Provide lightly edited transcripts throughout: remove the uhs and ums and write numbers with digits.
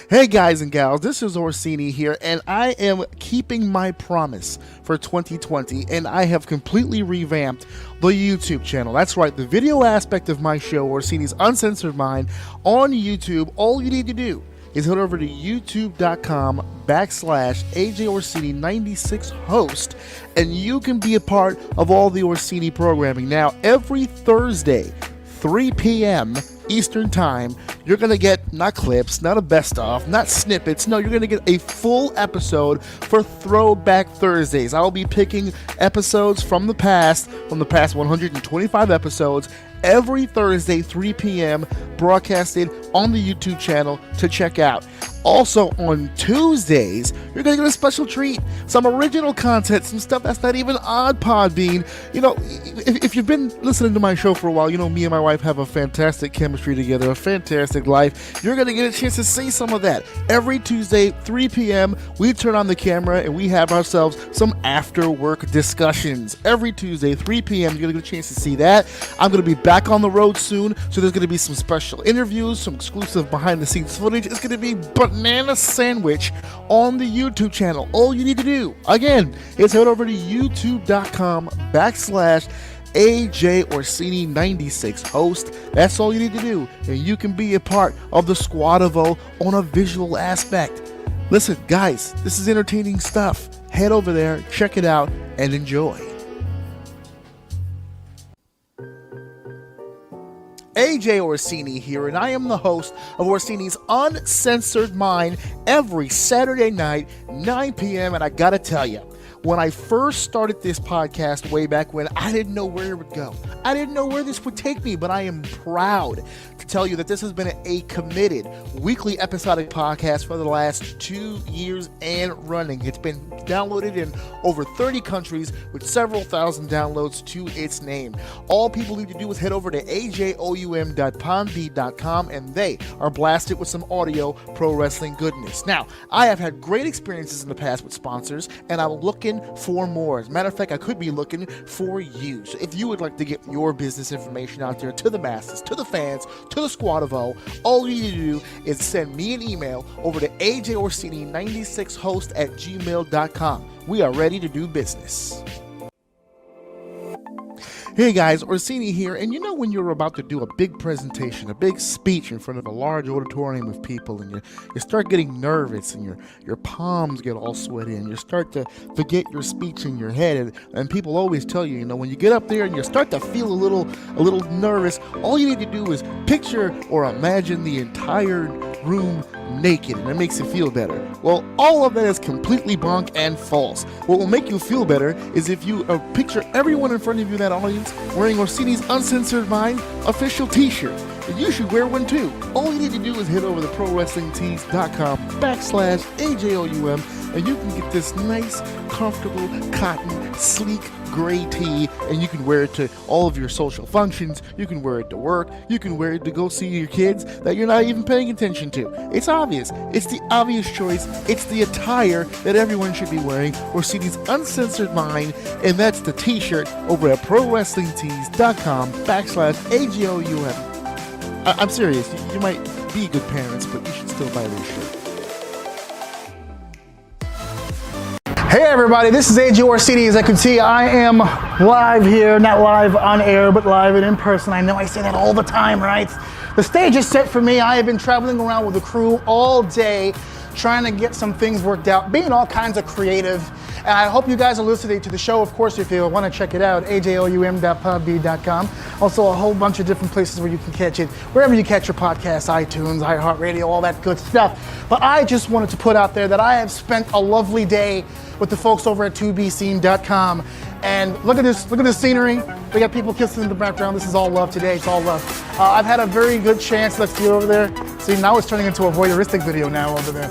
Hey guys and gals, this is Orsini here, and I am keeping my promise for 2020, and I have completely revamped the YouTube channel. That's right, the video aspect of my show, Orsini's Uncensored Mind, on YouTube. All you need to do is head over to youtube.com/AJ Orsini 96 host, and you can be a part of all the Orsini programming. Now, every Thursday, 3 p.m. Eastern Time, you're going to get not clips, not a best of, not snippets. No, you're going to get a full episode for Throwback Thursdays. I'll be picking episodes from the past 125 episodes, every Thursday, 3 p.m., broadcasted on the YouTube channel to check out. Also, on Tuesdays, you're going to get a special treat, some original content, some stuff that's not even on Podbean. You know, if you've been listening to my show for a while, you know me and my wife have a fantastic chemistry together, a fantastic life. You're going to get a chance to see some of that. Every Tuesday, 3 p.m., we turn on the camera and we have ourselves some after-work discussions. Every Tuesday, 3 p.m., you're going to get a chance to see that. I'm going to be back on the road soon, so there's going to be some special interviews, some exclusive behind-the-scenes footage. It's going to be banana sandwich on the YouTube channel. All you need to do, again, is head over to youtube.com/AJ Orsini 96 host. That's all you need to do, and you can be a part of the Squad of O on a visual aspect. Listen, guys, this is entertaining stuff. Head over there, check it out, and enjoy. AJ Orsini here, and I am the host of Orsini's Uncensored Mind every Saturday night, 9 p.m., and I gotta tell you, when I first started this podcast way back when, I didn't know where it would go. I didn't know where this would take me, but I am proud to tell you that this has been a committed weekly episodic podcast for the last 2 years and running. It's been downloaded in over 30 countries with several thousand downloads to its name. All people need to do is head over to ajoum.podbean.com, and they are blasted with some audio pro wrestling goodness. Now, I have had great experiences in the past with sponsors, and I'm looking for more. As a matter of fact, I could be looking for you. So if you would like to get your business information out there to the masses, to the fans, to the Squad of O, all you need to do is send me an email over to ajorsini96host@gmail.com. We are ready to do business. Hey guys, Orsini here, and you know when you're about to do a big presentation, a big speech in front of a large auditorium of people, and you start getting nervous, and your palms get all sweaty, and you start to forget your speech in your head, and people always tell you, you know, when you get up there and you start to feel a little nervous, all you need to do is picture or imagine the entire room naked, and it makes you feel better. Well, all of that is completely bonk and false. What will make you feel better is if you picture everyone in front of you in that audience wearing Orsini's Uncensored Mind official t-shirt. And you should wear one too. All you need to do is head over to prowrestlingtees.com/AJOUM, and you can get this nice, comfortable, cotton, sleek, gray tee, and you can wear it to all of your social functions. You can wear it to work. You can wear it to go see your kids that you're not even paying attention to. It's obvious. It's the obvious choice. It's the attire that everyone should be wearing. Orsini's Uncensored Mind, and that's the t-shirt over at prowrestlingtees.com/AJOUM. I'm serious. You might be good parents, but you should still buy this shirt. Hey everybody, this is AJ Orsini. As I can see, I am live here, not live on air, but live and in person. I know I say that all the time, right? The stage is set for me. I have been traveling around with the crew all day, trying to get some things worked out, being all kinds of creative. And I hope you guys are listening to the show. Of course, if you want to check it out, ajoum.podbean.com. Also, a whole bunch of different places where you can catch it, wherever you catch your podcasts, iTunes, iHeartRadio, all that good stuff. But I just wanted to put out there that I have spent a lovely day with the folks over at 2bscene.com. And look at this scenery. We got people kissing in the background. This is all love today. It's all love. I've had a very good chance. Let's see over there. See, now it's turning into a voyeuristic video now over there.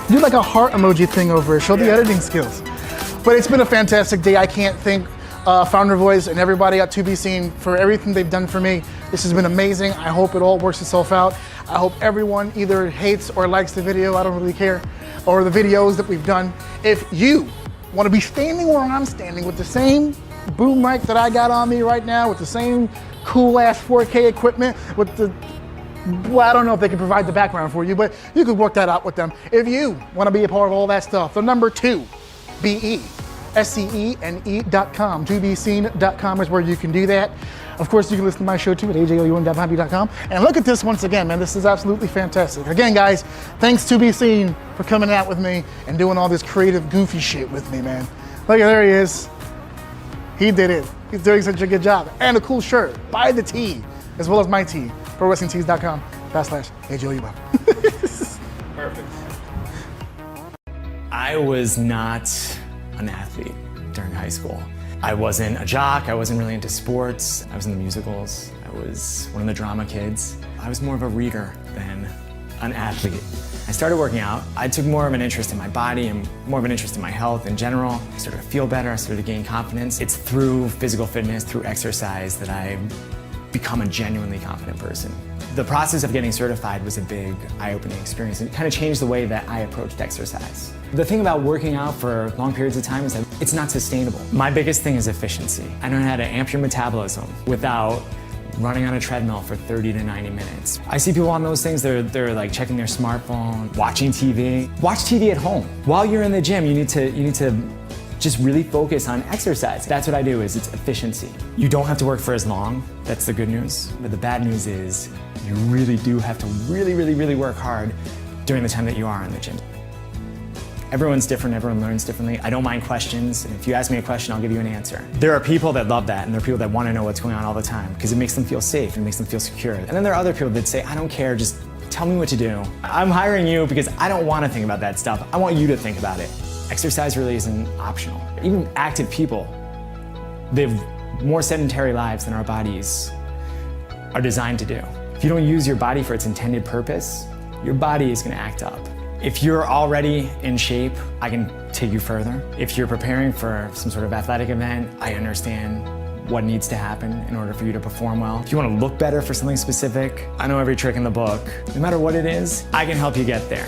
Do like a heart emoji thing over it. Show the editing skills. But it's been a fantastic day. I can't thank Founder Voice and everybody at 2bscene for everything they've done for me. This has been amazing. I hope it all works itself out. I hope everyone either hates or likes the video. I don't really care. Or the videos that we've done. If you want to be standing where I'm standing with the same boom mic that I got on me right now, with the same cool ass 4K equipment, with the well, I don't know if they can provide the background for you, but you could work that out with them. If you want to be a part of all that stuff, the number 2, BE, SCENE.com, 2BScene.com is where you can do that. Of course, you can listen to my show too at AJOUM.com. And look at this once again, man. This is absolutely fantastic. Again, guys, thanks to Be Seen for coming out with me and doing all this creative, goofy shit with me, man. Look, there he is. He did it. He's doing such a good job. And a cool shirt. Buy the tee, as well as my tee. ProWrestlingTees.com/AJOUM. Perfect. I was not an athlete during high school. I wasn't a jock, I wasn't really into sports, I was in the musicals, I was one of the drama kids. I was more of a reader than an athlete. I started working out. I took more of an interest in my body and more of an interest in my health in general. I started to feel better, I started to gain confidence. It's through physical fitness, through exercise that I've become a genuinely confident person. The process of getting certified was a big eye-opening experience. It kind of changed the way that I approached exercise. The thing about working out for long periods of time is that it's not sustainable. My biggest thing is efficiency. I don't know how to amp your metabolism without running on a treadmill for 30 to 90 minutes. I see people on those things, they're like checking their smartphone, watching TV. Watch TV at home. While you're in the gym, you need to just really focus on exercise. That's what I do, is it's efficiency. You don't have to work for as long, that's the good news. But the bad news is you really do have to really work hard during the time that you are in the gym. Everyone's different, everyone learns differently. I don't mind questions, and if you ask me a question, I'll give you an answer. There are people that love that, and there are people that want to know what's going on all the time, because it makes them feel safe, and it makes them feel secure. And then there are other people that say, I don't care, just tell me what to do. I'm hiring you because I don't want to think about that stuff. I want you to think about it. Exercise really isn't optional. Even active people, they have more sedentary lives than our bodies are designed to do. If you don't use your body for its intended purpose, your body is going to act up. If you're already in shape, I can take you further. If you're preparing for some sort of athletic event, I understand what needs to happen in order for you to perform well. If you want to look better for something specific, I know every trick in the book. No matter what it is, I can help you get there.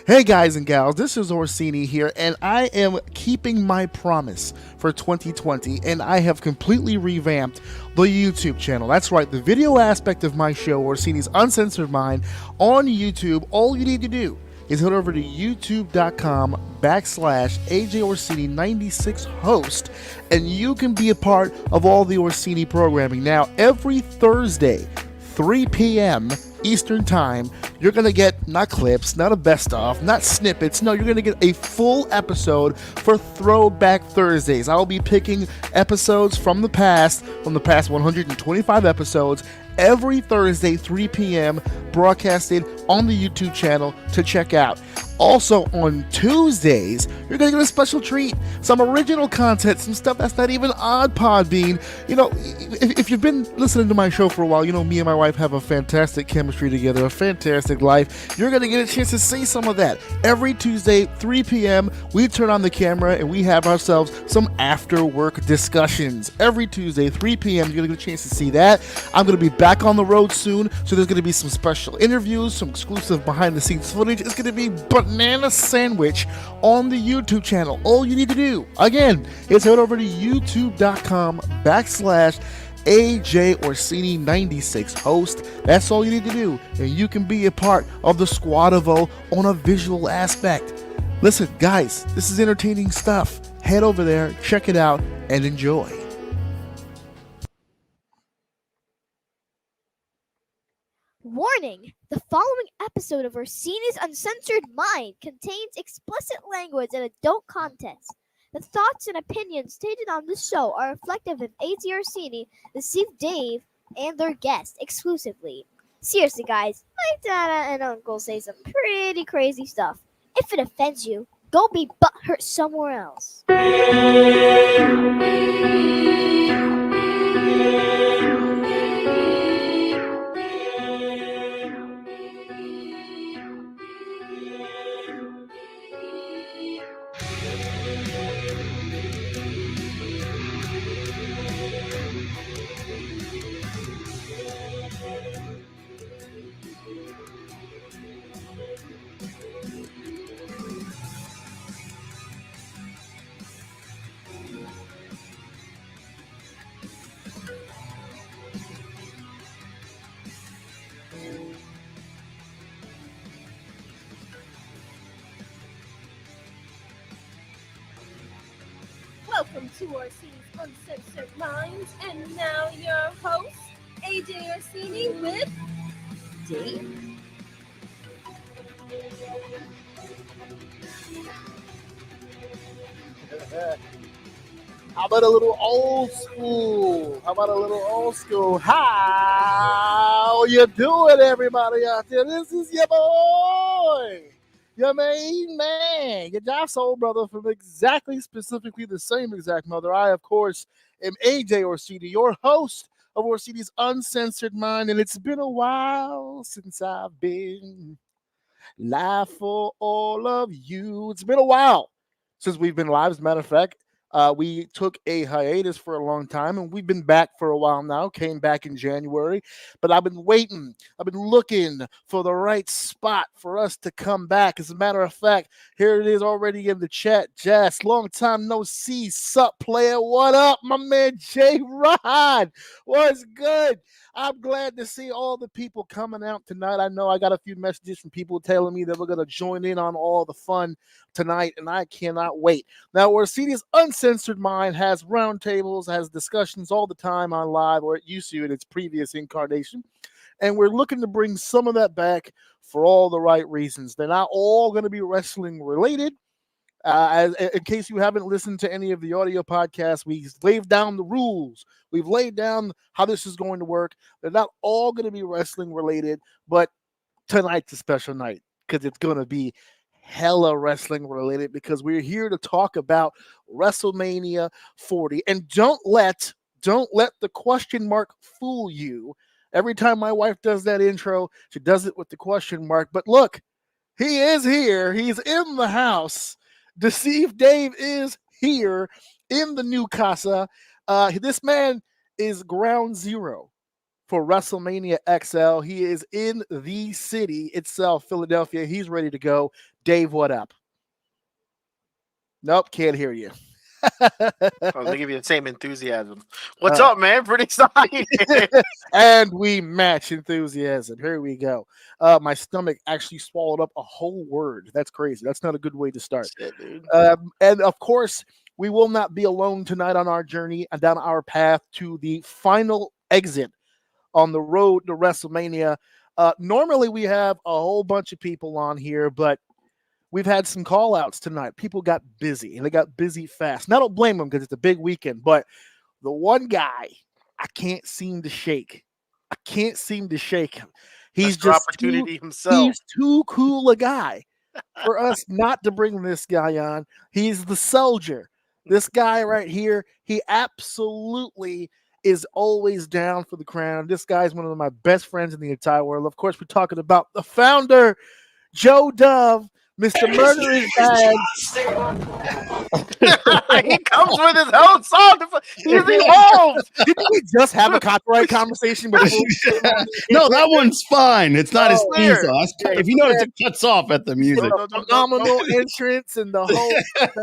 Hey guys and gals, this is Orsini here, and I am keeping my promise for 2020, and I have completely revamped the YouTube channel. That's right, the video aspect of my show, Orsini's Uncensored Mind, on YouTube. All you need to do is head over to youtube.com/AJOrsini96 host, and you can be a part of all the Orsini programming. Now, every Thursday, 3 p.m. Eastern Time, you're going to get not clips, not a best of, not snippets. No, you're going to get a full episode for Throwback Thursdays. I'll be picking episodes from the past 125 episodes, every Thursday, 3 p.m., broadcasted on the YouTube channel to check out. Also, on Tuesdays, you're going to get a special treat, some original content, some stuff that's not even on Podbean. You know, if you've been listening to my show for a while, you know me and my wife have a fantastic chemistry together, a fantastic life. You're going to get a chance to see some of that. Every Tuesday, 3 p.m., we turn on the camera and we have ourselves some after-work discussions. Every Tuesday, 3 p.m., you're going to get a chance to see that. I'm going to be back on the road soon, so there's going to be some special interviews, some exclusive behind-the-scenes footage. It's going to be banana sandwich on the YouTube channel. All you need to do, again, is head over to youtube.com/AJOrsini96 host. That's all you need to do, and you can be a part of the Squad of O on a visual aspect. Listen, guys, this is entertaining stuff. Head over there, check it out, and enjoy. Warning! The following episode of Orsini's Uncensored Mind contains explicit language and adult content. The thoughts and opinions stated on this show are reflective of AZ Orsini, the Steve Dave, and their guests exclusively. Seriously, guys, my dada and uncle say some pretty crazy stuff. If it offends you, go be butthurt somewhere else. Welcome to Orsini's Uncensored Minds, and now your host, AJ Orsini with Dave. How about a little old school? How you doing, everybody out there? This is your boy, your main man, your Job Soul brother from specifically the same exact mother. I, of course, am AJ Orsini, your host of Orsini's Uncensored Mind, and it's been a while since I've been live for all of you. It's been a while since we've been live. As a matter of fact, we took a hiatus for a long time, and we've been back for a while now. Came back in January, but I've been waiting. I've been looking for the right spot for us to come back. As a matter of fact, here it is already in the chat. Jess, long time no see. Sup, player? What up, my man J Rod? What's good? I'm glad to see all the people coming out tonight. I know I got a few messages from people telling me that we're going to join in on all the fun tonight, and I cannot wait. Now, Orsini's Uncensored Mind has roundtables, has discussions all the time on live, or it used to in its previous incarnation, and we're looking to bring some of that back for all the right reasons. They're not all going to be wrestling related. In case you haven't listened to any of the audio podcasts, we've laid down the rules. We've laid down how this is going to work. They're not all going to be wrestling related, but tonight's a special night because it's going to be hella wrestling related because we're here to talk about WrestleMania 40. And don't let the question mark fool you. Every time my wife does that intro, she does it with the question mark. But look, he is here. He's in the house. Deceive Dave is here in the new casa. This man is ground zero for WrestleMania XL. He is in the city itself, Philadelphia. He's ready to go. Dave, what up? Nope, can't hear you. I'll give you the same enthusiasm. What's up, man? Pretty excited. And we match enthusiasm. Here we go. My stomach actually swallowed up a whole word. That's crazy. That's not a good way to start. Shit, dude. And of course, we will not be alone tonight on our journey and down our path to the final exit on the road to WrestleMania. Normally, we have a whole bunch of people on here, but we've had some call outs tonight. People got busy, and they got busy fast. And I don't blame them because it's a big weekend, but the one guy I can't seem to shake. He's Mr. just Opportunity himself. He's too cool a guy for us not to bring this guy on. He's the soldier. This guy right here, he absolutely is always down for the crown. This guy's one of my best friends in the entire world. Of course, we're talking about the founder, Joe Dove. Mr. Murder is bad. He comes with his own song. He's evolved. Didn't we just have a copyright conversation before? No, that one's fine. It's not his theme weird. song. If you notice, it cuts off at the music. Phenomenal entrance and the whole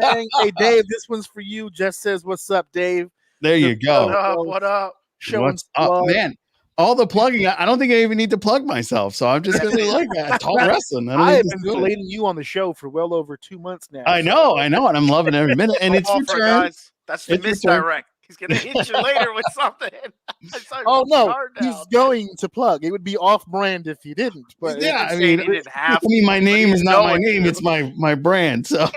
thing. Hey, Dave, this one's for you. Jess says, "What's up, Dave?" There you go. What up? Showing What's up, man? All the plugging. I don't think I even need to plug myself, so I'm just going to talk wrestling. I have been relating you on the show for well over 2 months now. I know, and I'm loving every minute. And it's your turn. Guys. That's the misdirect. He's going to hit you later with something. Oh no, he's going to plug. It would be off-brand if he didn't. But yeah, he didn't have to. My name is not my name; it's my brand. So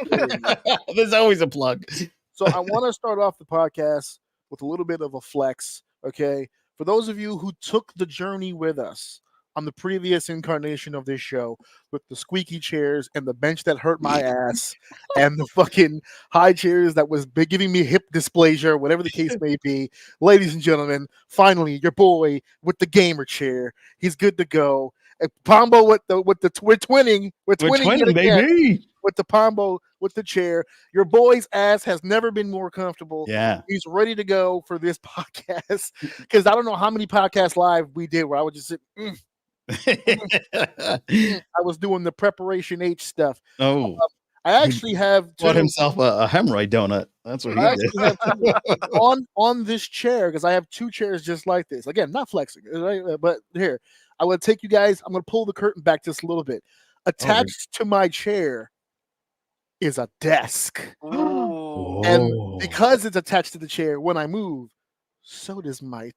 there's always a plug. So I want to start off the podcast with a little bit of a flex. Okay. For those of you who took the journey with us on the previous incarnation of this show with the squeaky chairs and the bench that hurt my ass and the fucking high chairs that was giving me hip dysplasia, whatever the case may be, ladies and gentlemen, finally your boy with the gamer chair. He's good to go. And Pombo we're twinning, baby. With the Pombo with the chair. Your boy's ass has never been more comfortable. Yeah. He's ready to go for this podcast because I don't know how many podcasts live we did where I would just sit. I was doing the preparation H stuff. Oh. I actually have bought himself a hemorrhoid donut. That's what he did. on this chair because I have 2 chairs just like this. Again, not flexing, right? But here, I will take you guys. I'm going to pull the curtain back just a little bit. Attached to my chair is a desk. Ooh. And Oh, because it's attached to the chair, when I move, so does my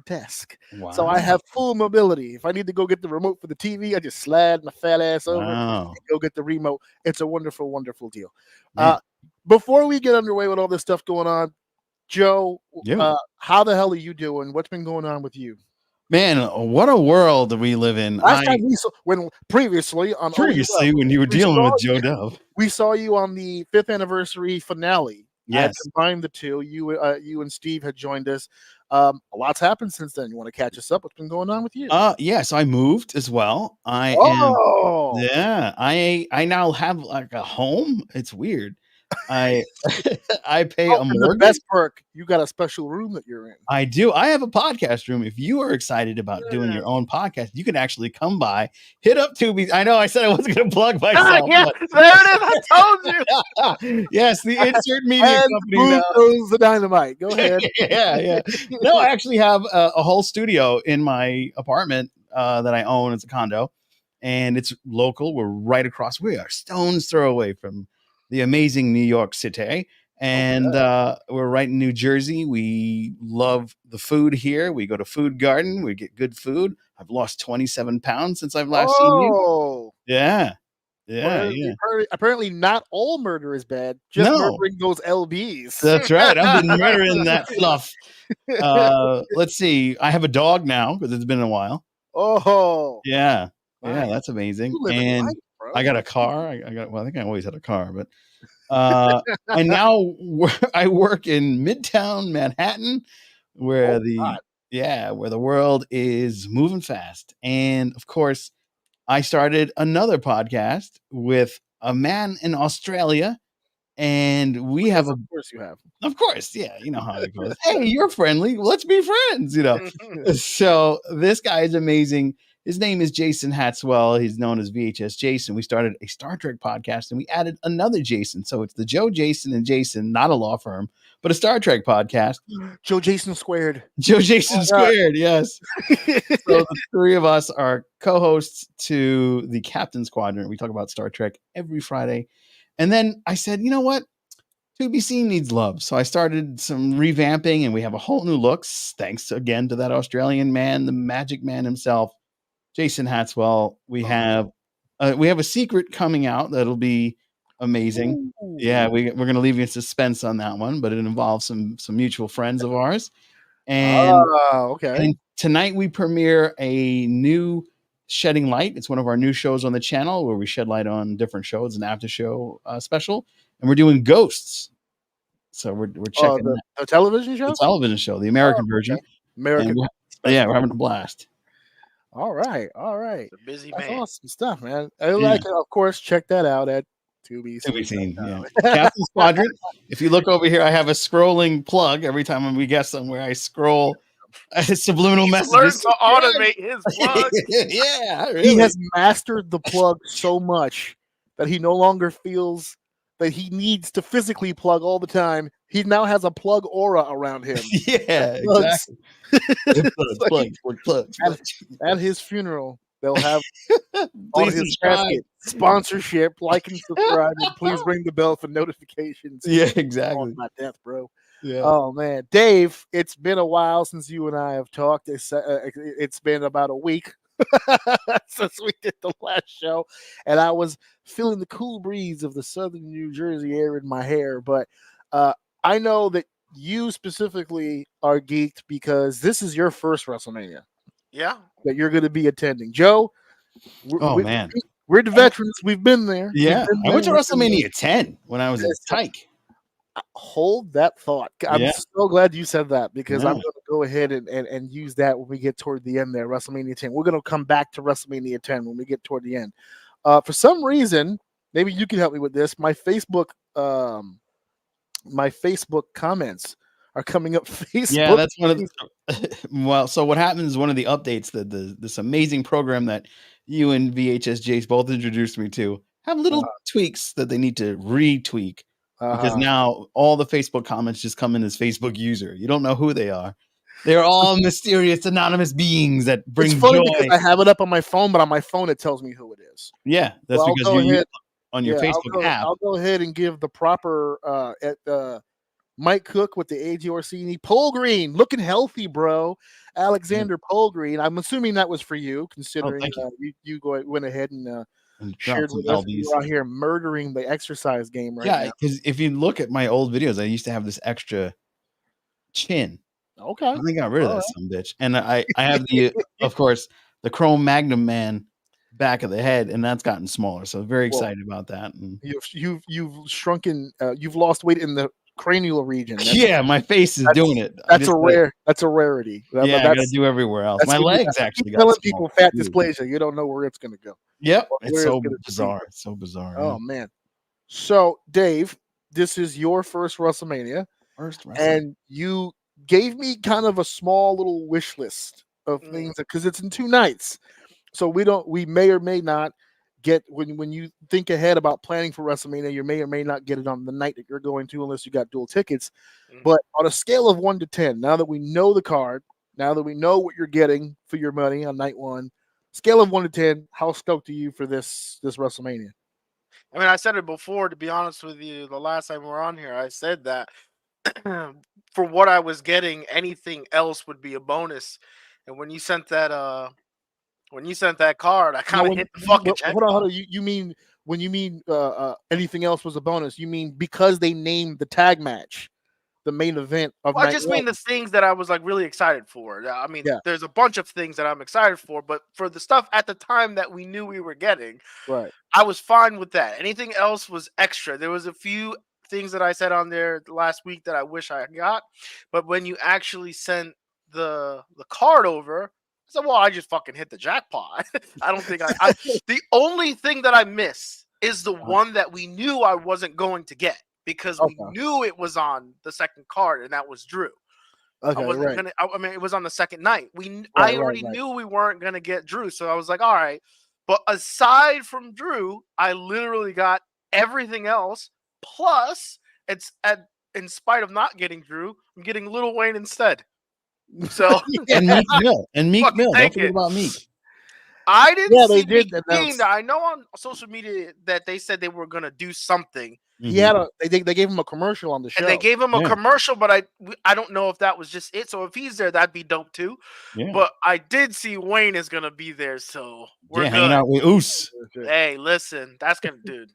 desk. So I wow. have full mobility. If I need to go get the remote for the TV, I just slide my fat ass over and Wow. go get the remote. It's a wonderful, wonderful deal. Man. Before we get underway with all this stuff going on, Joe, Yeah. how the hell are you doing? What's been going on with you? Man, what a world we live in. Last time previously on Previously, OUM, when you were we dealing saw with Joe Dove. we saw you on the 5th anniversary finale. I had Yes. combined the two. You and Steve had joined us. A lot's happened since then. You want to catch us up? What's been going on with you? Yes, I moved as well. I now have like a home. It's weird. I I pay a And the mortgage. best perk, you got a special room that you're in. I do. I have a podcast room. If you are excited about doing your own podcast, you can actually come by, hit up Tubi. I know I said I wasn't going to plug myself. Yeah, there it is. I told you. Yes, the insert media And company boom now. goes the dynamite. Go ahead. Yeah. No, I actually have a whole studio in my apartment that I own. It's a condo, and it's local. We're right across. We are stone's throw away from the amazing New York City. And we're right in New Jersey. We love the food here. We go to Food Garden. We get good food. I've lost 27 pounds since I've last seen you. Oh, Yeah. well, apparently not all murder is bad. Just No. murdering those LBs. That's right. I've been murdering that fluff. Let's see. I have a dog now because it's been a while. Oh, Yeah. nice. Yeah, that's amazing. You live in And life, bro. I got a car. I think I always had a car, but and now I work in Midtown Manhattan, where God. where the world is moving fast. And of course, I started another podcast with a man in Australia, and we have Of course you have. of course, yeah, you know how it goes. Hey, you're friendly. Let's be friends, you know. So this guy is amazing. His name is Jason Hatswell. He's known as VHS Jason. We started a Star Trek podcast and we added another Jason. So it's the Joe, Jason, and Jason, not a law firm, but a Star Trek podcast. Joe Jason squared. Joe Jason squared, yes. So the three of us are co-hosts to the Captain's Quadrant. We talk about Star Trek every Friday. And then I said, you know what? To Be Seen needs love. So I started some revamping and we have a whole new look. Thanks again to that Australian man, the magic man himself, Jason Hatswell. We have a secret coming out that'll be amazing. Ooh. Yeah, we're going to leave you in suspense on that one, but it involves some mutual friends of ours. And, okay. and tonight we premiere a new Shedding Light. It's one of our new shows on the channel where we shed light on different shows, an after show special, and we're doing Ghosts. So we're checking the television show, the television show, the American version. American. We're having a blast. All right. It's a busy That's man. awesome stuff, man. Of course, check that out at To Be Seen. Yeah. Captain's Quadrant. If you look over here, I have a scrolling plug. Every time we get somewhere, I scroll subliminal Learn messages. to automate his plug. Yeah, really. He has mastered the plug so much that he no longer feels that he needs to physically plug all the time. He now has a plug aura around him. Yeah, Plugs. exactly. Plugs. At his funeral, they'll have on Please his subscribe. casket sponsorship, like and subscribe, and please ring the bell for notifications. Yeah, exactly. On my death, bro. Yeah. Oh man, Dave, it's been a while since you and I have talked. It's been about a week since we did the last show, and I was feeling the cool breeze of the southern New Jersey air in my hair. But I know that you specifically are geeked because this is your first WrestleMania. Yeah. That you're going to be attending, Joe. Man, we're the veterans. We've been there. yeah. I went to WrestleMania 10 when I was in Tyke. Hold that thought. I'm so glad you said that because I'm Yeah. going to go ahead and use that when we get toward the end there. WrestleMania 10. We're going to come back to WrestleMania 10 when we get toward the end. For some reason, maybe you can help me with this. My Facebook comments are coming up. Facebook. Yeah, that's one of the. Well, so what happens is one of the updates that this amazing program that you and VHS Jace both introduced me to have little tweaks that they need to retweak. Because now all the Facebook comments just come in as Facebook user. You don't know who they are. They're all mysterious, anonymous beings that bring it's funny joy. because I have it up on my phone, but on my phone it tells me who it is. Yeah, that's Well, because you on your Facebook app. I'll go ahead and give the proper at Mike Cook with the AJ Orsini. Polgreen, looking healthy, bro. Alexander Polgreen. I'm assuming that was for you, considering thank you. you went ahead and And shared drop some with us. LBs. You're out here murdering the exercise game right Yeah, now. because if you look at my old videos, I used to have this extra chin. Okay. I got rid of All that right. some bitch. And I have the, of course, the Chrome Magnum Man back of the head, and that's gotten smaller. So very excited about that. And You've shrunken. You've lost weight in the cranial region. yeah, my face is doing it. That's a rarity. Yeah, I gotta do everywhere else. My legs actually got telling small, people fat too. dysplasia. You don't know where it's gonna go. Yep, Or it's where so gonna bizarre. be. It's so bizarre. Oh man. So Dave, this is your first WrestleMania, First wrestling. and you gave me kind of a small little wish list of things because it's in 2 nights. So we may or may not get when you think ahead about planning for WrestleMania, you may or may not get it on the night that you're going to unless you got dual tickets. But on a scale of 1 to 10, now that we know the card, now that we know what you're getting for your money on night 1, scale of 1 to 10, how stoked are you for this WrestleMania? I mean, I said it before, to be honest with you, the last time we were on here, I said that for what I was getting, anything else would be a bonus. And when you sent that card, I kind of hit the fucking jackpot. Hold on. You mean when you mean anything else was a bonus? You mean because they named the tag match the main event of Well, I night just 1? mean the things that I was like really excited for. I mean, Yeah. there's a bunch of things that I'm excited for, but for the stuff at the time that we knew we were getting, Right. I was fine with that. Anything else was extra. There was a few things that I said on there last week that I wish I got, but when you actually sent the card over, I said, "Well, I just fucking hit the jackpot." I don't think I the only thing that I miss is the one that we knew I wasn't going to get because we knew it was on the second card, and that was Drew. Okay, I wasn't right. gonna. I mean, it was on the second night. I already knew we weren't gonna get Drew, so I was like, all right. But aside from Drew, I literally got everything else. Plus, in spite of not getting Drew, I'm getting Lil Wayne instead. So and Meek Mill. And Meek fucking Mill. Don't take forget it. about Meek. I didn't Yeah, they see did Meek announce- being there. I know on social media that they said they were gonna do something. He had they gave him a commercial on the show. And they gave him a commercial, but I don't know if that was just it. So if he's there, that'd be dope too. Yeah. But I did see Wayne is gonna be there, so we're good. Hanging out with Oos. Hey, listen, that's gonna, dude,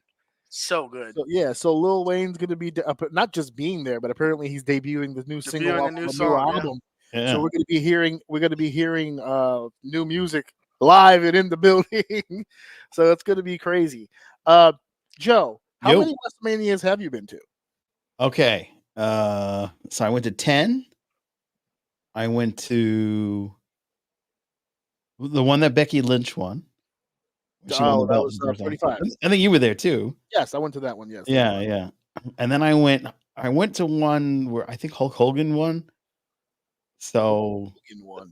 so good. So Lil Wayne's gonna be not just being there, but apparently he's debuting the new single off the new album. Yeah. So we're gonna be hearing new music live and in the building. So it's gonna be crazy. Joe, how many WrestleManias have you been to? Okay. So I went to 10. I went to the one that Becky Lynch won. Oh, that was 35. I think you were there too. Yes, I went to that one. Yes. Yeah. And then I went to one where I think Hulk Hogan won. So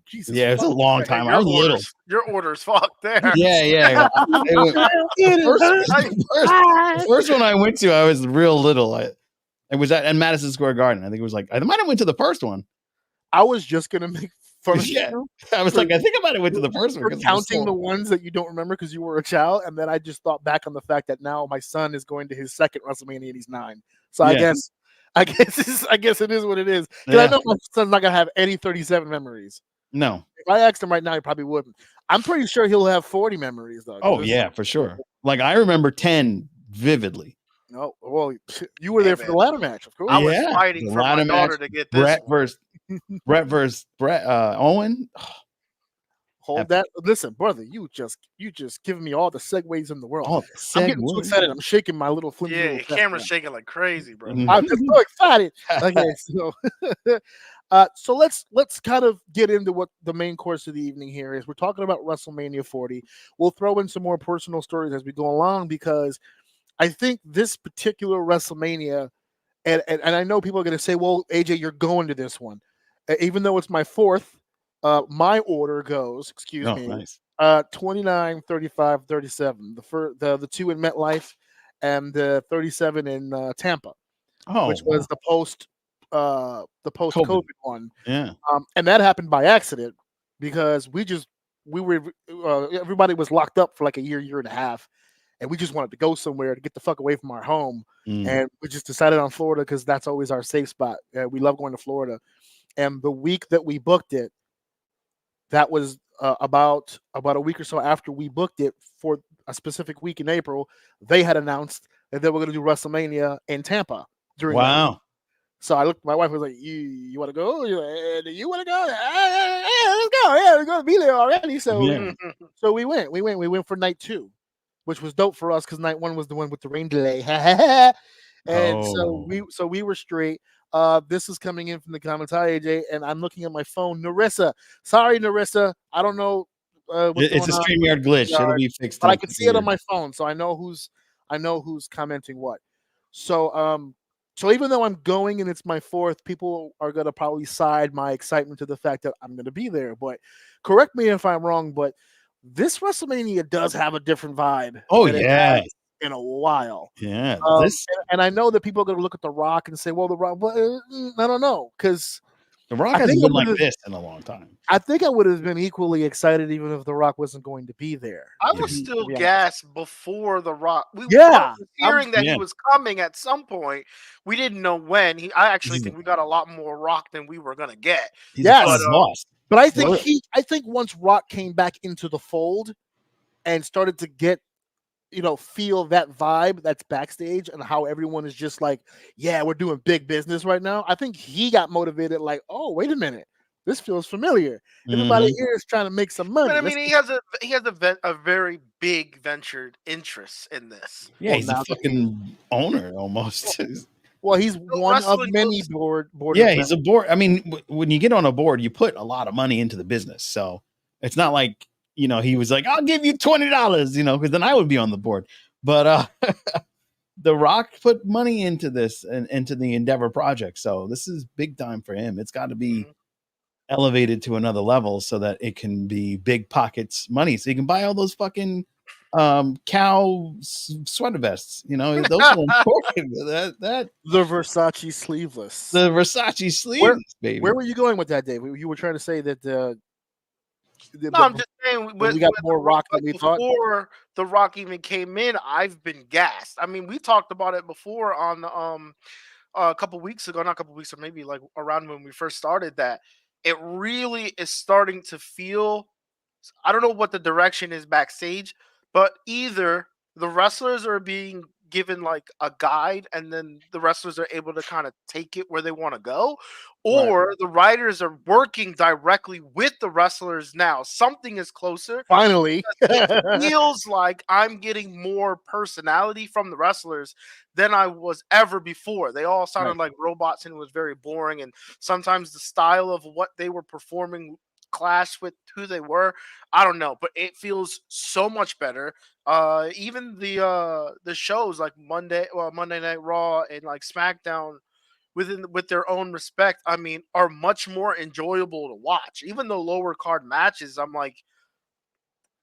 Jesus, yeah, it's a long time. I was little. Your order's fucked there. Yeah. The first one I went to, I was real little. It was at Madison Square Garden. I think it was like I might have went to the first one. I was just gonna make fun of Yeah. you. I was like, I think I might have went to the first one. For counting the ones that you don't remember because you were a child, and then I just thought back on the fact that now my son is going to his second WrestleMania and he's 9. So I guess it is what it is. Because I know my son's not gonna have any 37 memories. No. If I asked him right now, he probably wouldn't. I'm pretty sure he'll have 40 memories though. Oh yeah, for sure. Like I remember 10 vividly. No, well, you were there for the ladder match, of course. I was fighting for my daughter to get this. Brett versus Owen. Hold that. Listen, brother, you just giving me all the segues in the world. Oh, I'm getting too excited. I'm shaking my little flimsy. Yeah, little your chest camera's now. shaking like crazy, bro. I'm just so excited. Okay, so let's kind of get into what the main course of the evening here is. We're talking about WrestleMania 40. We'll throw in some more personal stories as we go along because I think this particular WrestleMania, and I know people are going to say, "Well, AJ, you're going to this one," even though it's my 4th. My order goes, Nice. 29, 35, 37. The 2 in MetLife and the 37 in Tampa, which was the post COVID one. Yeah. And that happened by accident because everybody was locked up for like a year and a half. and we just wanted to go somewhere to get the fuck away from our home. Mm. And we just decided on Florida because that's always our safe spot. We love going to Florida. And the week that we booked it, that was about a week or so after we booked it for a specific week in April. They had announced that they were going to do WrestleMania in Tampa during that week. Wow. So I looked. My wife was like, "You want to go? Do you want to go? Yeah, let's go. Yeah, we're going to be there already." So, Yeah. so we went. We went for night 2, which was dope for us because night 1 was the one with the rain delay. And Oh. so we were straight. This is coming in from the comments. Hi AJ, and I'm looking at my phone. Narissa, sorry Narissa, I don't know what's It's a going on. StreamYard glitch. It'll be fixed. But in I a can see couple it on years. my phone, so I know who's commenting what. So so even though I'm going and it's my 4th, people are gonna probably side my excitement to the fact that I'm gonna be there. But correct me if I'm wrong, but this WrestleMania does have a different vibe Oh than it yeah. has in a while. Yeah. Um, This and I know that people are gonna look at The Rock and say, "Well, The Rock," but I don't know, because The Rock I hasn't think been like this in a long time. I would have been equally excited even if The Rock wasn't going to be there. I to was be still honest. gassed before The Rock. I Yeah, was hearing that yeah. he was coming at some point. We didn't know when. I actually He's- think we got a lot more Rock than we were gonna get. He's Yes. a But, fucking boss. But I For think I think once Rock came back into the fold and started to get, feel that vibe that's backstage and how everyone is just like, yeah, we're doing big business right now. I think he got motivated, like, oh, wait a minute, this feels familiar. Everybody Mhm. here is trying to make some but money. I mean, he has a very big ventured interest in this. Yeah, he's a now that fucking owner almost. well, he's So one of wrestling many moves- board. Yeah, he's a board. I mean, when you get on a board, you put a lot of money into the business. So it's not like, he was like, I'll give you $20, because then I would be on the board. But The Rock put money into this and into the Endeavor project. So this is big time for him. It's got to be elevated to another level so that it can be big pockets money. So you can buy all those fucking cow sweater vests. Those are important. That The Versace sleeveless. the Versace sleeves, baby. Where were you going with that, Dave? You were trying to say that No, I'm just saying we got more The Rock than we thought. before The Rock even came in. I've been gassed. I mean, we talked about it before on the a couple weeks ago, not a couple weeks, or maybe like around when we first started, that it really is starting to feel. I don't know what the direction is backstage, but either the wrestlers are being given like a guide and then the wrestlers are able to kind of take it where they want to go, or the writers are working directly with the wrestlers now. Something is closer. Finally. It feels like I'm getting more personality from the wrestlers than I was ever before. They all sounded like robots and it was very boring. And sometimes the style of what they were performing clashed with who they were. I don't know, but it feels so much better. Even the shows like Monday Night Raw and like SmackDown with their own respect, I mean, are much more enjoyable to watch. Even the lower card matches, I'm like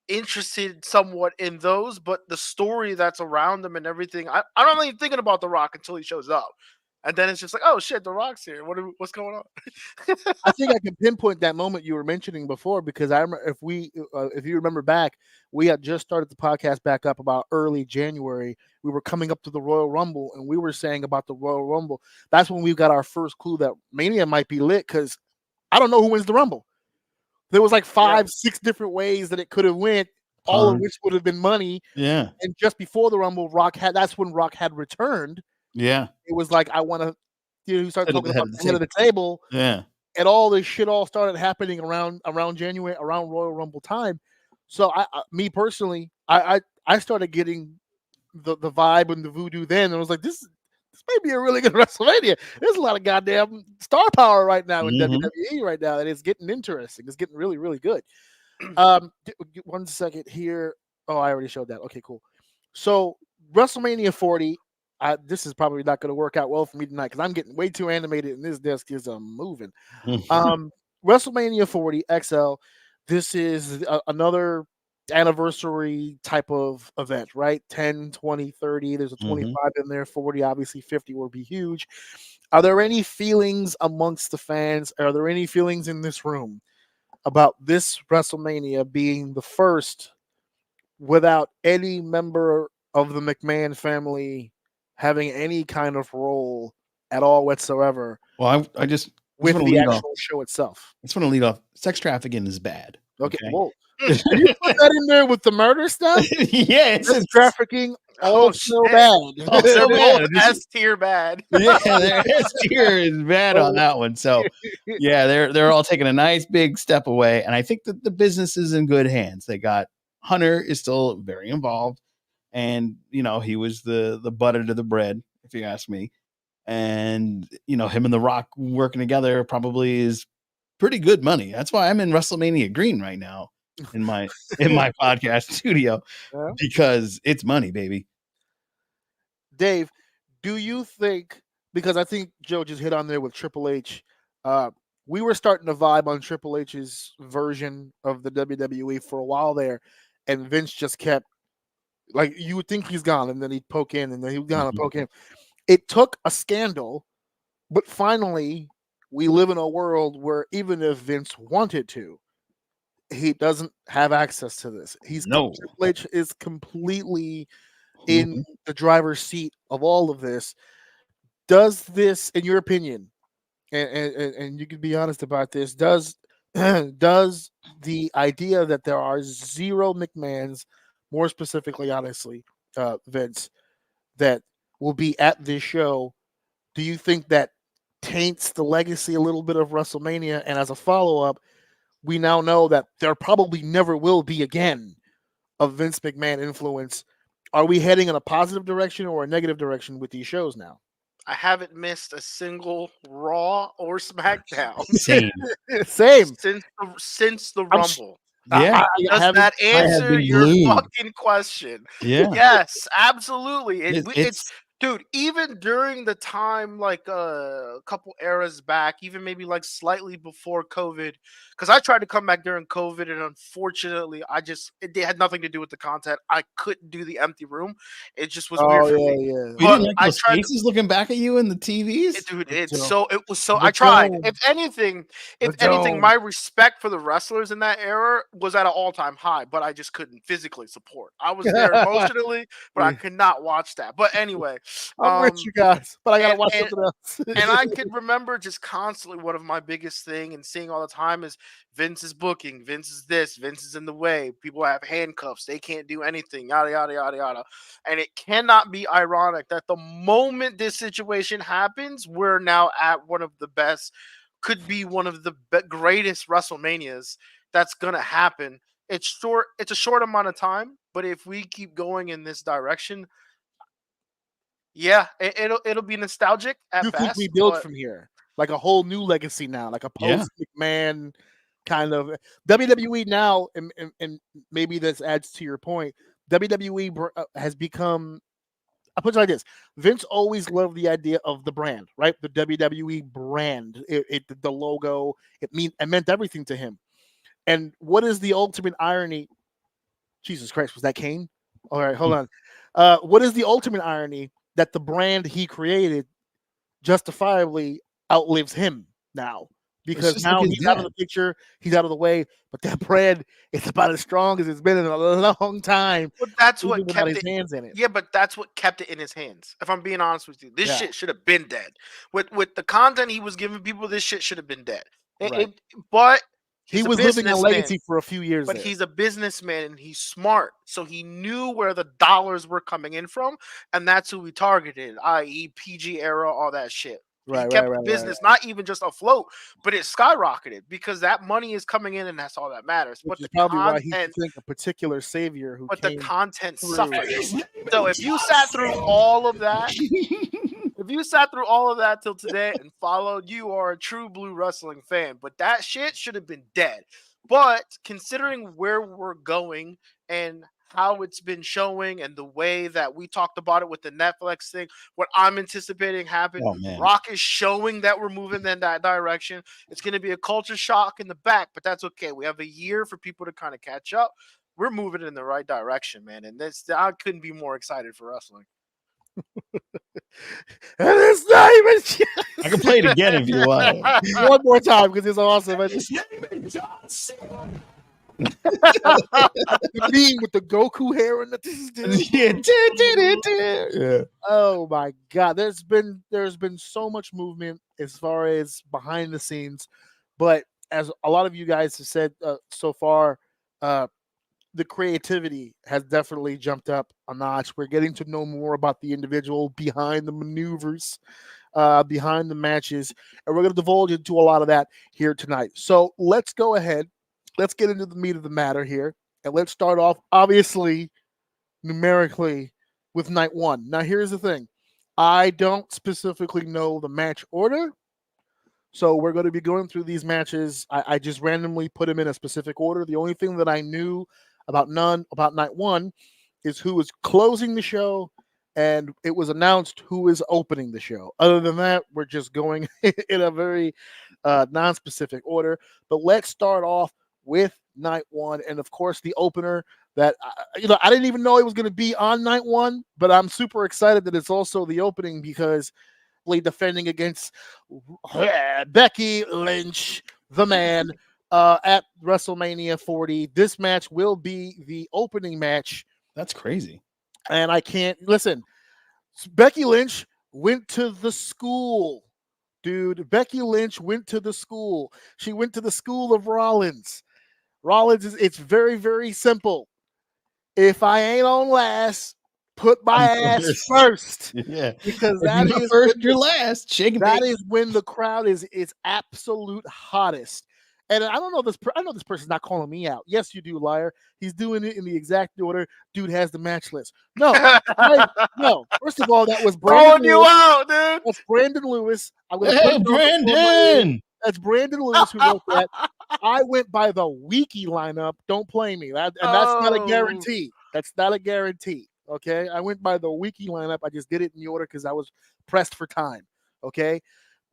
interested somewhat in those, but the story that's around them and everything, I'm not even thinking about The Rock until he shows up. And then it's just like, oh shit, The Rock's here. What's going on? I think I can pinpoint that moment you were mentioning before because I remember if you remember back, we had just started the podcast back up about early January. We were coming up to the Royal Rumble and we were saying about the Royal Rumble. That's when we got our first clue that Mania might be lit because I don't know who wins the Rumble. There was like 5-6 different ways that it could have went, all of which would have been money. Yeah. And just before the Rumble, that's when Rock had returned. Yeah. It was like, I want to, you start Sit at talking the head about of the the head of the table. Yeah. And all this shit all started happening around January, around Royal Rumble time. So me personally, I started getting the vibe and the voodoo then. And I was like, this may be a really good WrestleMania. There's a lot of goddamn star power right now in WWE right now. And it's getting interesting. It's getting really, really good. 1 second here. Oh, I already showed that. Okay, cool. So WrestleMania 40. This is probably not going to work out well for me tonight because I'm getting way too animated and this desk is moving. WrestleMania 40 XL. This is another anniversary type of event, right? 10, 20, 30. There's a 25 in there. 40, obviously 50 will be huge. Are there any feelings amongst the fans? Are there any feelings in this room about this WrestleMania being the first without any member of the McMahon family having any kind of role at all whatsoever Well, I just with want to the lead off. actual show itself. I just want to lead off. Sex trafficking is bad. Okay, Okay. whoa. Did you put that in there with the murder stuff? Yeah, it's Sex trafficking Oh, also shit. bad. Oh, They're so both bad. This is- S tier bad. yeah, their S tier is bad on that one. So yeah, they're all taking a nice big step away, and I think that the business is in good hands. They got Hunter is still very involved, and he was the butter to the bread, if you ask me. And him and The Rock working together probably is pretty good money. That's why I'm in WrestleMania green right now in my podcast studio, Yeah. because it's money, baby. Dave, do you think, because I think Joe just hit on there with Triple H, we were starting to vibe on Triple H's version of the WWE for a while there, and Vince just kept, like, you would think he's gone, and then he'd poke in, and then he'd gone and poke in. It took a scandal, but finally, we live in a world where even if Vince wanted to, he doesn't have access to this. No. Triple H is completely in the driver's seat of all of this. Does this, in your opinion, and you can be honest about this, does does the idea that there are zero McMahons, more specifically, honestly, Vince, that will be at this show, do you think that taints the legacy a little bit of WrestleMania? And as a follow-up, we now know that there probably never will be again a Vince McMahon influence. Are we heading in a positive direction or a negative direction with these shows now? I haven't missed a single Raw or SmackDown Same. Same. since the Rumble. Yeah. Does that answer been your glued. fucking question? Yeah. Yes, absolutely. It's Dude, even during the time, like a couple eras back, even maybe like slightly before COVID, because I tried to come back during COVID, and unfortunately, it had nothing to do with the content. I couldn't do the empty room. It just was weird for me. Yeah. We didn't like those faces looking back at you in the TVs. Dude, The it was so. the I tried. dome. If anything, dome. my respect for the wrestlers in that era was at an all-time high, but I just couldn't physically support. I was there emotionally, but I could not watch that. But anyway, I'm with you guys, but I gotta and- watch and- something else. and I could remember just constantly, one of my biggest thing and seeing all the time is Vince is booking, Vince is this, Vince is in the way, people have handcuffs, they can't do anything, yada yada yada yada. And it cannot be ironic that the moment this situation happens, we're now at one of the best, could be one of the greatest WrestleManias that's gonna happen. It's a short amount of time, but if we keep going in this direction, yeah, it'll be nostalgic at You best. think we build but from here, like a whole new legacy now, like a Yeah. post McMahon kind of WWE now, and maybe this adds to your point. WWE has become. I'll put it like this: Vince always loved the idea of the brand, right? The WWE brand, the logo, it meant everything to him. And what is the ultimate irony? Jesus Christ, was that Kane? All right, hold on. What is the ultimate irony that the brand he created justifiably outlives him now? Because just now like his he's out of dad. the picture, he's out of the way, but that brand is about as strong as it's been in a long time. But that's even what without kept his it. hands in it. Yeah, but that's what kept it in his hands. If I'm being honest with you, this Yeah. shit should have been dead. With the content he was giving people, this shit should have been dead. Right. But He he's a was living a businessman. legacy for a few years But there. he's a businessman and he's smart, so he knew where the dollars were coming in from, and that's who we targeted, i.e., PG era, all that shit. He Right, kept right, the right, business not even just afloat, but it skyrocketed because that money is coming in, and that's all that matters. Which But is the probably why he content, think a particular savior who but the came content through. suffers. So if you sat through all of that, till today and followed, you are a true blue wrestling fan. But that shit should have been dead. But considering where we're going and how it's been showing and the way that we talked about it with the Netflix thing, what I'm anticipating happen, Oh, man. Rock is showing that we're moving in that direction. It's going to be a culture shock in the back, but that's okay. We have a year for people to kind of catch up. We're moving in the right direction, man. And I couldn't be more excited for wrestling. And it's not even I can play it again if you want. one more time because it's awesome. The meme with the Goku hair and the Yeah. Oh my God! There's been so much movement as far as behind the scenes, but as a lot of you guys have said so far, uh, the creativity has definitely jumped up a notch. We're getting to know more about the individual behind the maneuvers, behind the matches, and we're going to divulge into a lot of that here tonight. So let's go ahead. Let's get into the meat of the matter here, and let's start off obviously numerically with night one. Now, here's the thing: I don't specifically know the match order. So we're going to be going through these matches. I just randomly put them in a specific order. The only thing that I knew about night one is who was closing the show, and it was announced who is opening the show. Other than that, we're just going in a very non-specific order. But let's start off with night one, and of course the opener. That I didn't even know it was going to be on night one, but I'm super excited that it's also the opening because defending against Becky Lynch, the man, at WrestleMania 40. This match will be the opening match, That's crazy. and I can't listen. Becky Lynch went to the school, dude. Becky Lynch went to the school. She went to the school of Rollins. Rollins it's very, very simple. If I ain't on last, put my ass first. Yeah. Because If you're not first, you're last. Shake it, that baby. is when the crowd is absolute hottest. And I don't know this. I know this person's not calling me out. Yes, you do, liar. He's doing it in the exact order. Dude has the match list. No, no. First of all, that was Throwing Brandon you Lewis. out, dude. That's Brandon Lewis. I'm gonna put Hey, it on the front of my ear. Brandon. That's Brandon Lewis who wrote that. I went by the wiki lineup. Don't play me. And that's not a guarantee. That's not a guarantee. Okay. I went by the wiki lineup. I just did it in the order because I was pressed for time. Okay.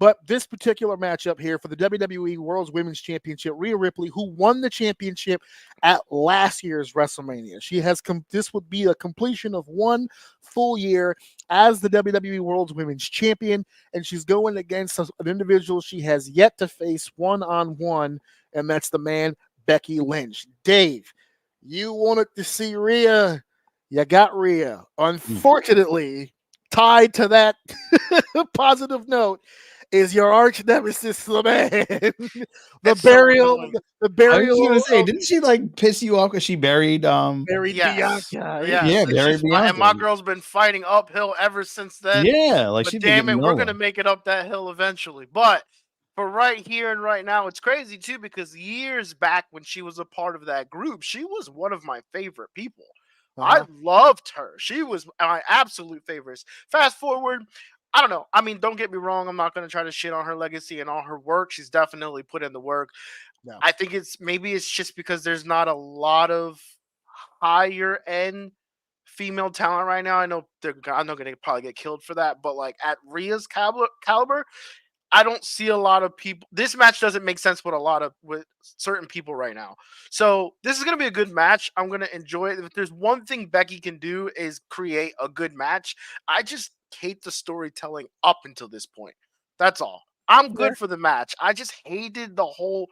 But this particular matchup here for the WWE World's Women's Championship, Rhea Ripley, who won the championship at last year's WrestleMania. She has this would be a completion of one full year as the WWE World's Women's Champion, and she's going against an individual she has yet to face one-on-one, and that's the man Becky Lynch. Dave, you wanted to see Rhea. You got Rhea. Unfortunately, tied to that positive note is your arch nemesis, the man. The burial. I was gonna say, didn't she like piss you off because she buried buried Yes. Bianca. Yes. Yeah, And Barry and my Bianca. girl's been fighting uphill ever since then. Yeah, like But she damn it, we're gonna make it up that hill eventually. But for right here and right now, it's crazy too because years back when she was a part of that group, she was one of my favorite people. I loved her. She was my absolute favorites. Fast forward, I don't know. I mean, don't get me wrong. I'm not going to try to shit on her legacy and all her work. She's definitely put in the work. No. I think it's just because there's not a lot of higher end female talent right now. I'm not going to probably get killed for that, but like at Rhea's caliber, I don't see a lot of people. This match doesn't make sense with certain people right now. So this is going to be a good match. I'm going to enjoy it. If there's one thing Becky can do is create a good match. I just hate the storytelling up until this point. That's all. I'm good for the match. I just hated the whole,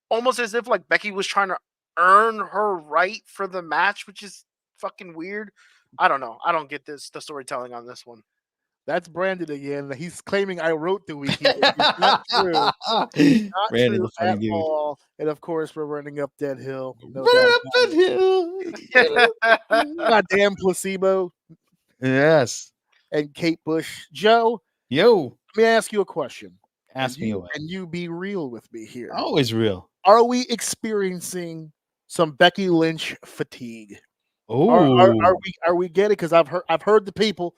almost as if like Becky was trying to earn her right for the match, which is fucking weird. I don't know. I don't get the storytelling on this one. That's Brandon again. He's claiming I wrote the wiki. It's not true. Not Brandon's true a funny at dude. all. And of course, we're running up that hill. No Run doubt up about that hill. it. Goddamn placebo Yes. and Kate Bush. Joe, Yo, let me ask you a question. ask me away. And you be real with me here. Always real. Are we experiencing some Becky Lynch fatigue? Oh, Are we getting? Because I've heard the people.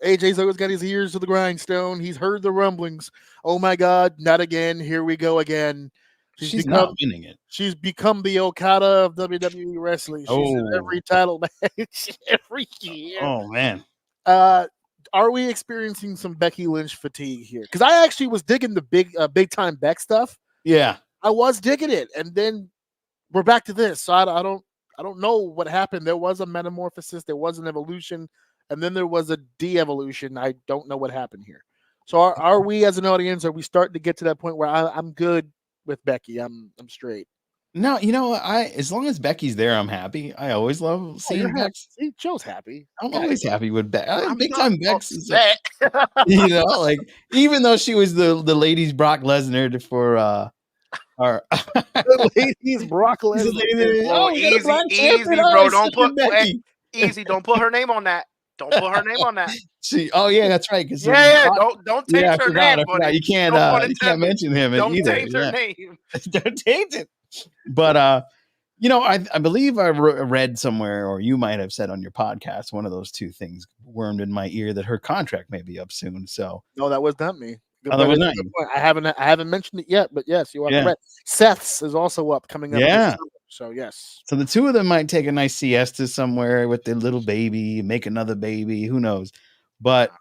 AJ's always got his ears to the grindstone. He's heard the rumblings. Oh my God, not again! Here we go again. she's not winning it. She's become the Okada of WWE wrestling. She's in every title match every year. Oh man. Are we experiencing some Becky Lynch fatigue here? Because I actually was digging the big time Beck stuff. Yeah. I was digging it, and then we're back to this. So I don't know what happened. There was a metamorphosis. There was an evolution. And then there was a de-evolution. I don't know what happened here. So are we as an audience, are we starting to get to that point where I'm good with Becky? I'm straight. No, as long as Becky's there, I'm happy. I always love seeing You're happy. Bex. See, Joe's happy. I'm Yeah, always happy with Bex. I'm Big not time Bex is upset. like even though she was the ladies Brock Lesnar for our the ladies, Brock she's the Lesnar. lady that- Oh, we got a easy, black champion. easy, Oh, bro. it's Don't put Becky. easy. Don't put her name on that. Don't put her name on that. Oh yeah, that's right. Because Yeah. Don't yeah, taint I her forgot. name, buddy. You can't No pun you can't intended. mention him Don't either. taint her Yeah. name. Don't taint it. But I believe I read somewhere, or you might have said on your podcast, one of those two things wormed in my ear that her contract may be up soon. So No, that was not me. Oh, that was not you. I haven't mentioned it yet, but yes, you are correct. Seth's is also up coming up. Yeah. This summer, so yes. So the two of them might take a nice siesta somewhere with their little baby, make another baby. Who knows? But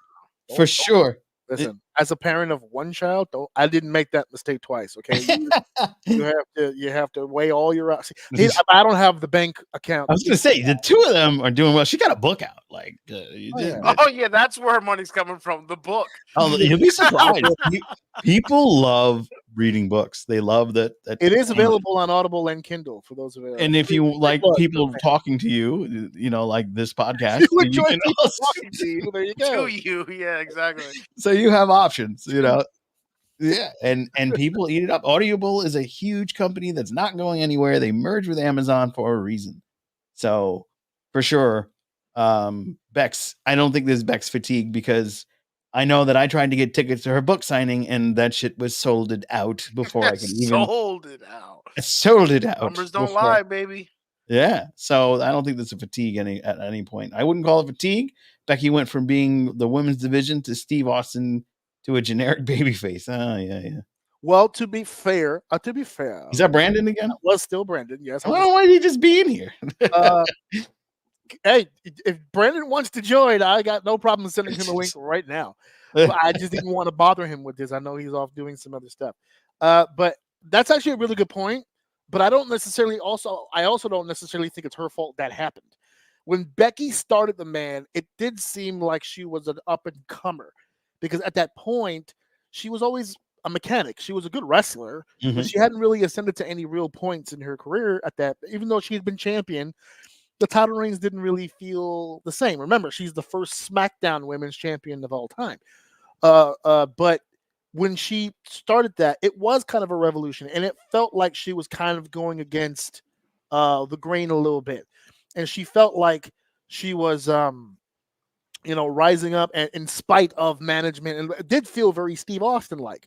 for sure, Listen, as a parent of one child, I didn't make that mistake twice. Okay, you have to weigh all your. I don't have the bank account. I was going to say the two of them are doing well. She got a book out. Like, Oh yeah, that's where her money's coming from. The book. Oh, you'll be surprised. People love reading books. They love that. It is available on Audible and Kindle for those available. And if you like people talking to you, like this podcast, you enjoy people talking to you. There you go. To you, yeah, exactly. So you have options, Yeah, and people eat it up. Audible is a huge company that's not going anywhere. They merged with Amazon for a reason. So for sure, Bex, I don't think there's Bex fatigue because I know that I tried to get tickets to her book signing and that shit was sold it out before I could even sold it out. Sold it out. Numbers don't lie, baby. Yeah. So I don't think there's a fatigue at any point. I wouldn't call it fatigue. Becky went from being the women's division to Steve Austin to a generic babyface. Oh, yeah. Well, to be fair, is that Brandon again? That was still Brandon. Yes. Why did he just be in here? Hey, if Brandon wants to join, I got no problem sending him a link right now. But I just didn't want to bother him with this. I know he's off doing some other stuff. But that's actually a really good point. But I also don't necessarily think it's her fault that happened. When Becky started the man, it did seem like she was an up and comer because at that point she was always a mechanic. She was a good wrestler, but she hadn't really ascended to any real points in her career at that. Even though she had been champion, the title reigns didn't really feel the same. Remember, she's the first SmackDown Women's Champion of all time. But when she started that, it was kind of a revolution, and it felt like she was kind of going against the grain a little bit, and she felt like she was, rising up and in spite of management, and it did feel very Steve Austin-like.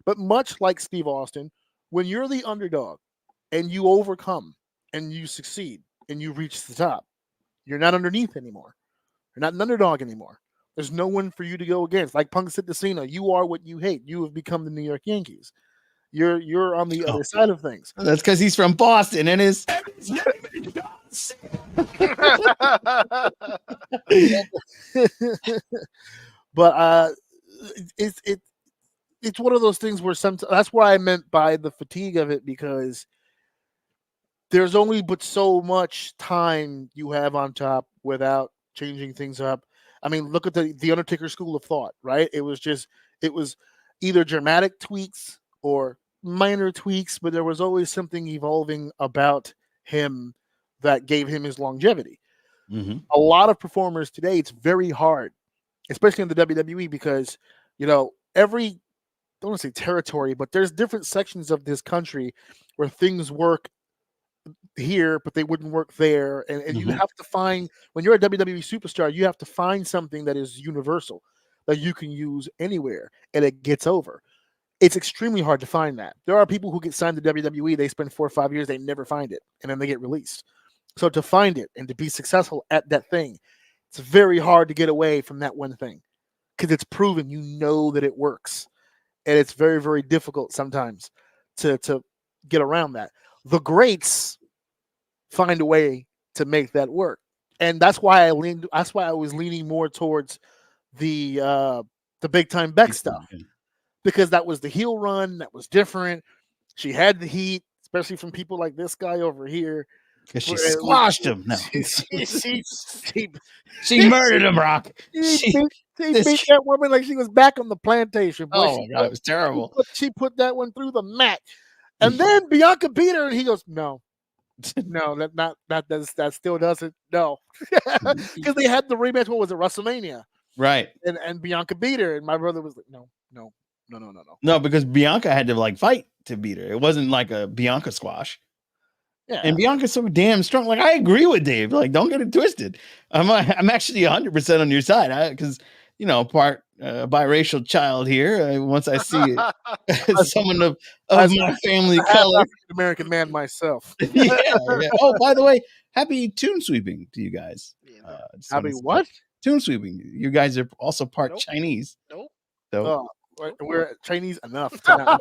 But much like Steve Austin, when you're the underdog and you overcome and you succeed and you reach the top, you're not underneath anymore. You're not an underdog anymore. There's no one for you to go against. Like Punk said to Cena, you are what you hate. You have become the New York Yankees. You're on the other side of things. That's because he's from Boston and his but it's one of those things where that's what I meant by the fatigue of it, because there's only but so much time you have on top without changing things up. I mean, look at the Undertaker school of thought, right? It was either dramatic tweaks or minor tweaks, but there was always something evolving about him that gave him his longevity. A lot of performers today, it's very hard, especially in the WWE, because every, don't want to say territory, but there's different sections of this country where things work here, but they wouldn't work there. And you have to find, when you're a WWE superstar, you have to find something that is universal that you can use anywhere and it gets over. It's extremely hard to find that. There are people who get signed to WWE, they spend 4 or 5 years, they never find it, and then they get released. So to find it and to be successful at that thing, it's very hard to get away from that one thing because it's proven, that it works. And it's very, very difficult sometimes to get around that. The greats find a way to make that work. And that's why I was leaning more towards the big time Beck stuff. Because that was the heel run, that was different. She had the heat, especially from people like this guy over here. Because she squashed him. No. She murdered him, Rock. She beat that woman like she was back on the plantation. Boy, Oh my God, it was terrible. She put that one through the mat. And then Bianca beat her, and he goes, "No, no, that still doesn't no," because they had the rematch. What was it, WrestleMania? Right. And Bianca beat her, and my brother was like, "No, no, no, no, no, no." No, because Bianca had to like fight to beat her. It wasn't like a Bianca squash. Yeah, And Bianca's so damn strong. Like, I agree with Dave. Like, don't get it twisted. I'm actually 100% on your side because, you know, part biracial child here. Once I see someone of my family color. African American man myself. Yeah, yeah. Oh, by the way, happy tune sweeping to you guys. Just wanna Happy say what? Tune sweeping. You guys are also part Nope. Chinese. Nope. So We're Chinese enough to not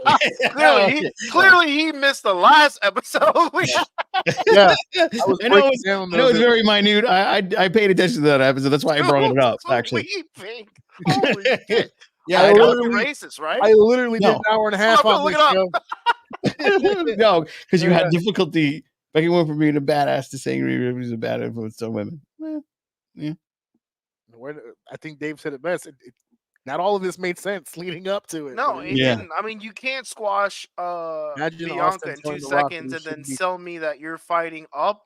know. Clearly, he missed the last episode. Yeah, I know it's very minute. I paid attention to that episode. That's why I brought it up. Actually, Sleeping. Holy shit! yeah, I I know literally- you're racist, right? I literally No. did an hour and a half Look on it this up. show. no, because you had difficulty. Becky went from being a badass to saying Rhea Ripley's a bad influence on women. I think Dave said it best. Not all of this made sense leading up to it. No, but it didn't. I mean, you can't squash Imagine Bianca Austin in 2 telling The Rock that seconds he and then shouldn't be- sell me that you're fighting up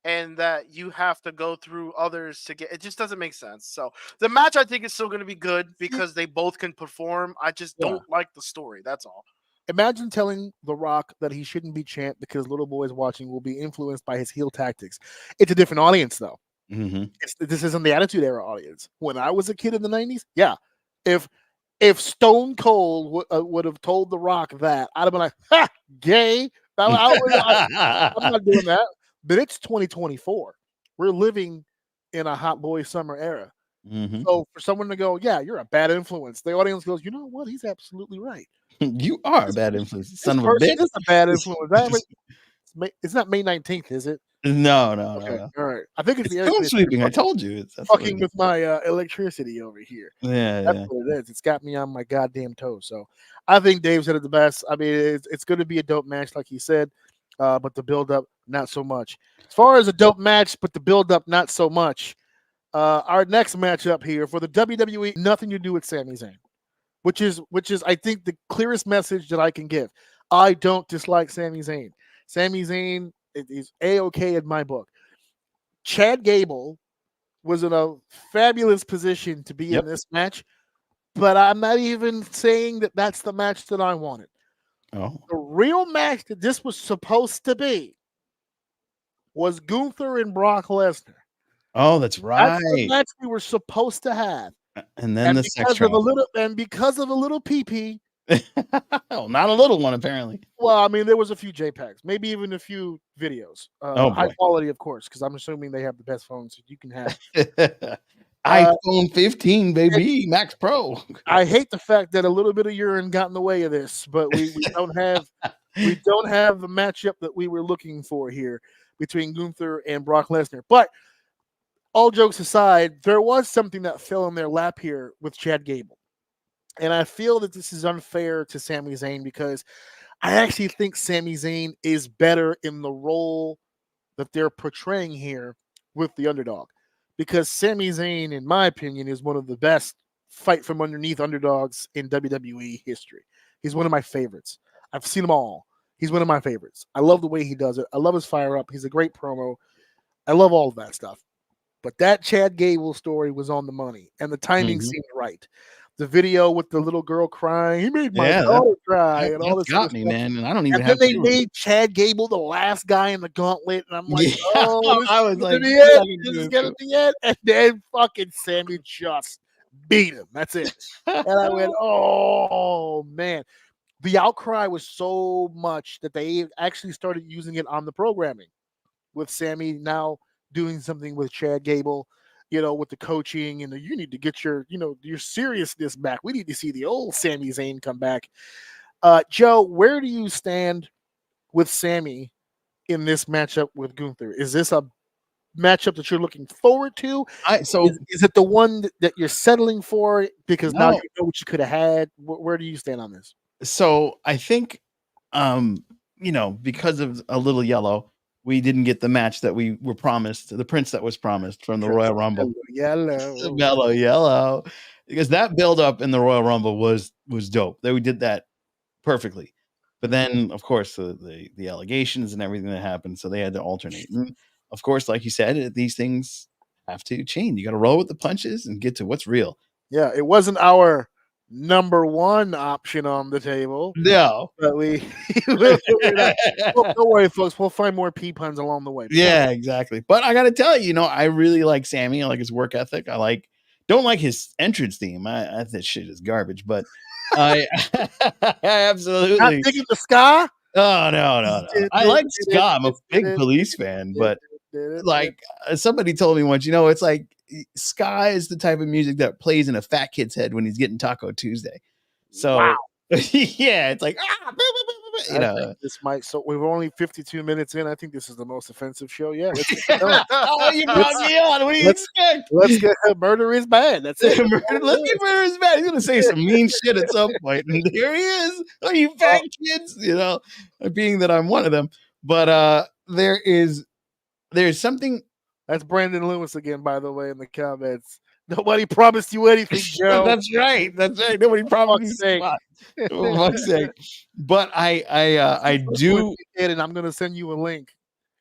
and that you have to go through others to get it. Just doesn't make sense. So the match I think is still going to be good because they both can perform. I just don't like the story. That's all. Imagine telling The Rock that he shouldn't be champ because little boys watching will be influenced by his heel tactics. It's a different audience, though. Mm-hmm. This isn't the Attitude Era audience. When I was a kid in the 90s, yeah. If Stone Cold would have told The Rock that, I'd have been like, ha, gay. I'm not doing that. But it's 2024. We're living in a hot boy summer era. Mm-hmm. So for someone to go, yeah, you're a bad influence, the audience goes, you know what? He's absolutely right. You are a bad influence, son of a Person bitch. is a bad influence. It's not May 19th, is it? No. All right. I think it's the Tune sweeping. I told you. That's fucking with my electricity over here. Yeah, That's what it is. It's got me on my goddamn toes. So I think Dave said it the best. I mean, it's going to be a dope match, like he said, but the build up, not so much. As far as a dope match, but the build up, not so much. Our next matchup here for the WWE, nothing to do with Sami Zayn, which is I think the clearest message that I can give. I don't dislike Sami Zayn. Sami Zayn is A-okay in my book. Chad Gable was in a fabulous position to be in this match, but I'm not even saying that that's the match that I wanted. Oh. The real match that this was supposed to be was Gunther and Brock Lesnar. Oh, that's right. That's the match we were supposed to have. And then the sex trap. Because of a little pee-pee. Oh, not a little one, apparently. Well, I mean, there was a few JPEGs, maybe even a few videos. High quality, of course, because I'm assuming they have the best phones you can have. iPhone 15, baby, Max Pro. I hate the fact that a little bit of urine got in the way of this, but we don't have the matchup that we were looking for here between Gunther and Brock Lesnar. But all jokes aside, there was something that fell in their lap here with Chad Gable. And I feel that this is unfair to Sami Zayn because I actually think Sami Zayn is better in the role that they're portraying here with the underdog. Because Sami Zayn, in my opinion, is one of the best fight from underneath underdogs in WWE history. He's one of my favorites. I've seen them all. He's one of my favorites. I love the way he does it. I love his fire up. He's a great promo. I love all of that stuff. But that Chad Gable story was on the money, and the timing seemed right. The video with the little girl crying, he made my daughter cry, and all this got me, man. And I don't even have. And then they made Chad Gable the last guy in the gauntlet, and I'm like, oh, I was like, this is gonna be it. And then fucking Sammy just beat him. That's it. And I went, oh man. The outcry was so much that they actually started using it on the programming with Sammy now doing something with Chad Gable, with the coaching and you need to get your seriousness back. We need to see the old Sami Zayn come back. Joe, where do you stand with Sammy in this matchup with Gunther? Is this a matchup that you're looking forward to? Is it the one that you're settling for because now you know what you could have had? Where do you stand on this? So I think, because of a little yellow, we didn't get the match that we were promised, the prince that was promised from the Royal Rumble. Yellow. Because that build up in the Royal Rumble was dope. We did that perfectly. But then, of course, the allegations and everything that happened, so they had to alternate. And of course, like you said, these things have to change. You got to roll with the punches and get to what's real. Yeah, it wasn't our number one option on the table, No. but we. Well, don't worry, folks. We'll find more pea puns along the way. Yeah, exactly. But I got to tell you, I really like Sammy. I like his work ethic. Don't like his entrance theme. I that shit is garbage. But I absolutely Not digging the ska. Oh no. I like ska. I'm a big Police fan, but like somebody told me once, it's like ska is the type of music that plays in a fat kid's head when he's getting Taco Tuesday. So Wow. yeah, it's like I think this might. So we're only 52 minutes in. I think this is the most offensive show yet. Let's get going. Oh, you brought me on. What do you expect? Let's get murder is bad. That's it. Let's get murder is bad. He's gonna say some mean shit at some point, and here he is. Oh, you fat kids, being that I'm one of them. But there's something. That's Brandon Lewis again, by the way, in the comments. Nobody promised you anything, Joe. That's right. Nobody promised you. For fuck's sake. But I do, and I'm gonna send you a link.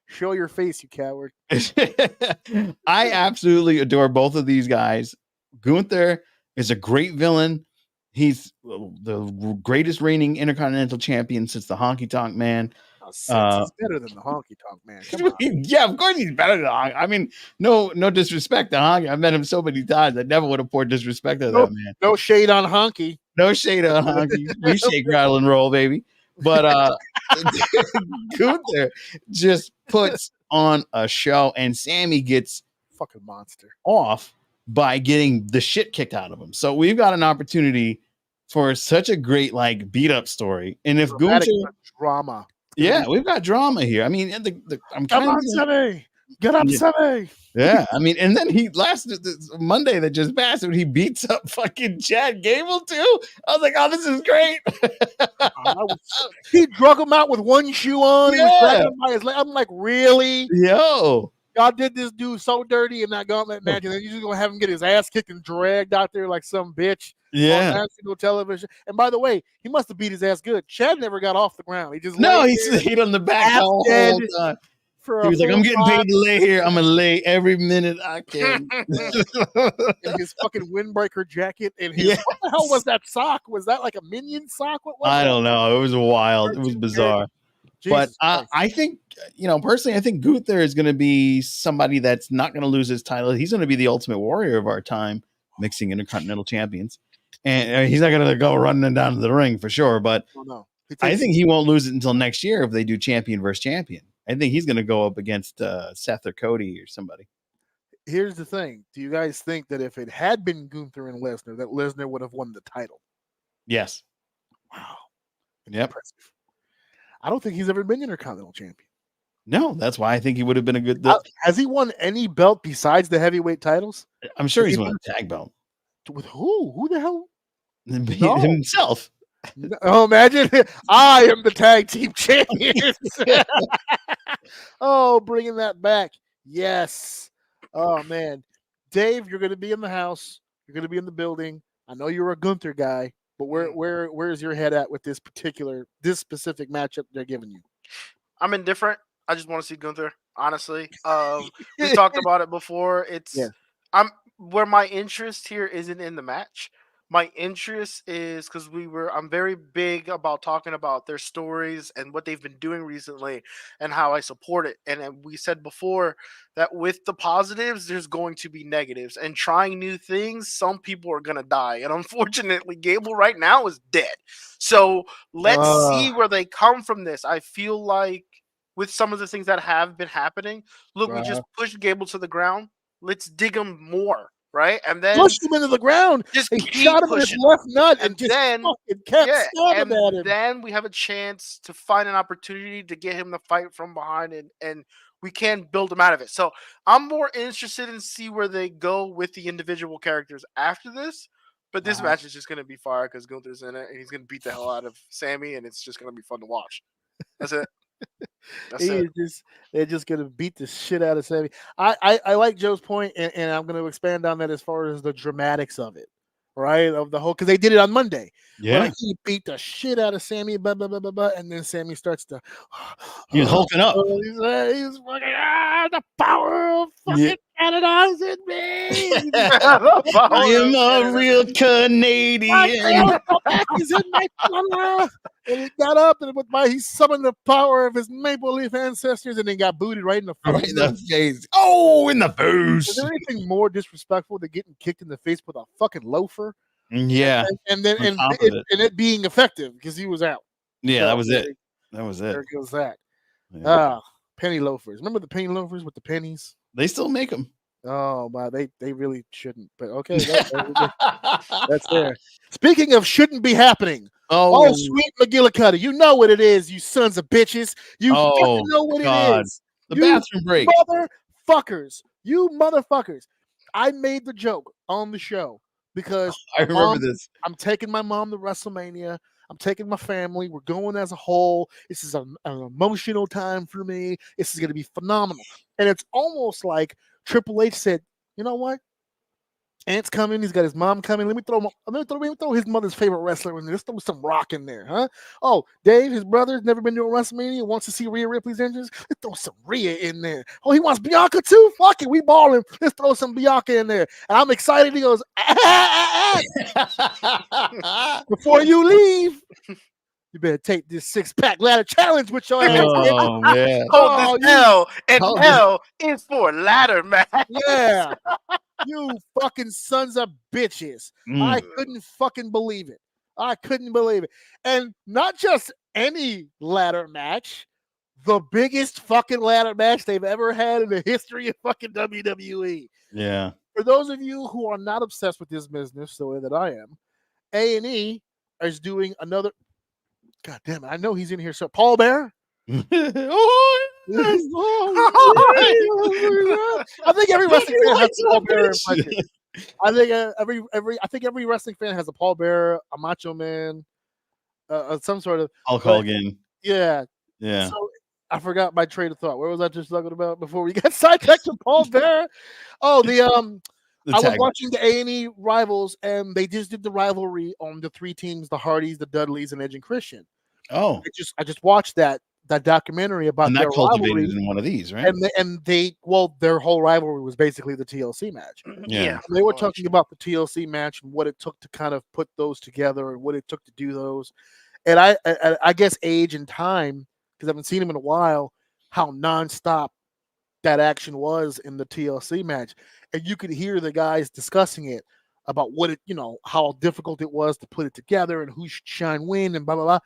Show your face, you coward. I absolutely adore both of these guys. Gunther is a great villain. He's the greatest reigning Intercontinental Champion since the Honky Tonk Man. He's better than the Honky Tonk Man. Come on. Yeah, of course he's better than Honky. I mean, no disrespect to Honky. I've met him so many times. I never would have poured disrespect to that man. No shade on Honky. No shade on Honky. We shake, rattle, and roll, baby. But Gunther just puts on a show, and Sammy gets fucking monster off by getting the shit kicked out of him. So we've got an opportunity for such a great beat up story. And if Gunther drama. Yeah, we've got drama here. I mean, I'm kind of Sammy. Get up, Sammy. Yeah, I mean, and then he Monday that just passed when he beats up fucking Chad Gable too. I was like, oh, this is great. He drug him out with one shoe on. Yeah. He was dragging him by his leg. I'm like, really? Yo. God did this dude so dirty in that gauntlet match, and then you're just gonna have him get his ass kicked and dragged out there like some bitch on national television. And by the way, he must have beat his ass good. Chad never got off the ground. He just he hit on the back the whole time. He was like, I'm getting paid to lay here. I'm gonna lay every minute I can. In his fucking windbreaker jacket and his what the hell was that sock? Was that like a minion sock? What was I don't know. It was wild. It was bizarre. But I think, personally, I think Gunther is going to be somebody that's not going to lose his title. He's going to be the Ultimate Warrior of our time, mixing Intercontinental Champions. And he's not going to go running down to the ring for sure. But I think he won't lose it until next year if they do champion versus champion. I think he's going to go up against Seth or Cody or somebody. Here's the thing. Do you guys think that if it had been Gunther and Lesnar, that Lesnar would have won the title? Yes. Wow. Yep. Impressive. I don't think he's ever been Intercontinental Champion. No, that's why I think he would have been a good. Has he won any belt besides the heavyweight titles? I'm sure he's won a tag belt. With who? Who the hell? Himself. Oh, imagine I am the tag team champions. Oh, bringing that back. Yes. Oh, man. Dave, you're going to be in the house. You're going to be in the building. I know you're a Gunther guy. But where's your head at with this specific matchup they're giving you? I'm indifferent. I just want to see Gunther, honestly. We talked about it before. I'm where my interest here isn't in the match. My interest is because I'm very big about talking about their stories and what they've been doing recently and how I support it. And we said before that with the positives, there's going to be negatives. And trying new things, some people are going to die. And unfortunately, Gable right now is dead. So let's see where they come from this. I feel like with some of the things that have been happening, look, we just pushed Gable to the ground. Let's dig him more. Right, and then pushed him into the ground. Just shot him in his left nut, and just kept stabbing at him. Then we have a chance to find an opportunity to get him to fight from behind, and we can build him out of it. So I'm more interested in see where they go with the individual characters after this. But this match is just going to be fire because Gunther's in it, and he's going to beat the hell out of Sammy, and it's just going to be fun to watch. That's it. They're just gonna beat the shit out of Sammy. I like Joe's point, and I'm gonna expand on that as far as the dramatics of it, right? Of the whole, because they did it on Monday. Yeah. Where he beat the shit out of Sammy, blah, blah, blah, blah, blah, and then Sammy starts to. He was hulking up. He's fucking, the power of fucking Yeah. Canada is in me. I am a real Canadian. He's in my color. And he got up and he summoned the power of his Maple Leaf ancestors and then got booted right in the Right face. in the face. Oh, in the Is face. there anything more disrespectful than getting kicked in the face with a fucking loafer? Yeah. And then On top of it. it being effective because he was out. Yeah, So, that was it. That was it. There goes that. Yeah. Penny loafers. Remember the penny loafers with the pennies? They still make them. Oh, wow. They really shouldn't. But okay, that's there. Speaking of shouldn't be happening. Oh, sweet McGillicuddy. You know what it is, you sons of bitches. You fucking know what it is. The You bathroom break. Motherfuckers. You motherfuckers. I made the joke on the show because I remember this. I'm taking my mom to WrestleMania. I'm taking my family. We're going as a whole. This is an emotional time for me. This is going to be phenomenal. And it's almost like Triple H said, you know what? Ant's coming. He's got his mom coming. Let me throw his mother's favorite wrestler in there. Let's throw some Rock in there, huh? Oh, Dave, his brother's never been to a WrestleMania. Wants to see Rhea Ripley's entrance. Let's throw some Rhea in there. Oh, he wants Bianca too. Fuck it, we balling. Let's throw some Bianca in there. And I'm excited. He goes, before you leave, you better take this 6-pack ladder challenge with your ass. Oh, man. Hold this L, and L is for ladder match. Yeah. You fucking sons of bitches. I couldn't fucking believe it. I couldn't believe it. And not just any ladder match, the biggest fucking ladder match they've ever had in the history of fucking WWE. Yeah. For those of you who are not obsessed with this business the way that I am, A&E is doing another. God damn it. I know he's in here. So Paul Bear. Oh, yes. I think every wrestling fan has a Paul Bear impression. I think every wrestling fan has a Paul Bear, a Macho Man, some sort of Hulk Hogan. Yeah. Yeah. So I forgot my train of thought. Where was I just talking about before we got sidetracked to Paul Bear? Oh, I was watching the A&E Rivals, and they just did the rivalry on the three teams: the Hardys, the Dudleys, and Edge and Christian. Oh, I just watched that documentary about and their that cultivated rivalry. in one of these, right? And their whole rivalry was basically the TLC match. Yeah. And they were talking about the TLC match and what it took to kind of put those together and what it took to do those. And I guess age and time, because I haven't seen him in a while, how nonstop that action was in the TLC match. And you could hear the guys discussing it about how difficult it was to put it together and who should shine when and blah, blah, blah.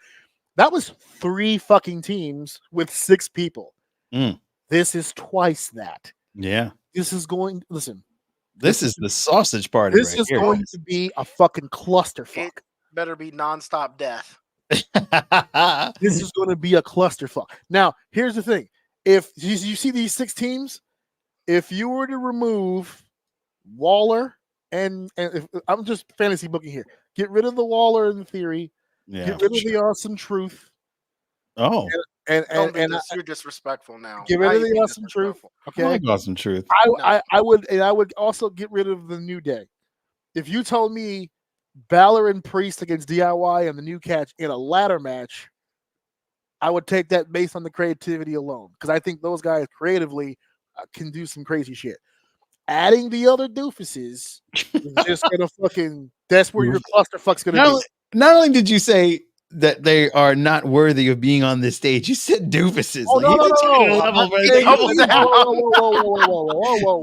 That was 3 fucking teams with 6 people. This is twice that. Yeah. This is This is the sausage party. This is going to be a fucking clusterfuck. It better be nonstop death. This is going to be a clusterfuck. Now, here's the thing. If you see these 6 teams, if you were to remove Waller and if, I'm just fantasy booking here, get rid of the Waller in theory, get rid of the Awesome Truth. Oh, and you're disrespectful now. Get rid of the Awesome Truth. Okay, I like Awesome Truth. I would also get rid of the New Day. If you told me Balor and Priest against DIY and the New Catch in a ladder match, I would take that based on the creativity alone, because I think those guys creatively can do some crazy shit. Adding the other doofuses is just gonna fucking. That's where your clusterfuck's gonna be. Not only did you say that they are not worthy of being on this stage, you said doofuses. Oh, like,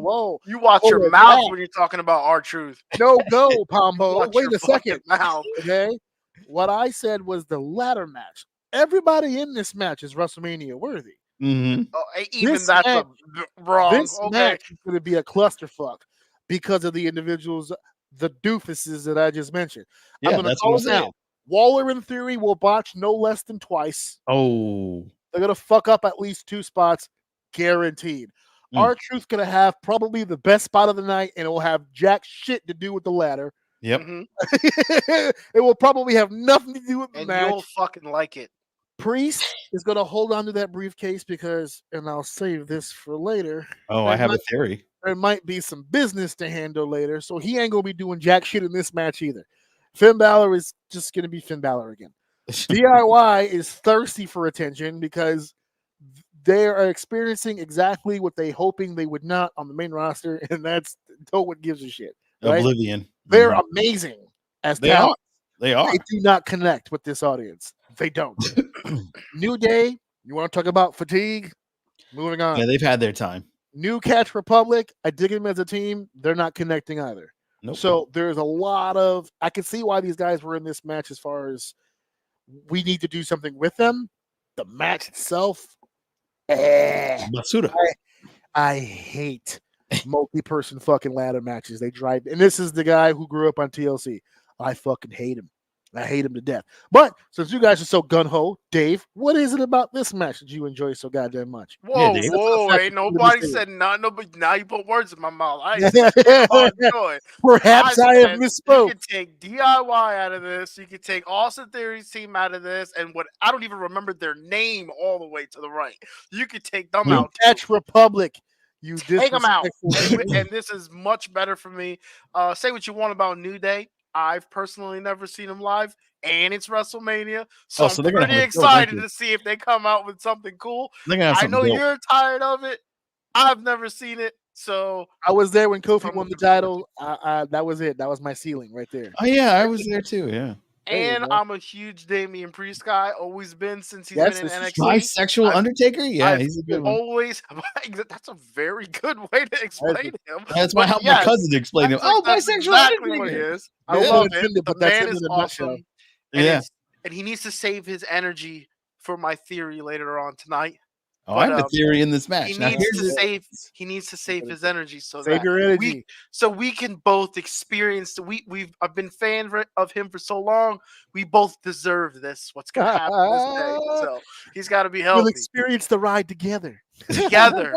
whoa. You watch your mouth when you're talking about R-Truth. No go, Pombo. Wait a second. Mouth. Okay. What I said was the ladder match. Everybody in this match is WrestleMania worthy. Mm-hmm. Oh, even this that's match, wrong. This match is going to be a clusterfuck because of the individuals, the doofuses that I just mentioned. Yeah, I'm going to call it now. Waller, in theory, will botch no less than twice. Oh. They're going to fuck up at least 2 spots, guaranteed. R-Truth's going to have probably the best spot of the night, and it will have jack shit to do with the ladder. Yep. It will probably have nothing to do with the match. You'll fucking like it. Priest is going to hold on to that briefcase because, and I'll save this for later. Oh, I have a theory. there might be some business to handle later, so he ain't gonna be doing jack shit in this match either. Finn Balor is just gonna be Finn Balor again. DIY is thirsty for attention because they are experiencing exactly what they hoping they would not on the main roster, and that's no one gives a shit. Right? Oblivion. They're Mhm. amazing as They talent. are. They are. They do not connect with this audience. They don't. New Day, you want to talk about fatigue? Moving on. Yeah, they've had their time. New Catch Republic, I dig them as a team. They're not connecting either. Nope. So there's a lot of, I can see why these guys were in this match as far as we need to do something with them. The match itself, Basura. I hate multi-person fucking ladder matches. They drive, and this is the guy who grew up on TLC. I fucking hate him. I hate him to death. But since you guys are so gun-ho, Dave, what is it about this match that you enjoy so goddamn much? Whoa, Dave. whoa, ain't nobody said nothing. Nobody, now you put words in my mouth. I ain't said enjoy. Perhaps I have said misspoke. You can take DIY out of this. You can take Austin Theory's team out of this, and what I don't even remember their name all the way to the right. You could take them New out. Catch Republic. You Take them out, disrespectful. and this is much better for me. Say what you want about New Day. I've personally never seen them live, and it's WrestleMania, so So I'm they're gonna pretty have a show, excited aren't to see if they come out with something cool. They're gonna have I something know dope. you're tired of it. I've never seen it, so I was there when Kofi I'm won the looking forward title. That was it. That was my ceiling right there. Oh yeah, I was there too. Yeah. There you and go. I'm a huge Damian Priest guy. Always been since he's Yes, been in this is NXT. Bisexual I've- Undertaker. Yeah, I've he's a good one. Always. That's a very good way to explain him. That's But how my yes, cousin explained him. Oh, that's bisexual exactly what he Undertaker. is. I Yeah. love It's it. in there, The but that's man him is in a nutshell. awesome. And, Yeah. and he needs to save his energy for my theory later on tonight. Oh, I have a But, theory in this He match. Now needs here's to the, save. He needs to save his energy so Save that your energy. we can both experience. I've been fan of him for so long. We both deserve this. What's gonna happen this day? So he's got to be We'll healthy experience the ride together. together.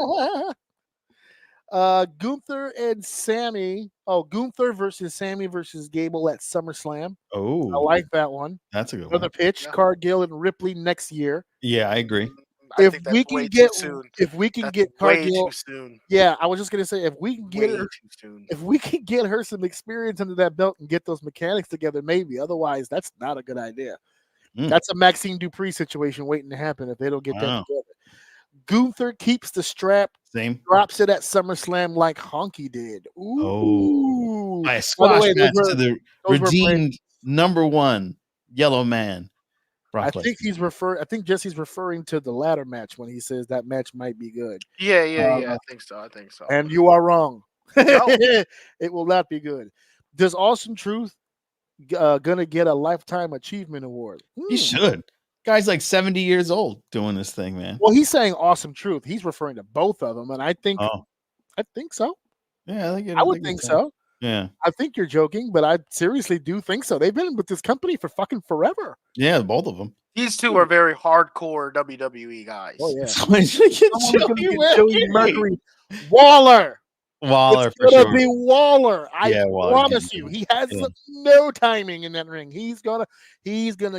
Gunther and Sammy. Oh, Gunther versus Sammy versus Gable at SummerSlam. I oh, like that one. that's a good Another one. pitch. Yeah. Cargill and Ripley next year. Yeah, I agree. I If think we that's can way get, too soon. if we can That's get way Cargill, too soon. yeah, I was just gonna say if we can get Way her, too soon. if we can get her some experience under that belt and get those mechanics together, maybe. Otherwise, that's not a good idea. Mm. That's a Maxine Dupree situation waiting to happen if they don't get that Wow. together. Gunther keeps the strap, Same. drops it at SummerSlam like Honky did. Ooh. By a By the squash way, match those to the those were redeemed number one yellow man. I Brock think Jesse's referring to the ladder match when he says that match might be good. Yeah. I think so. I think so. And you are wrong. No. It will not be good. Does Awesome Truth gonna get a lifetime achievement award? He should. Guy's like 70 years old doing this thing, man. Well, he's saying Awesome Truth. He's referring to both of them, and I think Oh, so. yeah, I would think so. Yeah, I think you're joking, but I seriously do think so. They've been with this company for fucking forever. yeah, both of them. These two are very hardcore WWE guys. Oh yeah. Someone's Someone's gonna Joey get Joey Mercury. Waller. Waller It's for gonna sure. be Waller. I Yeah, Waller promise can you. be He has yeah. no timing in that ring. He's gonna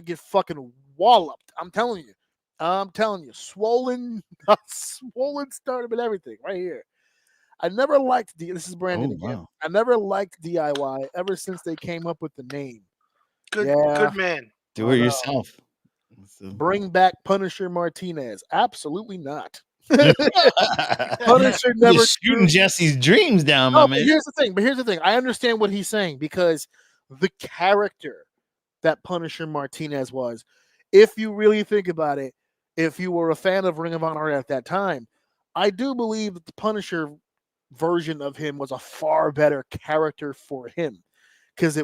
get fucking walloped. I'm telling you. Swollen, swollen stardom and everything right here. I never liked this is Brandon Oh, again. wow. I never liked DIY ever since they came up with the name. Good man. Do it yourself. Bring back Punisher Martinez. Absolutely not. Punisher never You're shooting Jesse's dreams down, my No, but man. here's the thing. I understand what he's saying because the character that Punisher Martinez was, if you really think about it, if you were a fan of Ring of Honor at that time, I do believe that the Punisher version of him was a far better character for him because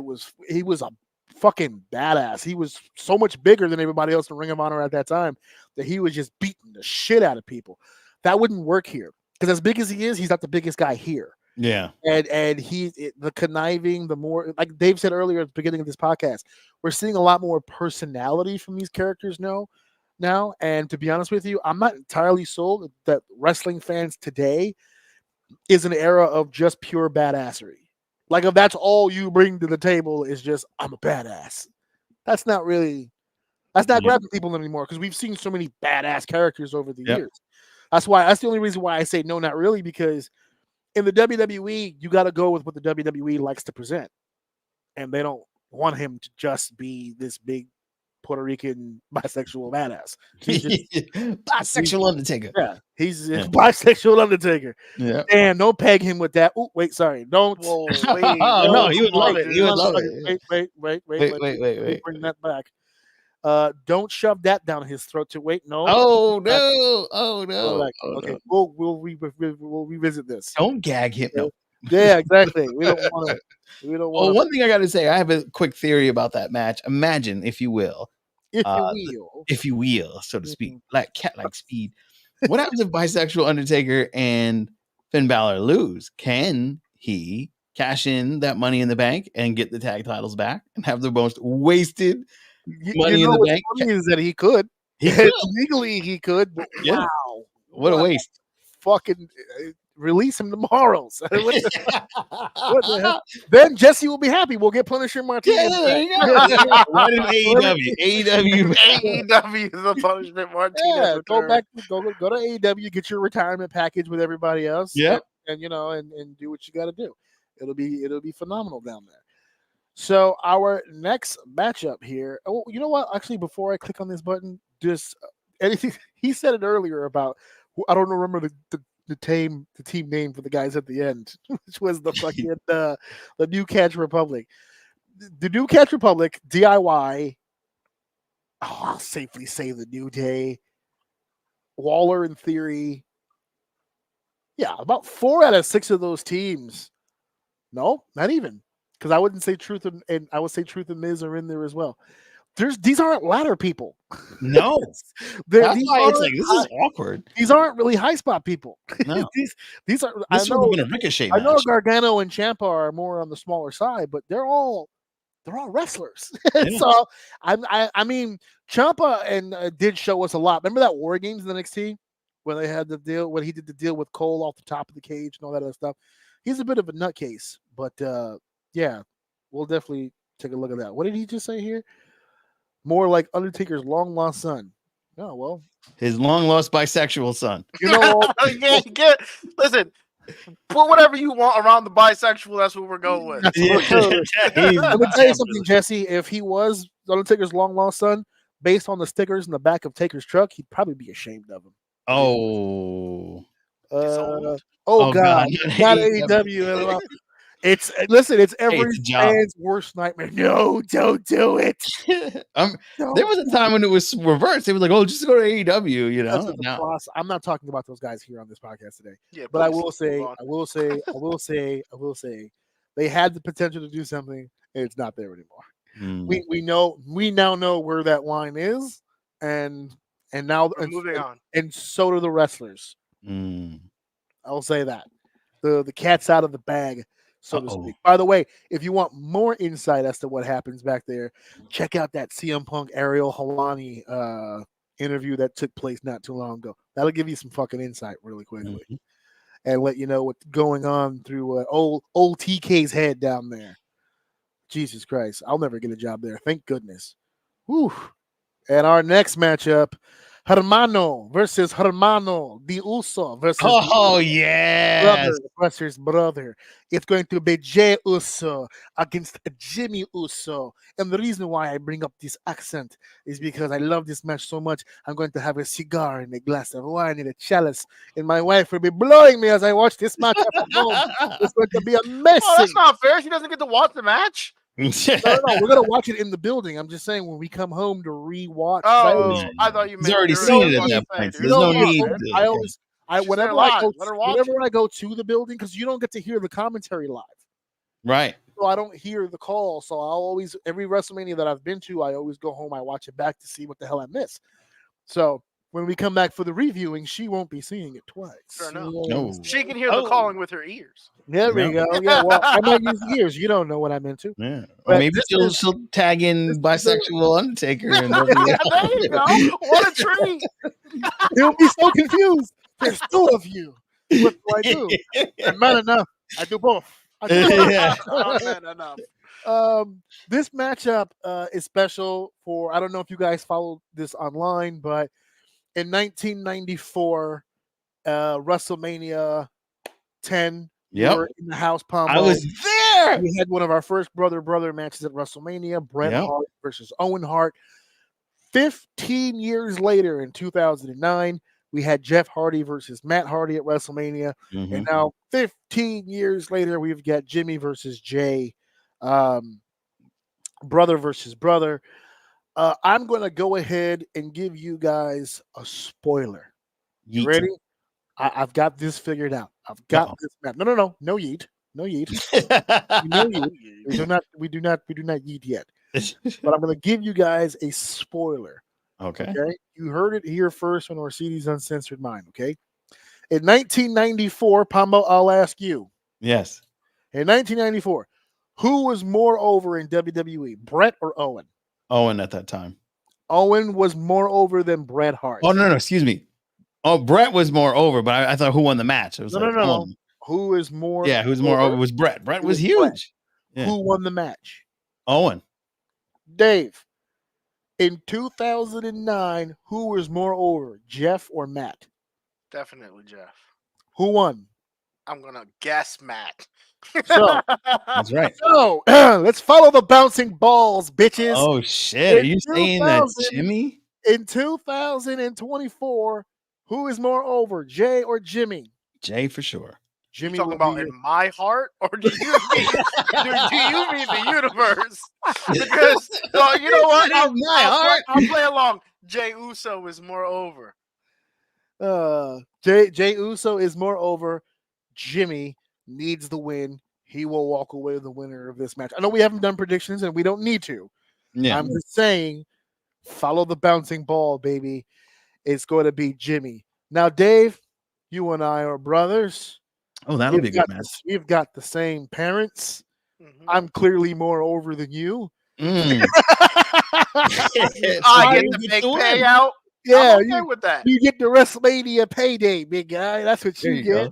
he was a fucking badass. He was so much bigger than everybody else in Ring of Honor at that time that he was just beating the shit out of people. That wouldn't work here because as big as he is, he's not the biggest guy here. Yeah. And the conniving, the more, like Dave said earlier at the beginning of this podcast, we're seeing a lot more personality from these characters now. And to be honest with you, I'm not entirely sold that wrestling fans today is an era of just pure badassery. Like if that's all you bring to the table is just I'm a badass. That's not grabbing people anymore because we've seen so many badass characters over the years. That's the only reason why I say no, not really, because In the WWE, you got to go with what the WWE likes to present, and they don't want him to just be this big Puerto Rican bisexual badass. He's just Bisexual Undertaker. he's a Yeah. bisexual Undertaker. Yeah. And don't peg him with that. Oh, wait, sorry. Don't. Whoa, Oh, wait. no, he would come love on, it. dude. He would love it. Wait. Let me bring that back. Don't shove that down his throat. To wait, no. Oh no! Oh Go no! back. Oh, Okay, no. we'll revisit this. Don't gag him. No. Yeah, exactly. We don't want to. We don't Oh, want. one thing I got to say, I have a quick theory about that match. Imagine, if you will, If uh, you will. if you will, so to speak, Mhm. like cat like speed. What happens if bisexual Undertaker and Finn Balor lose? Can he cash in that Money in the Bank and get the tag titles back and have the most wasted Money in the what's Bank? funny is that he could. He could. Legally, he could. But Yeah. wow, What a waste! fucking release him tomorrow. So what the hell? Then Jesse will be happy. We'll get Punisher Martinez. Yeah, there back. you go. There you go. Right in AEW. AEW. AEW, the punishment Martinez. Yeah, go return. back, go to AEW, get your retirement package with everybody else. Yeah. and and do what you got to do. It'll be phenomenal down there. So our next matchup here. Oh, you know what? Actually, before I click on this button, just anything he said it earlier about. I don't remember the team name for the guys at the end, which was the fucking the New Catch Republic. The New Catch Republic DIY. Oh, I'll safely say the New Day. Waller in theory. Yeah, about 4 out of 6 of those teams. No, not even. Because I wouldn't say Truth and I would say Truth and Miz are in there as well. These aren't ladder people. No. These That's why it's aren't like, this is awkward. These aren't really high spot people. No. these are. This would have been a Ricochet I know match. Gargano and Ciampa are more on the smaller side, but they're all wrestlers. Yeah. So I mean, Ciampa and did show us a lot. Remember that War Games in NXT when they had the deal when he did the deal with Cole off the top of the cage and all that other stuff. He's a bit of a nutcase, but yeah, we'll definitely take a look at that. What did he just say here? More like Undertaker's long lost son. Oh well, His long lost bisexual son. you know. Listen, put whatever you want around the bisexual. That's what we're going with. Let me tell you something, Jesse. If he was Undertaker's long lost son, based on the stickers in the back of Taker's truck, he'd probably be ashamed of him. Oh. Oh Oh, God, God. not AEW. It's every it's a job. fan's worst nightmare. No, don't do it. There was a time when it was reversed. They were like, "Oh, just go to AEW," you know. Now, I'm not talking about those guys here on this podcast today. Yeah, But I please, will say, they had the potential to do something, and it's not there anymore. We now know where that line is, and now We're moving on. and so do the wrestlers. Mm. I'll say that the cat's out of the bag, so to Uh-oh. speak. By the way, if you want more insight as to what happens back there, check out that CM Punk Ariel Helwani interview that took place not too long ago. That'll give you some fucking insight really quickly, and let you know what's going on through old TK's head down there. Jesus Christ, I'll never get a job there. Thank goodness. Whew. And our next matchup. Hermano versus Hermano, the Uso versus Oh yeah, brother. It's going to be Jey Uso against Jimmy Uso. And the reason why I bring up this accent is because I love this match so much. I'm going to have a cigar and a glass of wine and a chalice, and my wife will be blowing me as I watch this match at home. It's going to be amazing. Oh, that's not fair. She doesn't get to watch the match. No, we're gonna watch it in the building. I'm just saying when we come home to rewatch. Oh, I thought you meant He's already you're seen right. it at that point. So there's no need. Whenever I go to the building, because you don't get to hear the commentary live, Right. so I don't hear the call. So I'll always every WrestleMania that I've been to, I always go home. I watch it back to see what the hell I missed. So when we come back for the reviewing, she won't be seeing it twice. Fair enough. No. She can hear the calling with her ears. There we go. Yeah, well, I might use ears. You don't know what I'm into. Yeah. But Or maybe this she'll tag in bisexual Undertaker. And There you go. What a treat. He'll be so confused. There's 2 of you. What do I do? And man enough. I do both. Yeah. Oh, man, enough. This matchup is special for, I don't know if you guys followed this online, but in 1994, WrestleMania 10 You Yep. were in the house, Pombo. I was there. We had one of our first brother matches at WrestleMania, Bret Yep. Hart versus Owen Hart. 15 years later, in 2009, we had Jeff Hardy versus Matt Hardy at WrestleMania. Mhm. And now, 15 years later, we've got Jimmy versus Jay, brother versus brother. I'm going to go ahead and give you guys a spoiler. You Yeet. ready? I've got this figured out. I've got Uh-oh. this map. No yeet. No yeet. No yeet. We do not yeet yet. But I'm going to give you guys a spoiler. Okay. Okay. You heard it here first on Orsini's Uncensored Mind. Okay. In 1994, Pombo, I'll ask you. Yes. In 1994, who was more over in WWE, Bret or Owen? Owen at that time. Owen was more over than Bret Hart. Oh, no. Excuse me. Oh, Bret was more over, but I thought who won the match? It was No. Owen. Who is more? Yeah, who's more over was Bret. Bret was huge. Yeah. Who won the match? Owen. Dave. In 2009, who was more over, Jeff or Matt? Definitely Jeff. Who won? I'm gonna guess Matt. So, That's right. So let's follow the bouncing balls, bitches. Oh shit! Are you saying that 2000 Jimmy? In 2024, who is more over, Jay or Jimmy? Jay for sure. Jimmy You talking will about be in my heart, or do you mean the universe? Because you know what? I'll play along. Jay Uso is more over. Jay Uso is more over. Jimmy needs the win. He will walk away the winner of this match. I know we haven't done predictions and we don't need to. Yeah. I'm just saying, follow the bouncing ball, baby. It's going to be Jimmy. Now, Dave, you and I are brothers. Oh, that'll be a good match. We've got the same parents. Mm-hmm. I'm clearly more over than you. Mm. I get the big payout. Yeah, I'm okay with that. You get the WrestleMania payday, big guy. That's what you get.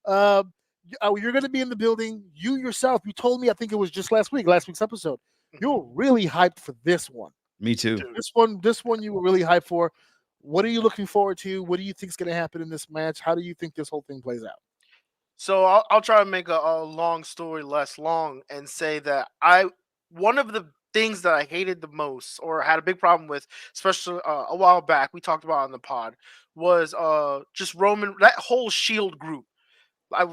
You're going to be in the building. You yourself, you told me, I think it was just last week's episode. You're really hyped for this one. Me too. This one you were really hyped for. What are you looking forward to? What do you think is going to happen in this match? How do you think this whole thing plays out? So I'll try to make a long story less long and say that one of the things that I hated the most or had a big problem with, especially a while back, we talked about on the pod, was just Roman, that whole Shield group.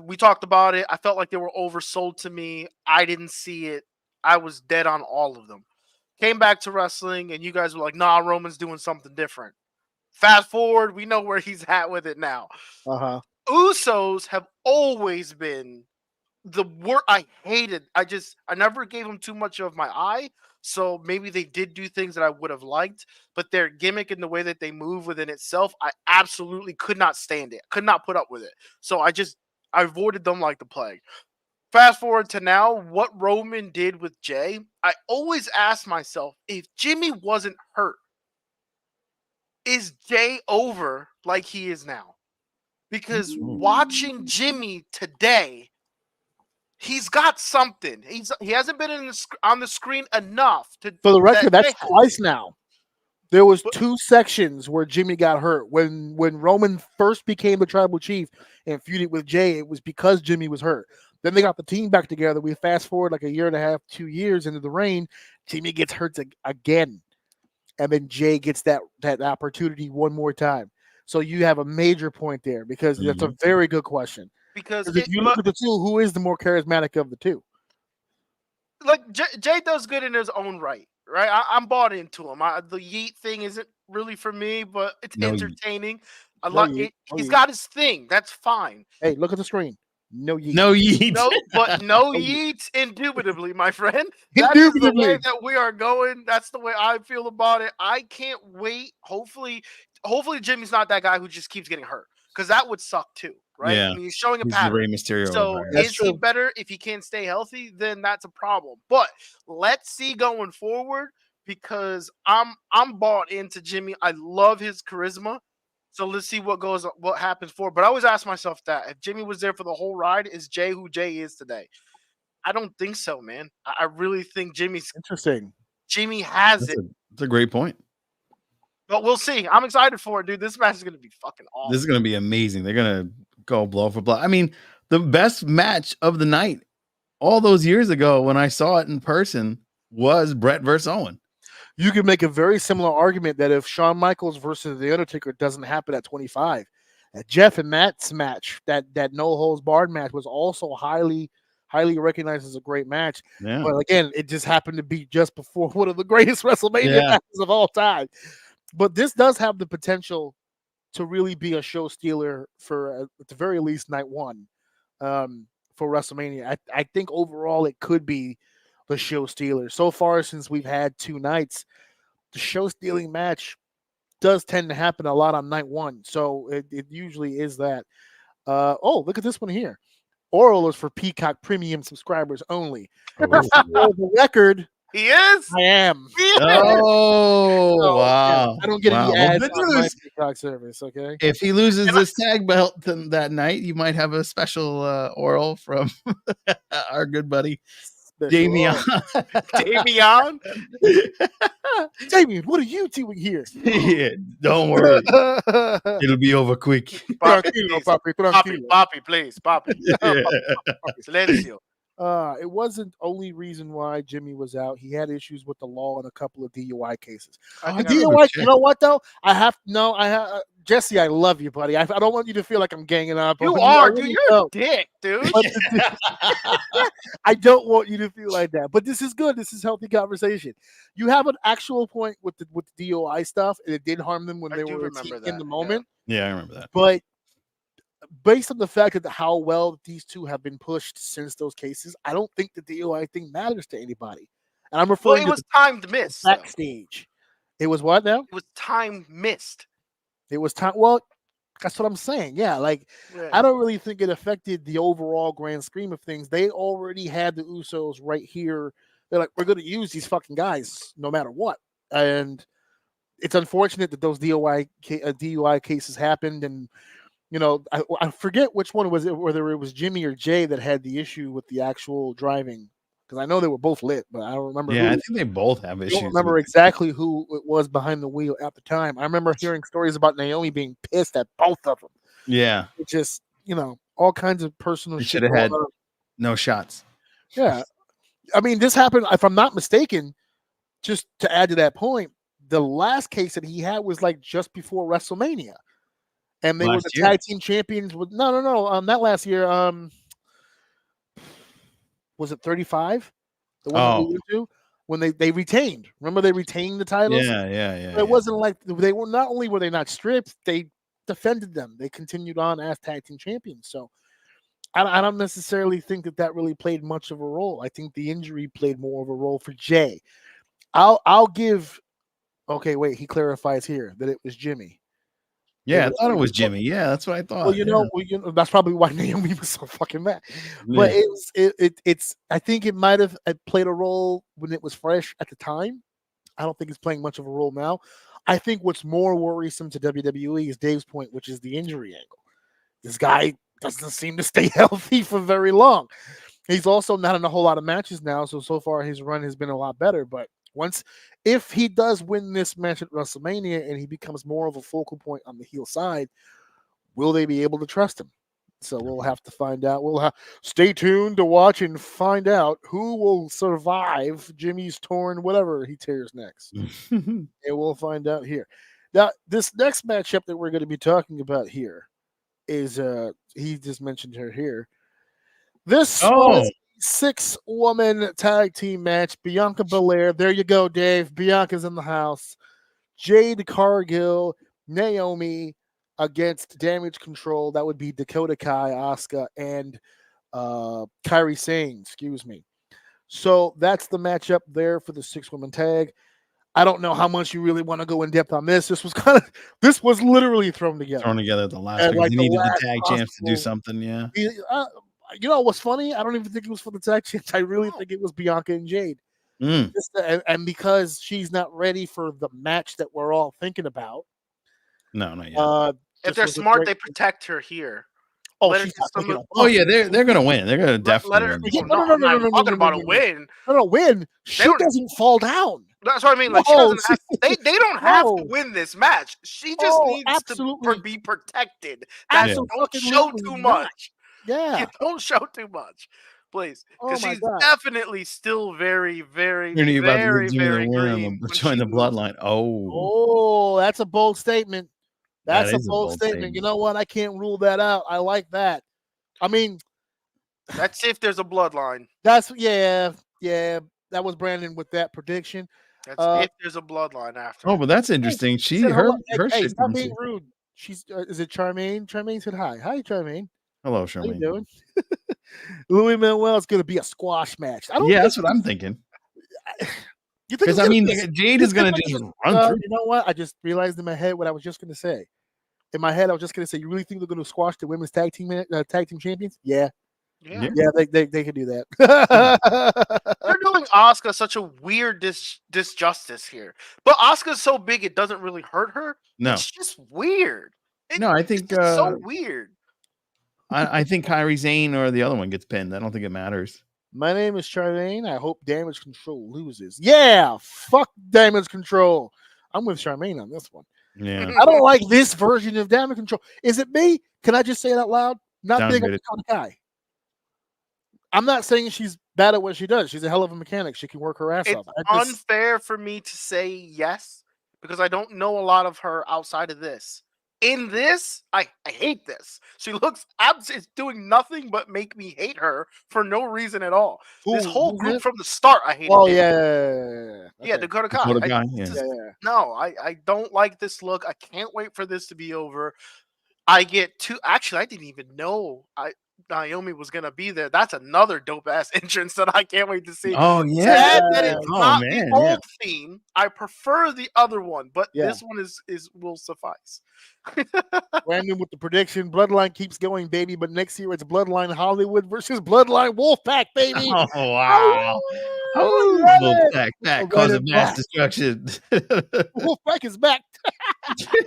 We talked about it. I felt like they were oversold to me. I didn't see it. I was dead on all of them. Came back to wrestling, and you guys were like, nah, Roman's doing something different. Fast forward, we know where he's at with it now. Usos have always been the word I hated. I never gave them too much of my eye. So maybe they did do things that I would have liked, but their gimmick and the way that they move within itself, I absolutely could not stand it. Could not put up with it. So I avoided them like the plague. Fast forward to now, what Roman did with Jay, I always ask myself, if Jimmy wasn't hurt, is Jay over like he is now? Because watching Jimmy today, he's got something. He hasn't been on the screen enough to. For the record, that's twice now. There was 2 sections where Jimmy got hurt. When Roman first became the tribal chief and feuded with Jay, it was because Jimmy was hurt. Then they got the team back together. We fast forward like a year and a half, 2 years into the reign. Jimmy gets hurt again. And then Jay gets that opportunity one more time. So you have a major point there because that's a very good question. Because if you look at the two, who is the more charismatic of the two? Like Jay does good in his own right? I'm bought into him. The yeet thing isn't really for me, but it's entertaining. He's got his thing. That's fine. Hey, look at the screen. No yeet. No yeet. No yeet, indubitably, my friend. Indubitably. That is the way that we are going. That's the way I feel about it. I can't wait. Hopefully Jimmy's not that guy who just keeps getting hurt, because that would suck too, right? Yeah. I mean, he's showing a He's pattern. Rey Mysterio. So is he better if he can't stay healthy? Then that's a problem. But let's see going forward, because I'm bought into Jimmy. I love his charisma. So let's see what happens forward. But I always ask myself that if Jimmy was there for the whole ride, is Jay who Jay is today? I don't think so, man. I really think Jimmy's interesting. Jimmy has it. That's a great point. But we'll see. I'm excited for it, dude. This match is going to be fucking awesome. This is going to be amazing. They're going to go blow for blow. I mean, the best match of the night all those years ago when I saw it in person was Brett versus Owen. You could make a very similar argument that if Shawn Michaels versus The Undertaker doesn't happen at 25, Jeff and Matt's match, that no holds barred match, was also highly recognized as a great match. Yeah. But again, it just happened to be just before one of the greatest WrestleMania matches of all time. But this does have the potential to really be a show stealer for at the very least night one for WrestleMania. I think overall it could be the show stealer. So far, since we've had 2 nights, the show stealing match does tend to happen a lot on night one. So it usually is that. Look at this one here. Oral is for Peacock Premium subscribers only. For the record, He is. I am. Oh, So, wow. I don't get Wow. any Well, ads good on my news. Peacock service, okay? If he loses this tag belt that night, you might have a special oral from our good buddy Damian. Damian. Damien, what are you doing here? Yeah, don't worry, it'll be over quick. Tranquilo, papi, tranquilo. Papi, please, Papi. Yeah. Silencio. It wasn't only reason why Jimmy was out. He had issues with the law in a couple of DUI cases. I The think I DUI, you know what though? Jesse, I love you, buddy. I don't want you to feel like I'm ganging up. You on are, I dude. really You're a don't. dick, dude. But I don't want you to feel like that. But this is good. This is healthy conversation. You have an actual point with the DUI stuff, and it did harm them when I they do were remember in that, the yeah. moment. Yeah, I remember that. But based on the fact that how well these two have been pushed since those cases, I don't think the DUI thing matters to anybody. And I'm Well, referring it to was timed missed. the backstage. It was what now? It was time missed. It was time. Well, that's what I'm saying. Yeah, like Yeah. I don't really think it affected the overall grand scheme of things. They already had the Usos right here. They're like, we're going to use these fucking guys no matter what. And it's unfortunate that those DUI cases happened. And you know, I forget which one was it, whether it was Jimmy or Jay that had the issue with the actual driving. Because I know they were both lit, but I don't remember. Yeah, I who. think they both have I issues. don't remember exactly who it was behind the wheel at the time. I remember hearing stories about Naomi being pissed at both of them. Yeah, It just, all kinds of personal they shit. should have had going on. no shots. Yeah. I mean, this happened, if I'm not mistaken, just to add to that point, the last case that he had was like just before WrestleMania. And they were Last the year? tag team champions with not last year. Was it 35? The one that we went to? When they retained. Remember they retained the titles? Yeah. It wasn't like they were not only were they not stripped, they defended them. They continued on as tag team champions. So I don't necessarily think that really played much of a role. I think the injury played more of a role for Jay. I'll give. Okay, wait. He clarifies here that it was Jimmy. Yeah, I thought it was Jimmy. Yeah, that's what I thought. Well, that's probably why Naomi was so fucking mad. But it's. I think it might have played a role when it was fresh at the time. I don't think it's playing much of a role now. I think what's more worrisome to WWE is Dave's point, which is the injury angle. This guy doesn't seem to stay healthy for very long. He's also not in a whole lot of matches now, so far his run has been a lot better. But if he does win this match at WrestleMania and he becomes more of a focal point on the heel side, will they be able to trust him? So we'll have to find out. Stay tuned to watch and find out who will survive Jimmy's torn whatever he tears next. And we'll find out here. Now, this next matchup that we're going to be talking about here is he just mentioned her here. This was a 6-woman tag team match. Bianca Belair. There you go, Dave. Bianca's in the house. Jade Cargill, Naomi against Damage Control. That would be Dakota Kai, Asuka, and Kairi Sane. Excuse me. So that's the matchup there for the 6-woman tag. I don't know how much you really want to go in depth on this. This was literally thrown together. Thrown together at the last. Because he needed the tag champs to do something. Yeah. You know what's funny? I don't even think it was for the tag champs. I really think it was Bianca and Jade. And because she's not ready for the match that we're all thinking about. No, not yet. If they're smart, they protect her here. Oh yeah, they're gonna win. They're gonna definitely win. No, I'm not talking about a win. No, win. She doesn't fall down. That's what I mean. Like she doesn't have, they don't have to win this match. She just needs to be protected. Don't show too much. Yeah. Don't show too much, please, Oh because my she's God. definitely still very, very, You're about to very, join the very worm, green when join she the moves. bloodline. Oh, Oh, that's a bold statement. that That's a is a bold bold statement. You statement. know what? I can't rule that out. I like that. I mean, That's if there's a bloodline. that's yeah. That was Brandon with that prediction. That's Uh, if there's a bloodline after. Oh, but that's hey, interesting. he said Her hello. Hey, her hey, shit stop comes being here. rude. She's is it Charmaine? Charmaine said hi. Hi, Charmaine. Hello, How you Charmaine. doing? Louis Manuel is going to be a squash match. I don't Yeah, think. that's what I'm thinking. You think Because it's I going to mean, be? Jade is gonna just run through. You know what? I just realized in my head what I was just going to say. In my head, I was just going to say, you really think they're going to squash the women's tag team champions? Yeah, Yeah. yeah, they can do Yeah. that. They're doing Asuka such a weird disjustice here. But Asuka's so big it doesn't really hurt her. No, It's just weird. no, I It's think just so weird. I think Kyrie Zane or the other one gets pinned. I don't think it matters. My name is Charmaine. I hope Damage Control loses. Yeah, fuck Damage Control. I'm with Charmaine on this one. Yeah, I don't like this version of Damage Control. Is it me? Can I just say it out loud? Not big on downgraded. Dakota Kai. I'm not saying she's bad at what she does. She's a hell of a mechanic. She can work her ass It's off. unfair for me to say yes because I don't know a lot of her outside of this. In this, I hate this. She looks it's doing nothing but make me hate her for no reason at all. This whole who's group that? from the start, I hated. Oh it. yeah. Okay. Dakota Kai. Dakota Kai, yeah. No, I don't like this look. I can't wait for this to be over. I get two. Actually, I didn't even know Naomi was gonna be there. That's another dope ass entrance that I can't wait to see. Oh yeah. Sad that it's Oh not man, the yeah. old theme. I prefer the other one, but Yeah. this one is will suffice. Brandon with the prediction. Bloodline keeps going, baby. But next year it's Bloodline Hollywood versus Bloodline Wolfpack, baby. Oh wow. Oh, Wolfpack Run causing it mass back. destruction. Wolfpack is back.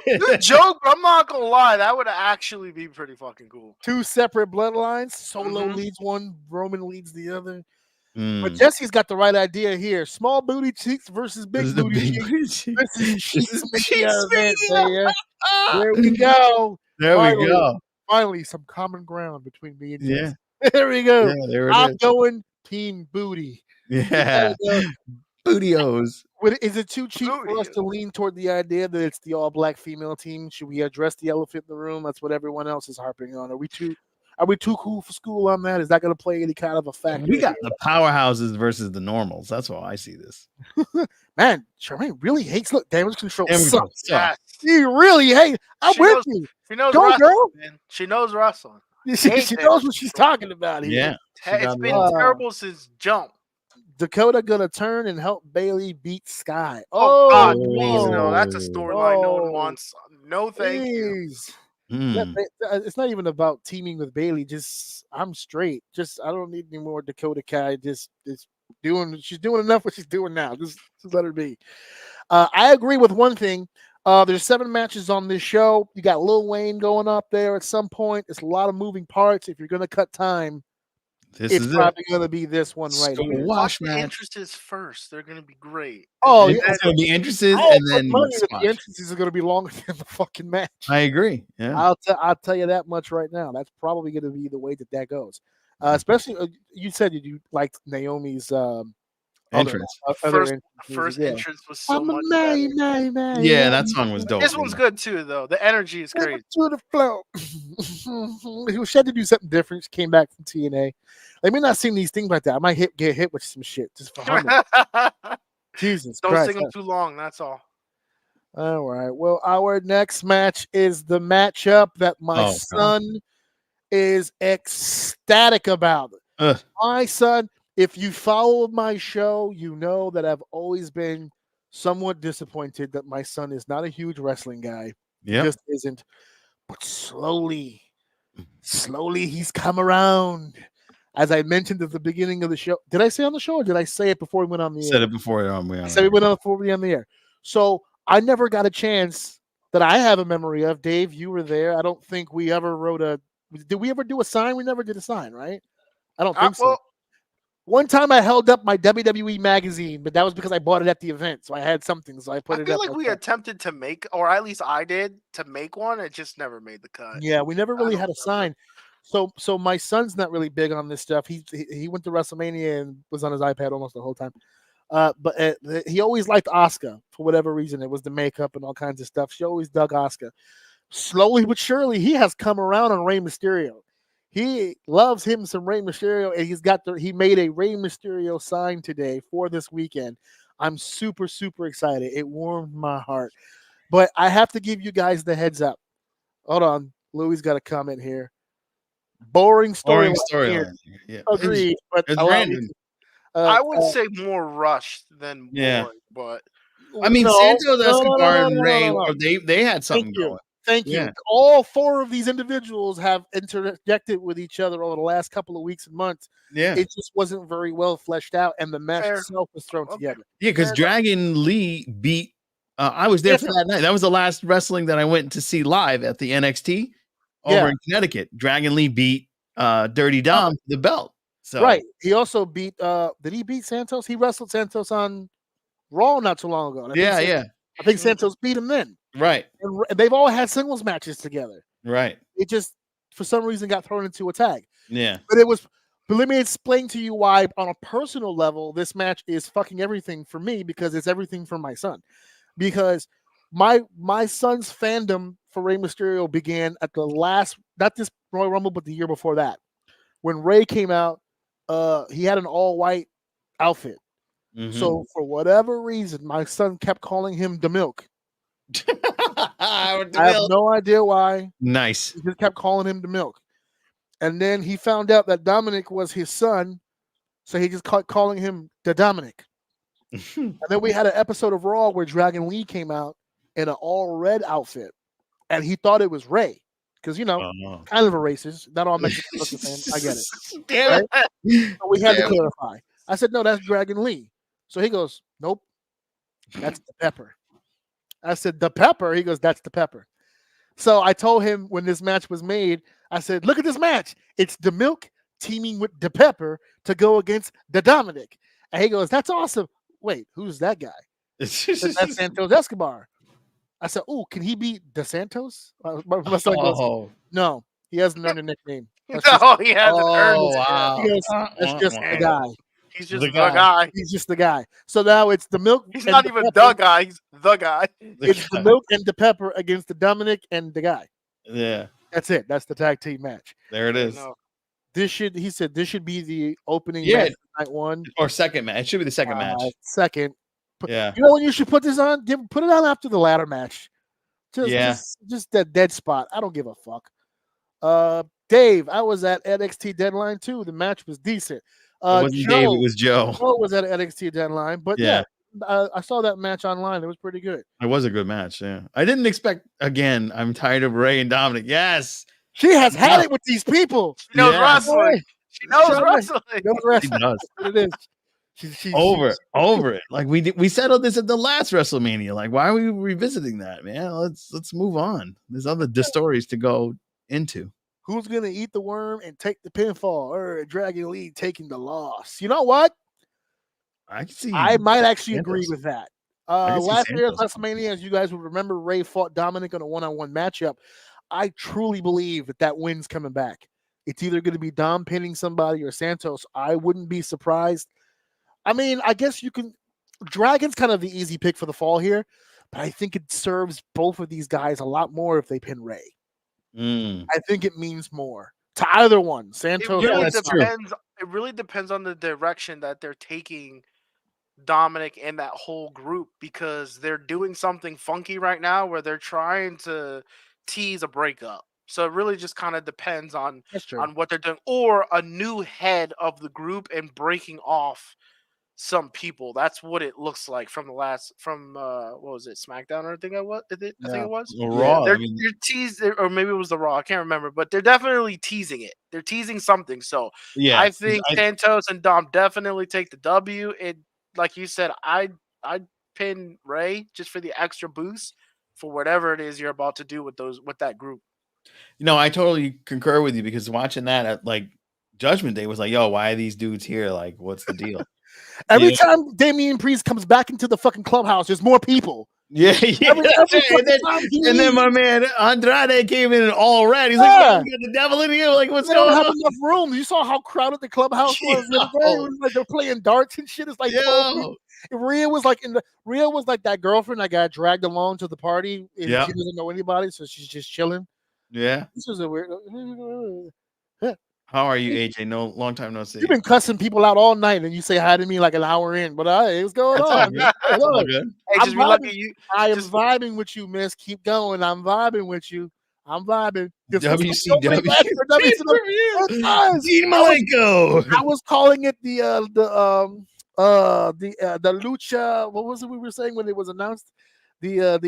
Good joke, but I'm not gonna lie. That would actually be pretty fucking cool. Two separate bloodlines. Solo Mhm. leads one, Roman leads the other. But Mm. Jesse's got the right idea here. Small booty cheeks versus This big is the booty big cheeks. booty This is This is Cheeks event, Cheeks baby. There we go. There we Finally. go. Finally, some common ground between me and Yeah. Jesse. There we go. Yeah, there it I'm is. going team booty. Yeah. Go. Bootios. Is it too cheap for us to lean toward the idea that it's the all-black female team? Should we address the elephant in the room? That's what everyone else is harping on. Are we too cool for school on that? Is that going to play any kind of a factor? We got the powerhouses versus the normals. That's how I see this. Man, Charmaine really hates Damage Control. Damage Control Sucks. Yes. She really hates. I'm She with knows- you. She knows Go, wrestling, girl. man. She knows wrestling. She Hate knows it. what she's talking about here. Yeah. It's been it. terrible since jump. Dakota gonna turn and help Bailey beat Sky. Oh, God, Oh. please no. That's a storyline no one wants. No, thank you. Please. Hmm. It's not even about teaming with Bailey. Just I'm straight. Just I don't need any more Dakota Kai. Just she's doing enough what she's doing now. Just let her be. I agree with one thing. There's 7 matches on this show. You got Lil Wayne going up there at some point. It's a lot of moving parts. If you're gonna cut time, This it's is probably gonna be this one right Squash here. Watch the match. entrances first. They're gonna be great. Oh, It's yeah. going to be entrances I'll and put then money that squash. the entrances are going to be longer than the fucking match. I agree. Yeah. I'll tell you that much right now. That's probably going to be the way that goes. Especially, you said you liked Naomi's Entrance. other First yeah. entrance was so I'm a much man, better. man. Yeah, that song was dope. This one's good too, though. The energy is crazy. To the flow. She had to do something different. She came back from TNA. Let me not sing these things like that. I might get hit with some shit just for humming. Jesus Don't Christ. sing them too long. That's all. All right. Well, our next match is the matchup that my Oh, son is ecstatic about. Ugh. My son, if you follow my show, you know that I've always been somewhat disappointed that my son is not a huge wrestling guy. Yep. Just isn't. But slowly he's come around. As I mentioned at the beginning of the show. Did I say on the show or did I say it before we went on the air? Said it before. I said we went on before we on the air. So I never got a chance that I have a memory of. Dave, you were there. I don't think we ever did we ever do a sign? We never did a sign, right? I don't think so. Well, One time I held up my WWE magazine, but that was because I bought it at the event. So I had something. So I put I it feel up. like we that. attempted to make, or at least I did, to make one. It just never made the cut. Yeah, we never really don't had a sign. So my son's not really big on this stuff. He went to WrestleMania and was on his iPad almost the whole time. But he always liked Asuka for whatever reason. It was the makeup and all kinds of stuff. She always dug Asuka. Slowly but surely, he has come around on Rey Mysterio. He loves him some Rey Mysterio, and he made a Rey Mysterio sign today for this weekend. I'm super, super excited. It warmed my heart. But I have to give you guys the heads up. Hold on. Louis got a comment here. Boring Boring storyline. storyline. Yeah. Agreed. But It's allow me random. to, I would say more rushed than Yeah. boring, but I mean, no, Santos, no, no, no, Escobar, no, and no, no, Ray, no, no. they had Thank something you. going. Thank Yeah. you. All four of these individuals have interjected with each other over the last couple of weeks and months. Yeah. It just wasn't very well fleshed out, and the match Fair. itself was thrown Okay. together. Yeah, because Fair enough. Dragon Lee beat. I was there for that night. That was the last wrestling that I went to see live at the NXT over in Connecticut. Dragon Lee beat Dirty Dom for the belt. So Right. He also beat. Did he beat Santos? He wrestled Santos on Raw not too long ago. And I think Santos beat him then. Right. And they've all had singles matches together. Right. It just, for some reason, got thrown into a tag. Yeah. But let me explain to you why, on a personal level, this match is fucking everything for me, because it's everything for my son. Because my son's fandom for Rey Mysterio began at the last, not this Royal Rumble, but the year before that. When Rey came out, he had an all-white outfit. Mhm. So for whatever reason, my son kept calling him the Milk. I have no idea why. Nice. He just kept calling him the Milk. And then he found out that Dominic was his son, so he just kept calling him the Dominic. And then we had an episode of Raw where Dragon Lee came out in an all-red outfit, and he thought it was Rey. Because, kind of a racist. Not all Mexicans are fans. I get it. Damn it. So we had to clarify. I said, no, that's Dragon Lee. So he goes, nope, that's the Pepper. I said, the Pepper? He goes, that's the Pepper. So I told him when this match was made, I said, look at this match. It's the Milk teaming with the Pepper to go against the Dominic. And he goes, that's awesome. Wait, who's that guy? That's Santos Escobar. I said, oh, can he beat the Santos? My son goes, no, he hasn't earned a nickname. He hasn't earned it. Wow. He goes, that's just the guy. He's just the guy. He's just the guy. So now it's the Milk. He's not even the guy. He's the guy. It's the Milk and the Pepper against the Dominic and the guy. Yeah. That's it. That's the tag team match. There it is. He said this should be the opening match of night one. Or second match. It should be the second match. Second. Yeah. You know when you should put this on? Put it on after the ladder match. Just that dead spot. I don't give a fuck. Dave, I was at NXT Deadline too. The match was decent. It wasn't Dave, it was Joe. Joe was at NXT Deadline, but I saw that match online. It was pretty good. It was a good match. Yeah, I didn't expect. Again, I'm tired of Ray and Dominic. Yes, she has had it with these people. She knows wrestling. She knows wrestling. She knows wrestling. She does. That's what it is. She's over it. Like we settled this at the last WrestleMania. Like, why are we revisiting that, man? Let's move on. There's other stories to go into. Who's gonna eat the worm and take the pinfall, or Dragon Lee taking the loss? You know what? I can see. I might actually Santos. agree with that. Last year's WrestleMania, as you guys would remember, Ray fought Dominic in a one-on-one matchup. I truly believe that win's coming back. It's either going to be Dom pinning somebody or Santos. I wouldn't be surprised. I mean, I guess you can. Dragon's kind of the easy pick for the fall here, but I think it serves both of these guys a lot more if they pin Ray. I think it means more to either one. Santos. It really depends on the direction that they're taking Dominic and that whole group, because they're doing something funky right now where they're trying to tease a breakup. So it really just kind of depends on what they're doing, or a new head of the group and breaking off some people. That's what it looks like from what was it, SmackDown, or I think it was Raw. They're teased, or maybe it was the Raw, I can't remember, but they're definitely teasing it. They're teasing something. So yeah, I think Santos and Dom definitely take the W. And like you said, I'd pin Ray just for the extra boost for whatever it is you're about to do with that group. I totally concur with you, because watching that at like Judgment Day was like, yo, why are these dudes here? Like, what's the deal? Every time Damian Priest comes back into the fucking clubhouse, there's more people. Yeah, Every fucking time he and then leaves. my man Andrade came in all red. He's like, Yeah. "We got the devil in here." Like, what's They don't going have on? enough room. You saw how crowded the clubhouse was the other day. It was like they're playing darts and shit. It's like 12 people. Yo, Rhea was like Rhea was like that girlfriend that got dragged along to the party and Yeah. she doesn't know anybody, so she's just chilling. yeah. This is a weird. How are you, AJ? No, long time no see. You've been cussing people out all night, and you say hi to me like an hour in. But hey, what's going That's all on? good. That's all Look, good. Hey, I'm just be lucky vibing. you. I am just- vibing with you, miss. Keep going. I'm vibing with you. I'm vibing. This was WCW. the only match for WCW. It was. Dean Malenko. I was calling it the lucha. What was it we were saying when it was announced? It'll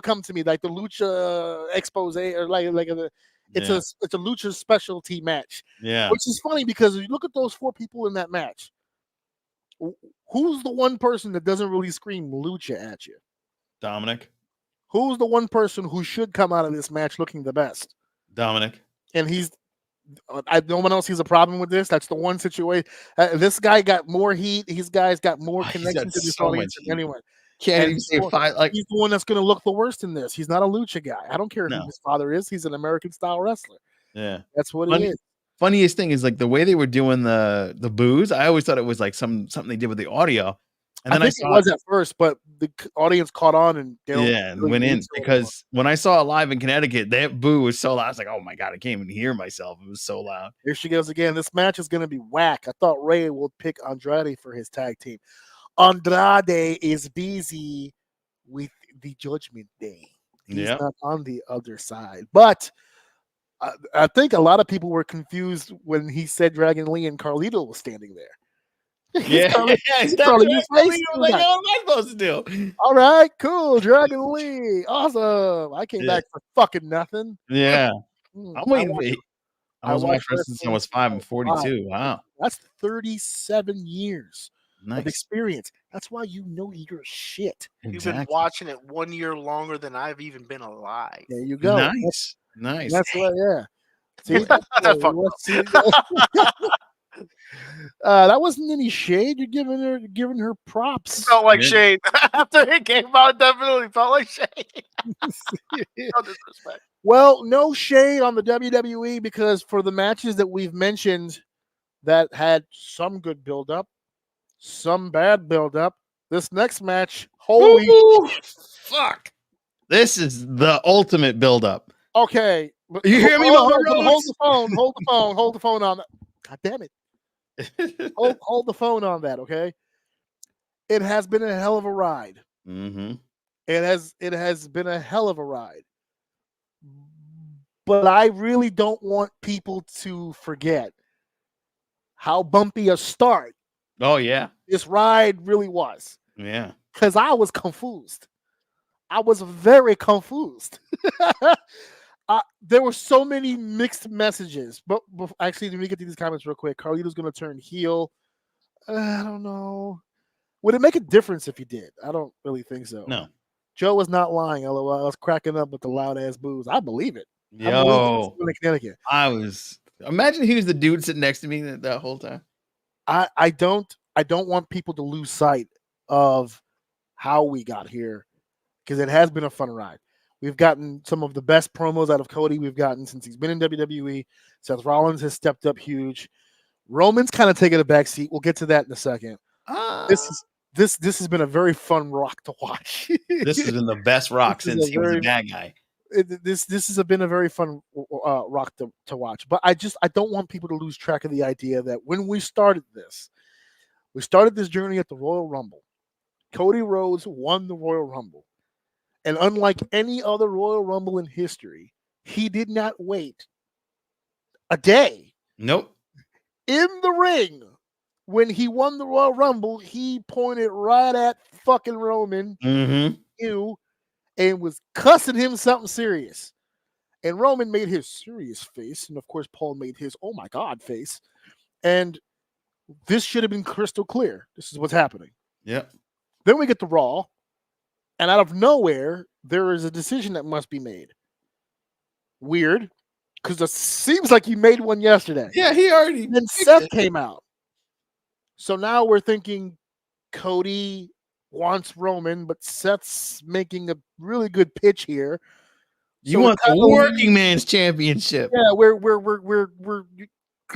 come to me like the lucha expose or it's a lucha specialty match, Yeah. which is funny because if you look at those 4 people in that match, who's the one person that doesn't really scream lucha at you? Dominic. Who's the one person who should come out of this match looking the best? Dominic. And no one else sees a problem with this. That's the one situation. This guy got more heat. These guys got more connection to this audience than anyone. Can't And even say 5. Like, he's the one that's going to look the worst in this. He's not a lucha guy. I don't care No. who his father is. He's an American style wrestler. yeah. That's what he is. Funniest thing is like the way they were doing the boos. I always thought it was like something they did with the audio, and then I think saw it was at first, but the audience caught on and they don't and really went need in to because when I saw it live in Connecticut, that boo was so loud. I was like, "Oh my god, I can't even hear myself." It was so loud. Here she goes again. This match is going to be whack. I thought Ray would pick Andrade for his tag team. Andrade is busy with the Judgment Day. He's not on the other side. But I think a lot of people were confused when he said Dragon Lee and Carlito was standing there. Yeah, he's probably his face. I was like, "What am I supposed to do?" All right, cool. Dragon Lee. Awesome. I came back for fucking nothing. Yeah, Hmm, I'm waiting. I was watched watching since I was 5 and 42. Wow, That's 37 years of nice. experience. That's why you know your shit. You've been watching it 1 year longer than I've even been alive. There you go. Nice. That's what. Yeah. See, That's that wasn't any shade. You're giving her props. Felt like shade after it came out. Definitely felt like shade. No disrespect. Well, no shade on the WWE because for the matches that we've mentioned that had some good build up, some bad build up. This next match, holy fuck! This is the ultimate build up. Okay, You hear me, hold Mama the Rose? phone. Hold the phone on that. God damn it! hold the phone on that. Okay, it has been a hell of a ride. Mm-hmm. It has been a hell of a ride. But I really don't want people to forget how bumpy a start Oh yeah, this ride really was. yeah. Because I was confused. I was very confused. There were so many mixed messages. But actually, let me get to these comments real quick. Carlito's going to turn heel. I don't know. Would it make a difference if he did? I don't really think so. No. Joe was not lying. LOL. I was cracking up with the loud ass boos. I believe it. Yo, in Connecticut. I was. Imagine he was the dude sitting next to me that whole time. I don't want people to lose sight of how we got here because it has been a fun ride. We've gotten some of the best promos out of Cody we've gotten since he's been in WWE. Seth Rollins has stepped up huge. Roman's kind of taken a back seat. We'll get to that in a second. This has been a very fun rock to watch. This has been the best rock since he was a bad guy. This has been a very fun rock to watch. But I don't want people to lose track of the idea that when we started this journey at the Royal Rumble. Cody Rhodes won the Royal Rumble. And unlike any other Royal Rumble in history, he did not wait a day. Nope. In the ring, when he won the Royal Rumble, he pointed right at fucking Roman. Mm-hmm. And was cussing him something serious. And Roman made his serious face. And of course, Paul made his, oh my God, face. And this should have been crystal clear. This is what's happening. Yep. Then we get to Raw. And out of nowhere, there is a decision that must be made. Weird. Because it seems like he made one yesterday. Yeah, he already. Then Seth came out. So now we're thinking Cody wants Roman, but Seth's making a really good pitch here. You So want it the kinda working man's championship. yeah, we're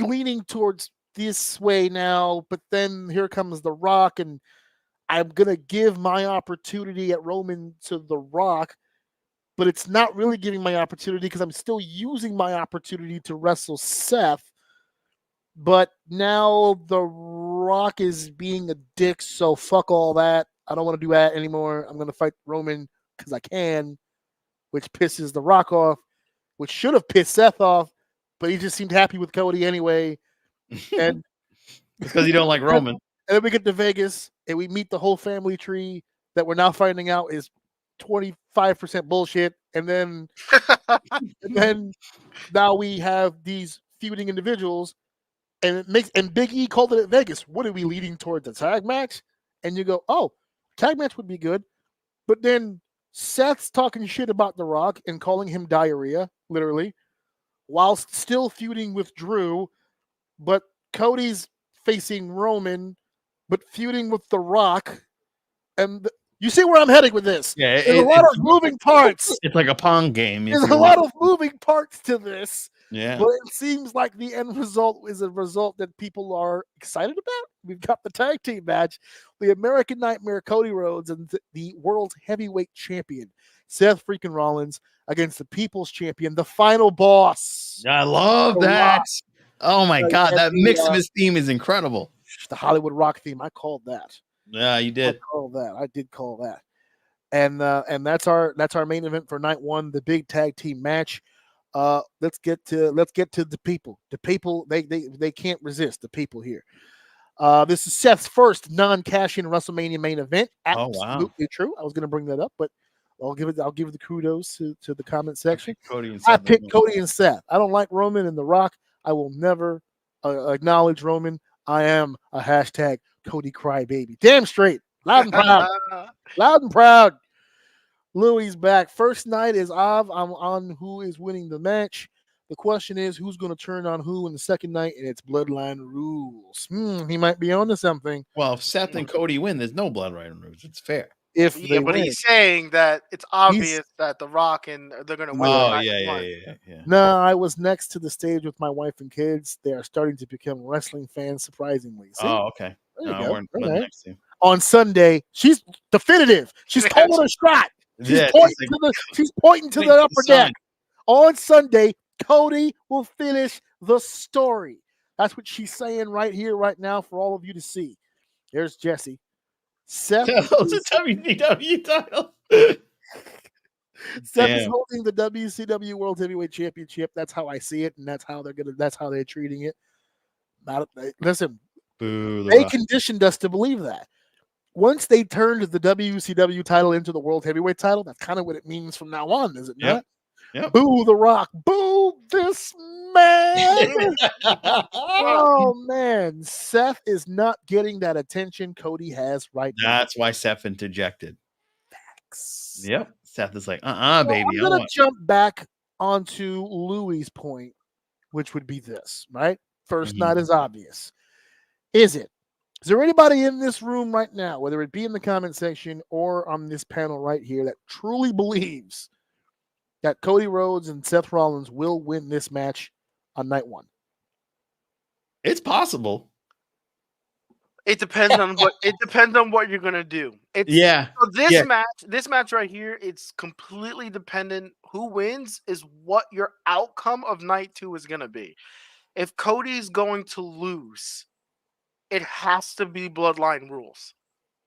leaning towards this way now, but then here comes The Rock, and I'm gonna give my opportunity at Roman to The Rock, but it's not really giving my opportunity because I'm still using my opportunity to wrestle Seth. But now The Rock is being a dick, so fuck all that. I don't want to do that anymore. I'm gonna fight Roman because I can, which pisses The Rock off, which should have pissed Seth off, but he just seemed happy with Cody anyway. And Because you don't like Roman. And then we get to Vegas and we meet the whole family tree that we're now finding out is 25% bullshit. And then now we have these feuding individuals, and Big E called it at Vegas. What are we leading towards, a tag match? And you go, oh, tag match would be good. But then Seth's talking shit about The Rock and calling him diarrhea, literally, whilst still feuding with Drew. But Cody's facing Roman, but feuding with The Rock. And you see where I'm heading with this. Yeah, There's a lot of moving parts. It's like a Pong game. There's a lot of moving parts to this. Yeah. But it seems like the end result is a result that people are excited about. We've got the tag team match, the American Nightmare Cody Rhodes and the world's heavyweight champion, Seth freaking Rollins, against the people's champion, the final boss. I love The that. Rock. Oh my God. That the, mix of his theme is incredible. The Hollywood Rock theme. I called that. Yeah, you did. I did call that. And that's our main event for night one, the big tag team match. Let's get to the people. The people, they can't resist the people here. This is Seth's first non-cash-in WrestleMania main event. Absolutely true. I was going to bring that up, but I'll give the kudos to the comment section. I picked Cody and Seth. I don't like Roman and The Rock. I will never acknowledge Roman. I am a hashtag Cody crybaby. Damn straight. Loud and proud. Loud and proud. Louis back. First night is I'm on who is winning the match. The question is who's going to turn on who in the second night, and it's Bloodline Rules. He might be onto something. Well, if Seth and Cody win, there's no Bloodline Rules. It's fair. But he's saying that it's obvious that The Rock and they're going to win. Oh, yeah. No, I was next to the stage with my wife and kids. They are starting to become wrestling fans, surprisingly. See? Oh, okay. There you go. We're next to you. On Sunday, she's definitive. She's calling a shot. She's pointing to the upper deck. On Sunday, Cody will finish the story. That's what she's saying right here, right now, for all of you to see. There's Jesse. Seth It's a WCW title. Seth is holding the WCW World Heavyweight Championship. That's how I see it, and that's how they're treating it. Listen, they conditioned us to believe that. Once they turned the WCW title into the World Heavyweight title, that's kind of what it means from now on, is it not? Yep. Boo The Rock. Boo this man. Oh, man. Seth is not getting that attention Cody has right now. That's why Seth interjected. Facts. Yep. Seth is like, baby. I'm going to jump back onto Louis' point, which would be this, right? First night is obvious. Is it? Is there anybody in this room right now, whether it be in the comment section or on this panel right here, that truly believes that Cody Rhodes and Seth Rollins will win this match on night one? It's possible. It depends on what you're gonna do. So this match right here, it's completely dependent. Who wins is what your outcome of night two is gonna be. If Cody's going to lose, it has to be Bloodline Rules,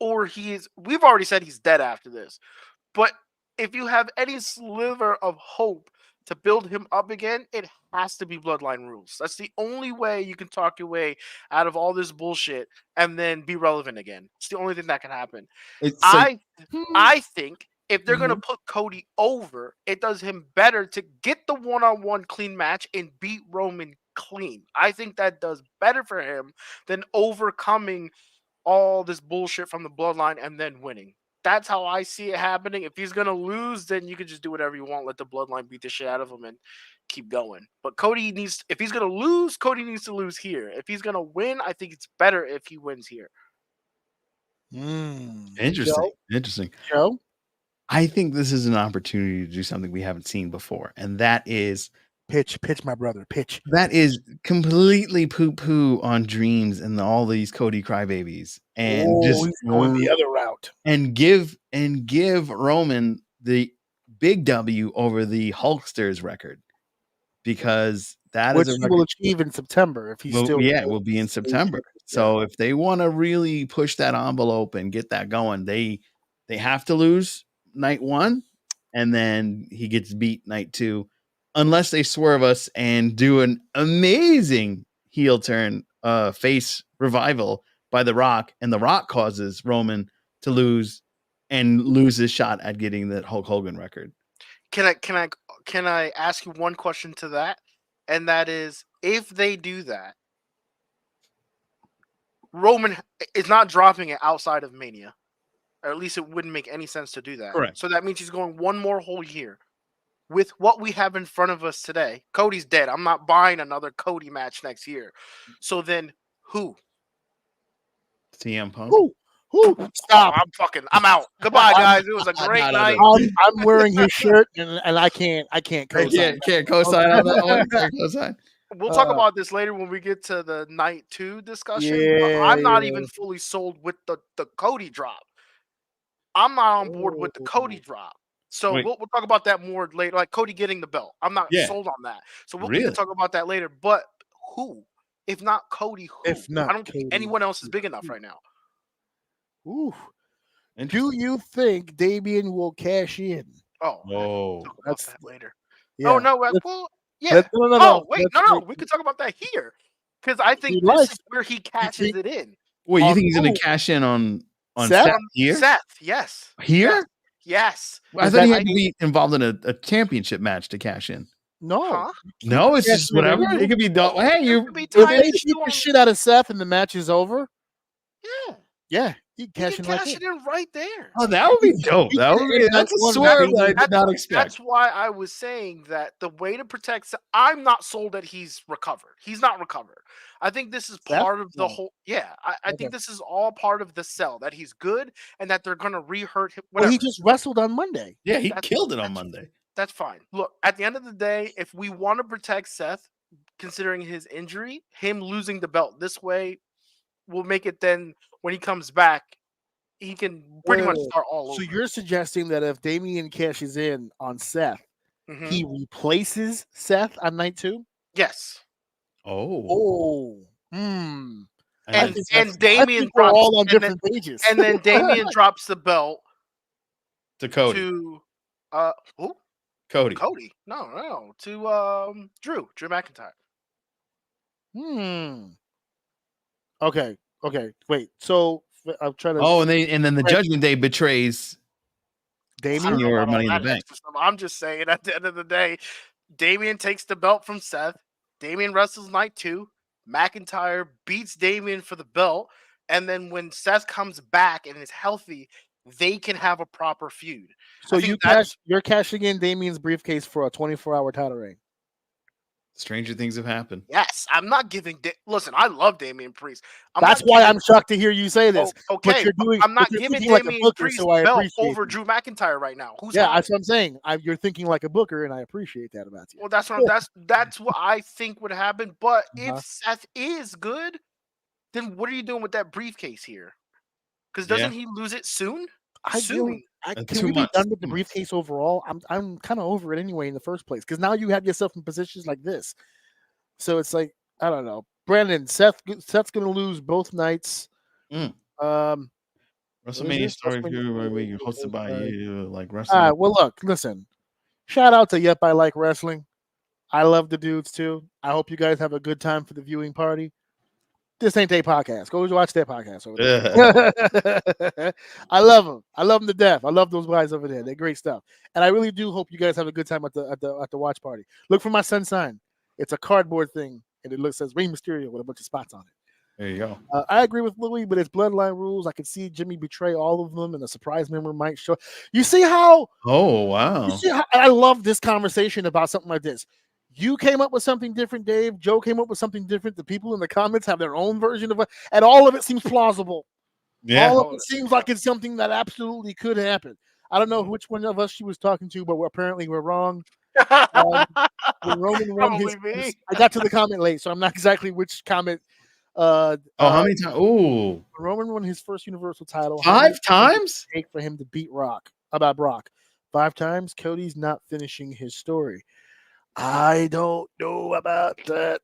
or we've already said he's dead after this. But if you have any sliver of hope to build him up again, it has to be Bloodline Rules. That's the only way you can talk your way out of all this bullshit and then be relevant again. It's the only thing that can happen. I think if they're going to put Cody over, it does him better to get the one-on-one clean match and beat Roman clean. I think that does better for him than overcoming all this bullshit from the Bloodline and then winning. That's how I see it happening. If he's going to lose, then you can just do whatever you want. Let the Bloodline beat the shit out of him and keep going. But if he's going to lose, Cody needs to lose here. If he's going to win, I think it's better if he wins here. Interesting. Interesting. Joe? I think this is an opportunity to do something we haven't seen before, and that is Pitch, my brother, pitch. completely poo-poo on Dreams and all these Cody crybabies, and just he's going the other route. and give Roman the big W over the Hulksters record, because that Which is a he record. will achieve in September if he's still. Yeah, it will be in September. So if they want to really push that envelope and get that going, they have to lose night 1, and then he gets beat night 2, unless they swerve us and do an amazing heel turn, face revival by The Rock, and The Rock causes Roman to lose his shot at getting the Hulk Hogan record. Can I ask you one question to that? And that is, if they do that, Roman is not dropping it outside of Mania. Or at least it wouldn't make any sense to do that. Correct. So that means he's going one more whole year. With what we have in front of us today, Cody's dead. I'm not buying another Cody match next year. So then who? CM Punk. Who? Stop. I'm out. Goodbye, guys. It was a great night. I'm wearing his shirt, and I can't co-sign. Can't co-sign on that one. Can't co-sign. We'll talk about this later when we get to the night 2 discussion. Yeah, I'm not even fully sold with the Cody drop. I'm not on board with the Cody drop. So we'll talk about that more later. Like Cody getting the belt. I'm not sold on that. So we can talk about that later. But who? If not Cody, who? If not I don't think anyone else is big enough right now. Ooh. Do you think Damian will cash in? Oh, talk about that later. Yeah. Oh no, well, yeah. No. Wait, no. We could talk about that here, because I think this is where he cashes it in. Wait, you think he's going to cash in on Seth here? Seth, yes. Here? Yes. I thought he had to be involved in a championship match to cash in. No. No, it's just whatever. It could be done. Hey, if they beat the shit out of Seth and the match is over. Yeah. He can cash it in right there. Oh, that would be dope. That's a swerve that I did not expect. That's why I was saying that the way to protect Seth, I'm not sold that he's recovered. He's not recovered. I think this is part of the whole. Yeah, I think this is all part of the sell, that he's good and that they're going to re-hurt him. Well, he just wrestled on Monday. Yeah, he killed it on Monday. That's fine. Look, at the end of the day, if we want to protect Seth, considering his injury, him losing the belt this way will make it then when he comes back, he can pretty much start all over. So you're suggesting that if Damian cashes in on Seth, he replaces Seth on night 2? Yes. And Damian drops all on different pages. And then Damian drops the belt to Cody. Who? Cody. No. To Drew McIntyre. Okay. Wait. So I'm trying to. Oh, and then the Judgment Day betrays Damian. Your Money in the Bank. I'm just saying, at the end of the day, Damian takes the belt from Seth. Damian wrestles night 2. McIntyre beats Damian for the belt, and then when Seth comes back and is healthy, they can have a proper feud. So you're cashing in Damian's briefcase for a 24-hour title reign. Stranger things have happened. Yes, I'm not giving. Listen, I love Damian Priest. That's why I'm shocked to hear you say this. Okay, I'm not giving Damian Priest belt over Drew McIntyre right now. That's what I'm saying. You're thinking like a booker, and I appreciate that about you. Well, that's what I think would happen. But if Seth is good, then what are you doing with that briefcase here? Because doesn't he lose it soon? Can we be done with the briefcase overall? I'm kind of over it anyway in the first place, because now you have yourself in positions like this. So it's like, I don't know. Brandon, Seth's going to lose both nights. WrestleMania Story hosted by you, like wrestling. Well, look, listen. Shout out to Yep, I Like Wrestling. I love the dudes too. I hope you guys have a good time for the viewing party. This ain't their podcast. Go watch their podcast over there. I love them. I love them to death. I love those guys over there. They're great stuff. And I really do hope you guys have a good time at the watch party. Look for my sun sign. It's a cardboard thing, and it says Rey Mysterio with a bunch of spots on it. There you go. I agree with Louis, but it's bloodline rules. I could see Jimmy betray all of them, and a surprise member might show. You see how? Oh, wow. You see how? I love this conversation about something like this. You came up with something different, Dave. Joe came up with something different. The people in the comments have their own version of it, and all of it seems plausible. Yeah. All of it seems like it's something that absolutely could happen. I don't know which one of us she was talking to, but apparently we're wrong. When Roman won his, Probably me. I got to the comment late, so I'm not exactly which comment. Oh, how many times? Ooh, Roman won his first Universal title. How 5 many times times? did it take for him to beat Brock? 5 times. Cody's not finishing his story. I don't know about that.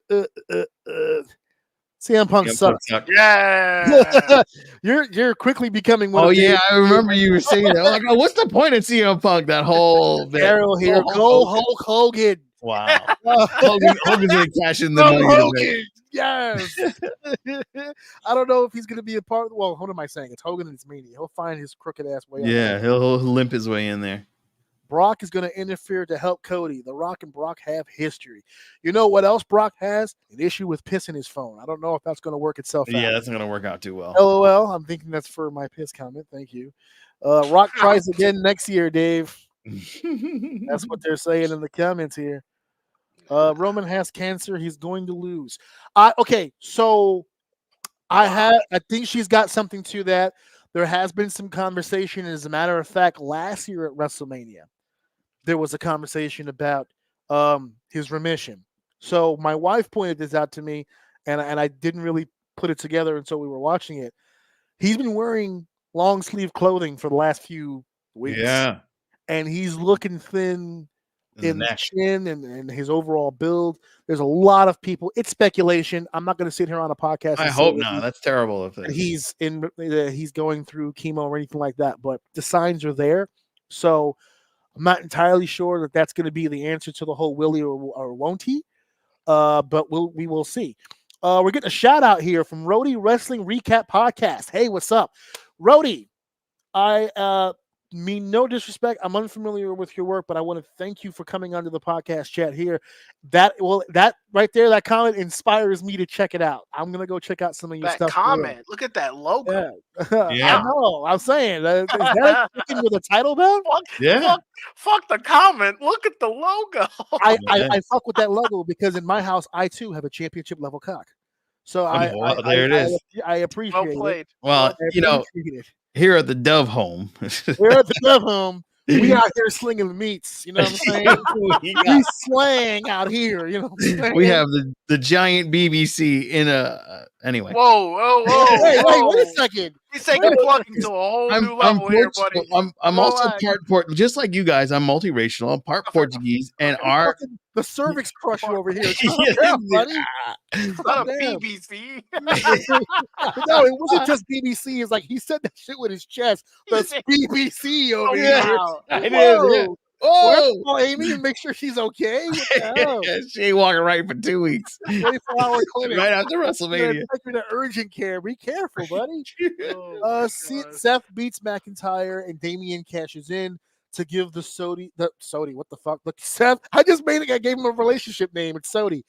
CM Punk Yeah, sucks. Yeah. You're quickly becoming one Oh of yeah, I remember you were saying that. I'm like, oh, what's the point of CM Punk? That whole bit. Carol here. Oh, Go Hulk Hogan. Wow. Uh, Hogan's gonna cash in the Go money. Hogan. Yes. I don't know if he's going to be a part. Well, what am I saying? It's Hogan and it's Mania. He'll find his crooked ass way out. Yeah, he'll limp his way in there. Brock is going to interfere to help Cody. The Rock and Brock have history. You know what else Brock has? An issue with pissing his phone. I don't know if that's going to work itself out. Yeah, that's not gonna work out too well. LOL. I'm thinking that's for my piss comment. Thank you. Rock tries again next year, Dave. That's what they're saying in the comments here. Roman has cancer. He's going to lose. Okay, so I think she's got something to that. There has been some conversation. As a matter of fact, last year at WrestleMania, there was a conversation about his remission. So my wife pointed this out to me, and I didn't really put it together until we were watching it. He's been wearing long sleeve clothing for the last few weeks. Yeah. And he's looking thin in the neck. chin and his overall build. There's a lot of people. It's speculation. I'm not going to sit here on a podcast. I and hope say not. That's terrible. If he's going through chemo or anything like that. But the signs are there. So I'm not entirely sure that that's going to be the answer to the whole will he or won't he. But we will see. We're getting a shout out here from Rody Wrestling Recap Podcast. Hey, what's up, Rody? I mean no disrespect. I'm unfamiliar with your work, but I want to thank you for coming onto the podcast chat here. That right there, that comment inspires me to check it out. I'm gonna go check out some of your That stuff. comment. Look at that logo. I know. I'm saying, is that a with a title belt? Fuck the comment. Look at the logo. I fuck with that logo because in my house, I too have a championship level cock. So there it is. I appreciate Well played. it. Well, here at the Dove Home. We're at the Dove Home. We out here slinging the meats. You know what I'm saying? We slang out here. You know what I'm saying? We have the giant BBC in anyway. Whoa. Wait, wait a second. He's taking plugging to a whole new level here, buddy. I'm also part just like you guys. I'm multiracial. I'm part Portuguese, and the cervix crusher over here. Yeah, buddy. It's not a BBC. No, it wasn't just BBC. It's like he said that shit with his chest. That's BBC over here. It is. Yeah. Oh, call Amy and make sure she's okay. She ain't walking right for 2 weeks. 24-hour clinic Right after WrestleMania. Take her to urgent care. Be careful, buddy. Oh, Seth beats McIntyre and Damian cashes in to give the Sodi. What the fuck? Look, Seth. I just made it. I gave him a relationship name. It's Sodi.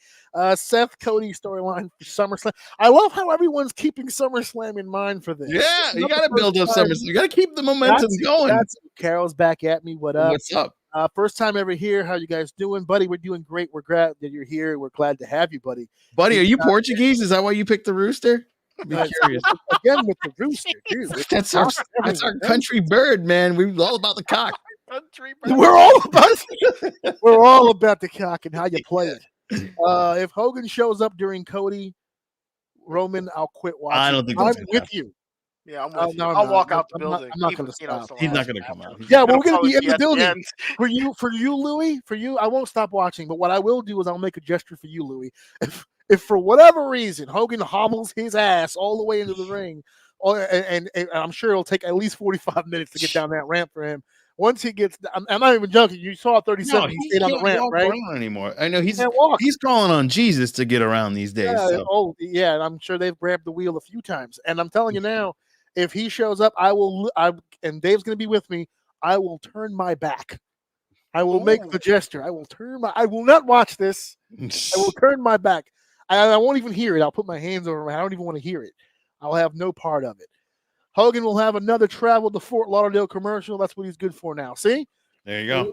Seth Cody storyline for SummerSlam. I love how everyone's keeping SummerSlam in mind for this. Yeah, you got to build up SummerSlam. You got to keep the momentum going. Carol's back at me. What up? What's up? First time ever here. How you guys doing, buddy? We're doing great. We're glad that you're here. We're glad to have you, buddy. Buddy, are you Portuguese? Is that why you picked the rooster? Be curious. Again with the rooster, dude. That's our country bird, man. We're all about the cock. We're all about the cock and how you play it. If Hogan shows up during Cody Roman, I'll quit watching. I don't think I'm that's with you. Yeah, I'm with you. No, I'll walk out the I'm building. not going to stop. He's not going to come out. Yeah, we're going to be in the building. For you, Louie, for you, I won't stop watching. But what I will do is I'll make a gesture for you, Louie. If for whatever reason Hogan hobbles his ass all the way into the ring, and I'm sure it'll take at least 45 minutes to get down that ramp for him. Once he gets, I'm not even joking. You saw 37 he stayed on the ramp, right? Anymore. I know he's calling on Jesus to get around these days. Yeah, so. And I'm sure they've grabbed the wheel a few times. And I'm telling you now, if he shows up, and Dave's going to be with me. I will turn my back. I will make the gesture. I will not watch this. I will turn my back. I won't even hear it. I'll put my hands over my. I don't even want to hear it. I'll have no part of it. Hogan will have another travel to Fort Lauderdale commercial. That's what he's good for now. See? There you go.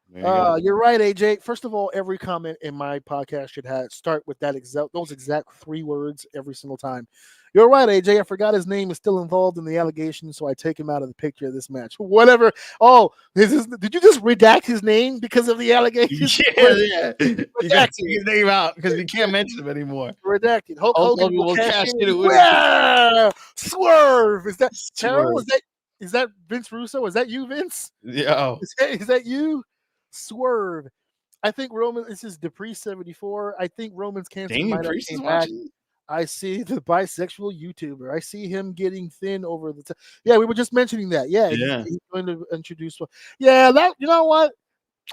There you go. You're right, AJ. First of all, every comment in my podcast should start with those exact 3 words every single time. You're right, AJ. I forgot his name is still involved in the allegation, so I take him out of the picture of this match. Whatever. Oh, did you just redact his name because of the allegations? Yeah. You got to take Redacted. his name out because we can't mention him anymore. Redacted. Hulk Hulk Hogan Hogan will will cash cash in. in with Yeah! Swerve. Is that Carol? Swerve. Is that Vince Russo? Is that you, Vince? Yo. Is that you? Swerve. I think Roman. This is Dupree 74. I think Roman's cancer Damian might have Priest is came back. watching. I see the bisexual YouTuber. I see him getting thin over the. Yeah, we were just mentioning that. Yeah, Yeah. he's going to introduce. Yeah, that. You know what?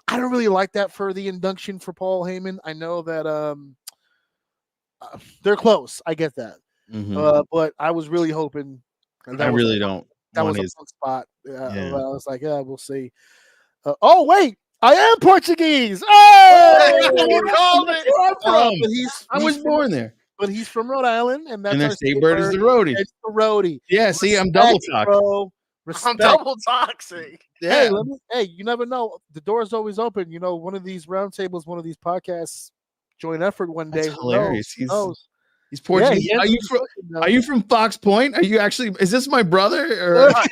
I don't really like that for the induction for Paul Heyman. I know that they're close. I get that. Mhm. But I was really hoping I really don't that want was a his. fun spot. Yeah. I was like, yeah, we'll see. Oh wait, I am Portuguese. Oh, You called That's it. where I'm from. but I was born there. But he's from Rhode Island, and that's And our that state bird is the roadie. It's the roadie. Yeah, see, I'm Respect, double talk. bro. I'm Respect. double toxic. Hey, Yeah. you never know. The door's always open. You know, one of these roundtables, one of these podcasts, joint effort one day. That's Who hilarious. knows? Who knows? He's Portuguese. Yeah, Are you from Fox Point? Are you actually? Is this my brother? Or Let's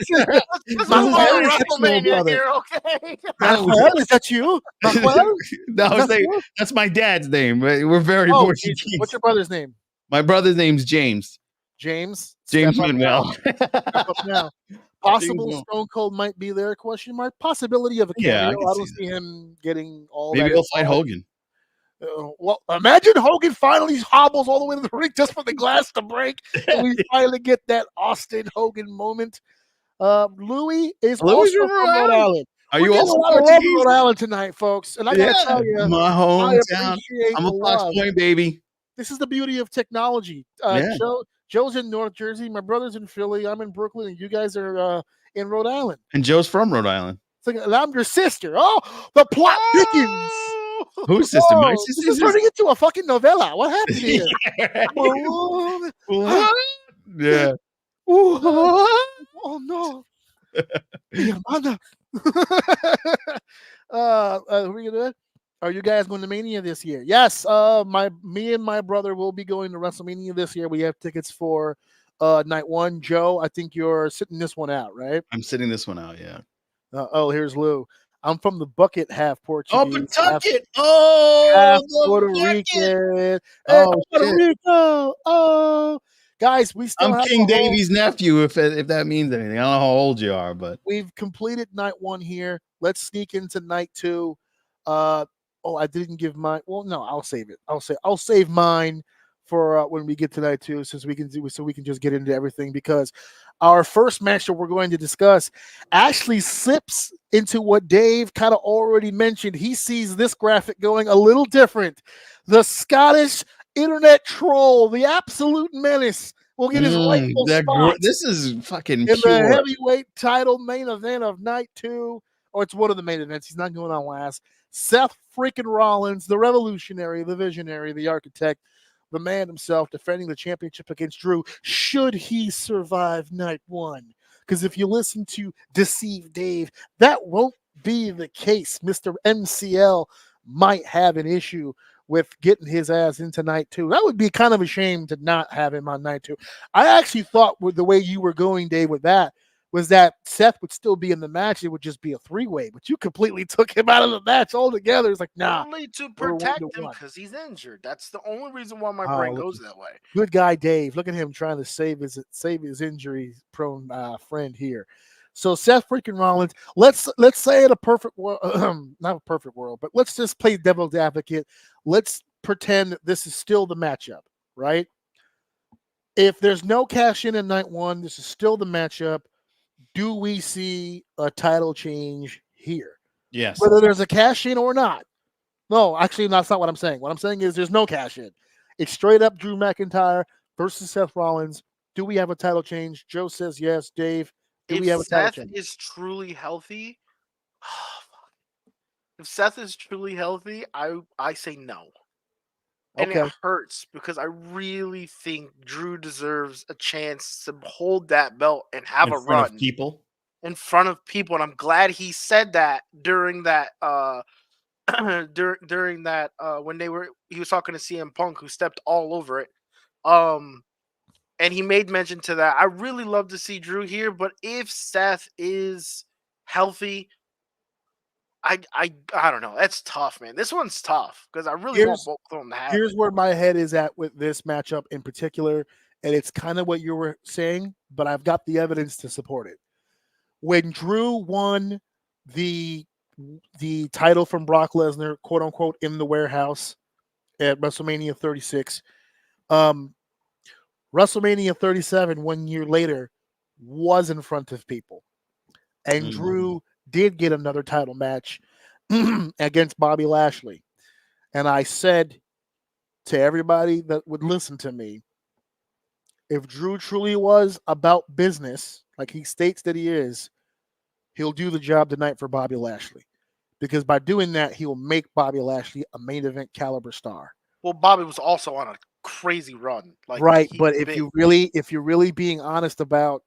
This move is on Harry's to actual WrestleMania brother. here, okay? Manuel, is that you? Manuel? No, Is that that's my dad's name. We're very Oh, Portuguese. Jesus. What's your brother's name? My brother's name's James. James. James Step up now. Manuel. Step up now. Possible James- Stone Cold might be there? Question mark. Possibility of a Yeah, cameo. I can I don't see see him getting all Maybe that. he'll fight involved. Hogan. Well, imagine Hogan finally hobbles all the way to the ring just for the glass to break, and we finally get that Austin Hogan moment. Louis is Louis also from from Rhode Rhode Island? Island. Are We're you getting also a lot of love in Portuguese? Rhode Island tonight, folks, and I gotta tell you, My I hometown. appreciate I'm the a Fox love. Point baby. This is the beauty of technology. Yeah. Joe's in North Jersey, my brother's in Philly, I'm in Brooklyn, and you guys are in Rhode Island. And Joe's from Rhode Island. It's like, and I'm your sister. Oh, the plot thickens. Whose sister? My Oh, this sister's is turning into a fucking novella. What happened here? Yeah. Oh, Yeah. oh no. Mi hermana. Who are you doing? Are you guys going to Mania this year? Yes. Me and my brother will be going to WrestleMania this year. We have tickets for night one. Joe, I think you're sitting this one out, right? I'm sitting this one out, yeah. Here's Lou. I'm from the bucket, half Portuguese, Pawtucket. half The Puerto bucket. Rican. Hey, Oh, Puerto shit. Rico. Oh, guys, we still I'm have King the whole- Davy's nephew, if that means anything. I don't know how old you are, but We've completed night one here. Let's sneak into night two. I didn't give mine. Well, no, I'll save it. I'll save mine for when we get to night two, so we can just get into everything, because our first match that we're going to discuss actually slips into what Dave kind of already mentioned. He sees this graphic going a little different. The Scottish internet troll, the absolute menace, will get his rightful spot this is fucking in the pure. heavyweight title main event of night two, or it's one of the main events. He's not going on last. Seth freaking Rollins, the revolutionary, the visionary, the architect, the man himself, defending the championship against Drew, should he survive night one. Because if you listen to Deceive Dave, that won't be the case. Mr. MCL might have an issue with getting his ass into night two. That would be kind of a shame to not have him on night two. I actually thought with the way you were going, Dave, with that, was that Seth would still be in the match. It would just be a three-way, but you completely took him out of the match altogether. It's like, nah. Only to we're protect 1-1. him because he's injured. That's the only reason why my Oh, brain look goes that way. Good guy, Dave. Look at him trying to save his injury-prone friend here. So Seth freaking Rollins. Let's say in a perfect world, not a perfect world, but let's just play devil's advocate. Let's pretend that this is still the matchup, right? If there's no cash in night one, this is still the matchup. Do we see a title change here? Yes. Whether there's a cash in or not. No, actually, that's not what I'm saying. What I'm saying is there's no cash in. It's straight up Drew McIntyre versus Seth Rollins. Do we have a title change? Joe says yes. Dave, do we have a title Seth change? is truly healthy, if Seth is truly healthy, I say no. And Okay. it hurts because I really think Drew deserves a chance to hold that belt and have In a front run of people. in front of people. And I'm glad he said that during that during that when he was talking to CM Punk, who stepped all over it. And and he made mention to that. I really love to see Drew here, but if Seth is healthy, I don't know. That's tough, man. This one's tough because I really want both of them to have Here's it. where my head is at with this matchup in particular, and it's kind of what you were saying, but I've got the evidence to support it. When Drew won the title from Brock Lesnar, quote unquote, in the warehouse at WrestleMania 36, WrestleMania 37 1 year later was in front of people, and Drew did get another title match against Bobby Lashley. And I said to everybody that would listen to me, if Drew truly was about business, like he states that he is, he'll do the job tonight for Bobby Lashley. Because by doing that, he'll make Bobby Lashley a main event caliber star. Well, Bobby was also on a crazy run. Like, Right, he's but if big. you're really being honest about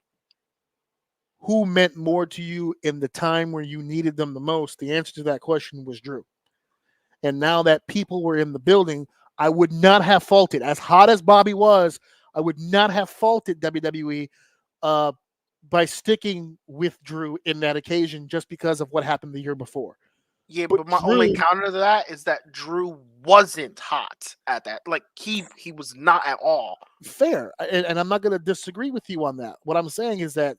who meant more to you in the time where you needed them the most, the answer to that question was Drew. And now that people were in the building, I would not have faulted, as hot as Bobby was, I would not have faulted WWE by sticking with Drew in that occasion just because of what happened the year before. Yeah, But but my Drew, only counter to that is that Drew wasn't hot at that. Like, he was not at all. fair, and I'm not going to disagree with you on that. What I'm saying is that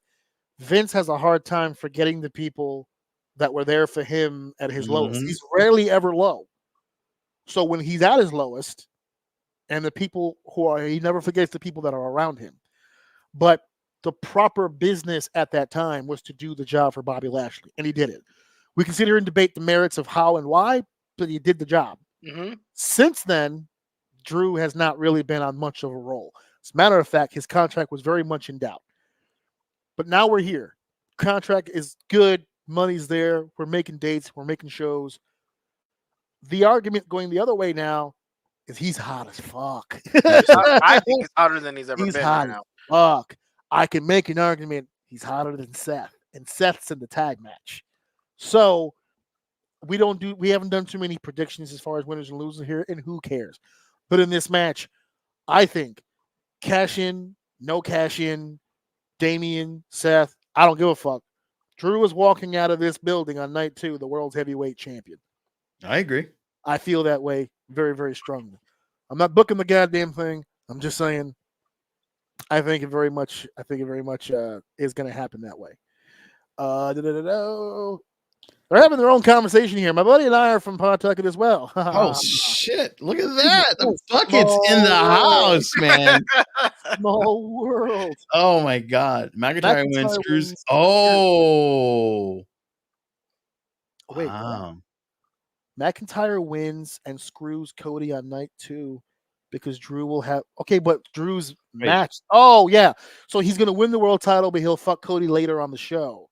Vince has a hard time forgetting the people that were there for him at his lowest. He's rarely ever low. So when he's at his lowest, and the people he never forgets the people that are around him. But the proper business at that time was to do the job for Bobby Lashley, and he did it. We can sit here and debate the merits of how and why, but he did the job. Mm-hmm. Since then, Drew has not really been on much of a roll. As a matter of fact, his contract was very much in doubt. But now we're here. Contract is good. Money's there. We're making dates. We're making shows. The argument going the other way now is he's hot as fuck. I think he's hotter than he's ever He's been hot right as now. fuck. I can make an argument he's hotter than Seth, and Seth's in the tag match. So we haven't done too many predictions as far as winners and losers here, and who cares? But in this match, I think cash in, no cash in, Damian, Seth, I don't give a fuck. Drew is walking out of this building on night 2, the world's heavyweight champion. I agree. I feel that way very, very strongly. I'm not booking the goddamn thing. I'm just saying I think it very much is going to happen that way. They're having their own conversation here. My buddy and I are from Pawtucket as well. Oh shit! Look at that. The bucket's in the house, man. Small world. Oh my god. McIntyre wins. Screws. Oh. Wait, wow. McIntyre wins and screws Cody on night 2 because Drew will have but Drew's match. Oh yeah, so he's gonna win the world title, but he'll fuck Cody later on the show,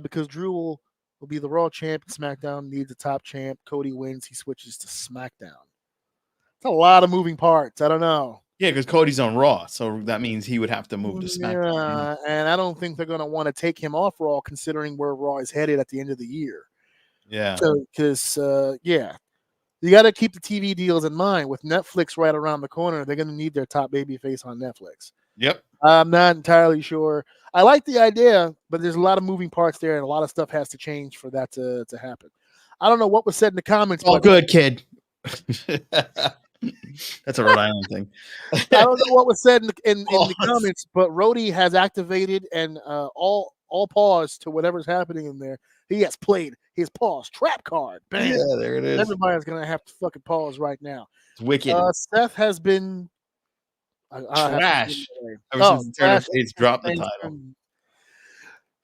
because Drew will be the Raw champ. SmackDown needs a top champ. Cody wins. He switches to SmackDown. It's a lot of moving parts. I don't know. Yeah, because Cody's on Raw, so that means he would have to move to SmackDown. Yeah, and I don't think they're gonna want to take him off Raw, considering where Raw is headed at the end of the year. Yeah. So, because you got to keep the TV deals in mind. With Netflix right around the corner, they're going to need their top babyface on Netflix. Yep. I'm not entirely sure. I like the idea, but there's a lot of moving parts there, and a lot of stuff has to change for that to happen. I don't know what was said in the comments. All good, kid. That's a Rhode Island thing. I don't know what was said in the comments, but Rhodey has activated and all pause to whatever's happening in there. He has played his pause trap card. Bam. Yeah, there it is. Everybody's gonna have to fucking pause right now. It's wicked. Seth has been trash ever since the Turner States dropped the title.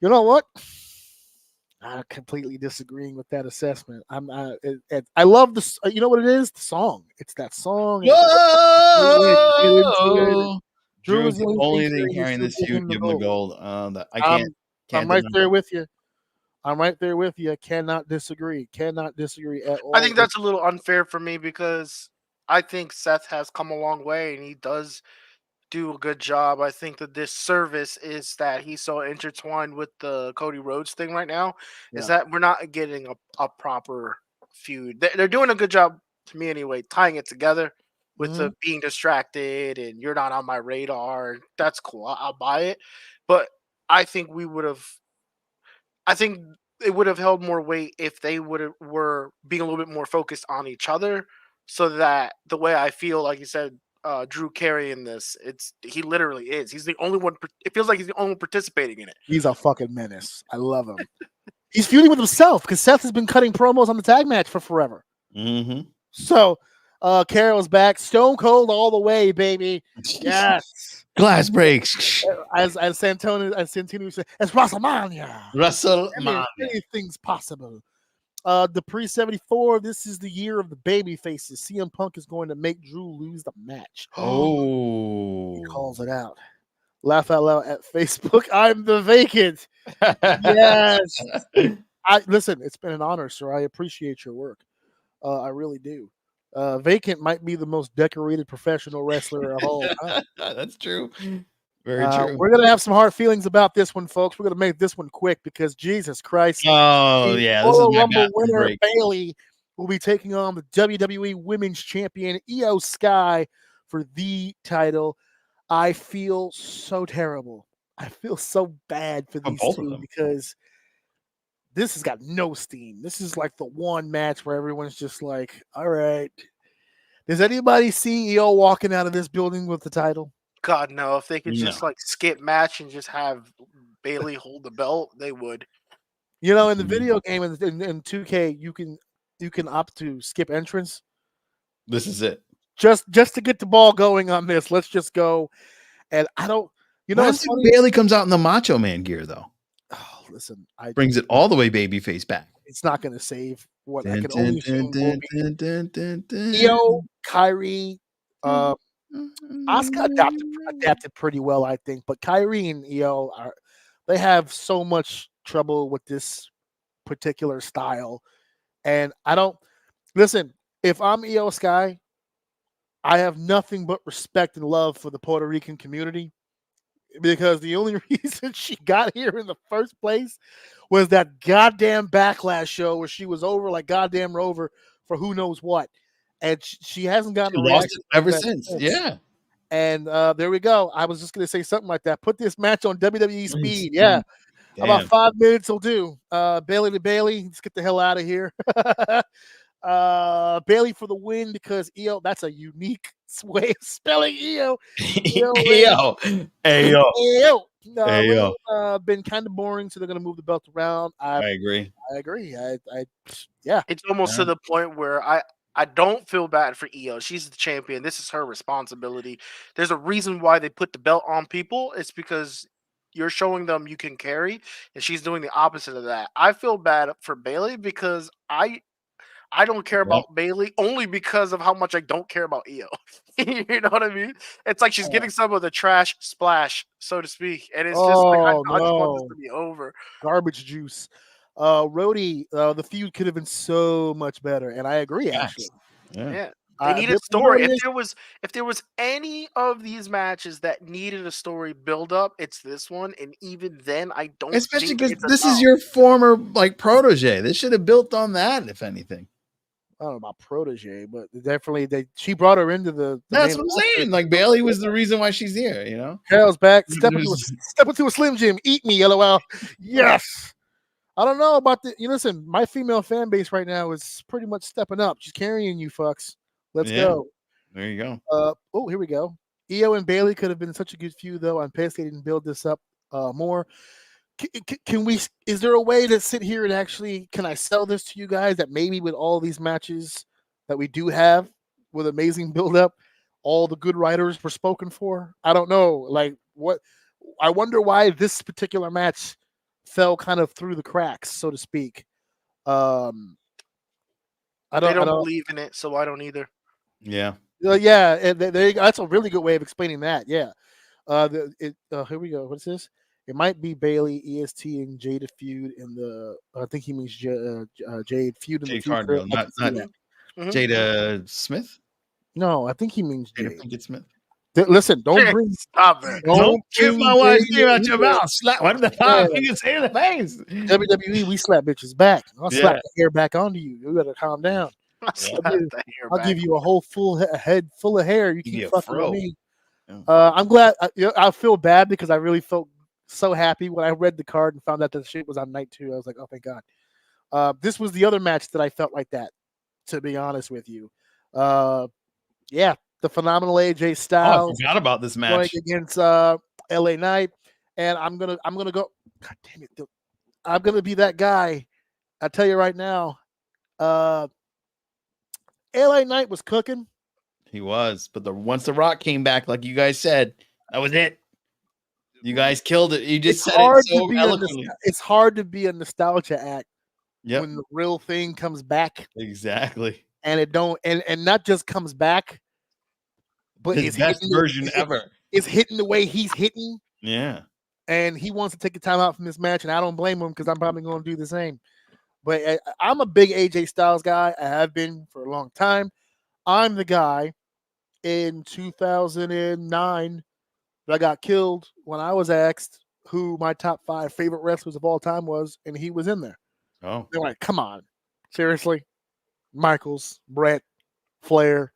You know what? I'm completely disagreeing with that assessment. I love this. You know what it is? The song. It's that song. Whoa! Drew is the only thing carrying this feud. Give him the gold. I can't. I'm right there with you. I'm right there with you. Cannot disagree. Cannot disagree at all. I think that's a little unfair for me because I think Seth has come a long way and he does do a good job. I think that this service is that he's so intertwined with the Cody Rhodes thing right now, is that we're not getting a proper feud. They're doing a good job, to me anyway, tying it together. with Mhm. the being distracted and you're not on my radar. That's cool. I'll buy it. But I think we would have. I think it would have held more weight if they were being a little bit more focused on each other, so that the way I feel, like you said, Drew Carey in this, he literally is. He's the only one. It feels like he's the only one participating in it. He's a fucking menace. I love him. He's feuding with himself because Seth has been cutting promos on the tag match for forever. Mm-hmm. So Carol's back, Stone Cold all the way, baby. Yes. Glass breaks. As Santino said, it's WrestleMania. WrestleMania. Anything's possible. The pre-74, this is the year of the baby faces. CM Punk is going to make Drew lose the match. Oh. He calls it out. Laugh out loud at Facebook. I'm the vacant. Yes. Listen, it's been an honor, sir. I appreciate your work. I really do. Vacant might be the most decorated professional wrestler of all time. That's true. Very true. We're gonna have some hard feelings about this one, folks. We're gonna make this one quick because Jesus Christ. Oh the yeah, this is Royal my Rumble bathroom winner break. Bailey will be taking on the WWE Women's Champion Io Sky for the title. I feel so terrible. I feel so bad for these both of two them. because this has got no steam. This is like the one match where everyone's just like, all right. Does anybody see Io walking out of this building with the title? God no! If they could just No. like skip match and just have Bailey hold the belt, they would. You know, in the Mhm. video game in 2K, you can opt to skip entrance This is it. just to get the ball going on this. Let's just go. And I don't, you know, Why it's do you funny. think Bailey comes out in the Macho Man gear though? Oh, listen, Brings it all the way babyface back. it's not going to save what I Dun, can dun, only assume dun, will dun, be dun, dun, dun, Io, Kyrie, dun. Asuka adapted pretty well, I think. But Kyrie and Io they have so much trouble with this particular style, and I don't listen. If I'm Io Sky, I have nothing but respect and love for the Puerto Rican community because the only reason she got here in the first place was that goddamn Backlash show where she was over like goddamn Rover for who knows what, and she hasn't gotten She a lost reaction it ever from that since. Yeah. And there we go. I was just gonna say something like that. Put this match on WWE Speed. Mm. Yeah, about Damn. 5 minutes will do. Bailey to Bailey. Let's get the hell out of here. Bailey for the win because Io. That's a unique way of spelling Io. Ayo. Ayo. Io. Ayo. Been kind of boring, so they're gonna move the belt around. I agree. I agree. Yeah. It's almost to the point where I don't feel bad for Io. She's the champion. This is her responsibility. There's a reason why they put the belt on people. It's because you're showing them you can carry, and she's doing the opposite of that. I feel bad for Bailey because I don't care about Bailey only because of how much I don't care about Io. You know what I mean? It's like she's getting some of the trash splash, so to speak, and it's just like I just want this to be over. Garbage juice. Rhodey, the feud could have been so much better, and I agree. Actually, Yeah. They need a story. If there was any of these matches that needed a story build up, it's this one. And even then, I don't. Especially think because it's this enough. is your former like protege. This should have built on that, if anything. I don't know about protege, but definitely she brought her into the That's main what I'm roster. saying. Like Bailey was the reason why she's here. You know. Carol's back. Step into a Slim Jim. Eat me, LOL. Yes. I don't know about the. You listen. My female fan base right now is pretty much stepping up. She's carrying you, fucks. Let's go. There you go. Oh, here we go. Io and Bailey could have been such a good feud, though. I'm pissed they didn't build this up more. Can we? Is there a way to sit here and actually? Can I sell this to you guys that maybe with all these matches that we do have with amazing build up, all the good writers were spoken for? I don't know. Like what? I wonder why this particular match fell kind of through the cracks, so to speak. I don't believe in it, so I don't either. Yeah. Yeah, and there you go. That's a really good way of explaining that. Yeah. Here we go. What's this? It might be Bailey, EST, and Jada feud in the. I think he means Jade feud in the future. Cardinal, not Jada Smith. No, I think he means Jada Pinkett Smith. Listen, don't bring. Stop it. Don't keep my wife's name out your mouth. Slap one of the five you can say in the face. WWE, we slap bitches back. I'll slap the hair back onto you. You better calm down. I slapped the hair I'll back. give you a whole head full of hair. You Give keep you a fucking fro. with me. Yeah. I'm glad. I feel bad because I really felt so happy when I read the card and found out that the shit was on night 2. I was like, oh my god. This was the other match that I felt like that. To be honest with you, yeah, the phenomenal AJ Oh, I Styles forgot about this going match. against LA Knight, and I'm gonna go. God damn it, dude. I'm gonna be that guy. I tell you right now, LA Knight was cooking. He was, but once the Rock came back, like you guys said, that was it. You guys killed it. You just It's said hard it to so be eloquently. it's hard to be a nostalgia act Yep, when the real thing comes back, exactly. and it don't and not just comes back, but His best version ever. it's hitting the way he's hitting, Yeah. and he wants to take the time out from this match, and I don't blame him because I'm probably going to do the same. But I'm a big AJ Styles guy. I have been for a long time. I'm the guy in 2009 that got killed when I was asked who my top 5 favorite wrestlers of all time was, and he was in there. Oh, They're like, come on, seriously? Michaels, Brett, Flair,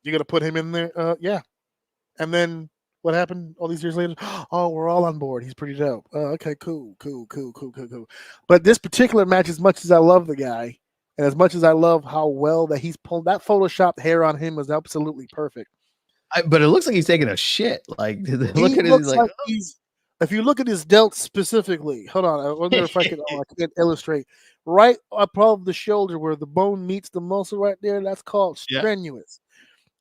you gonna put him in there? Yeah. And then what happened all these years later? Oh, we're all on board. He's pretty dope. Okay, cool. But this particular match, as much as I love the guy, and as much as I love how well that he's pulled, that photoshopped hair on him was absolutely perfect. but it looks like he's taking a shit. Like, look He at it. looks He's like he's. If you look at his delts specifically, hold on, I wonder if I can. Oh, I can't illustrate. Right above the shoulder, where the bone meets the muscle, right there. That's called Yeah. strenuous.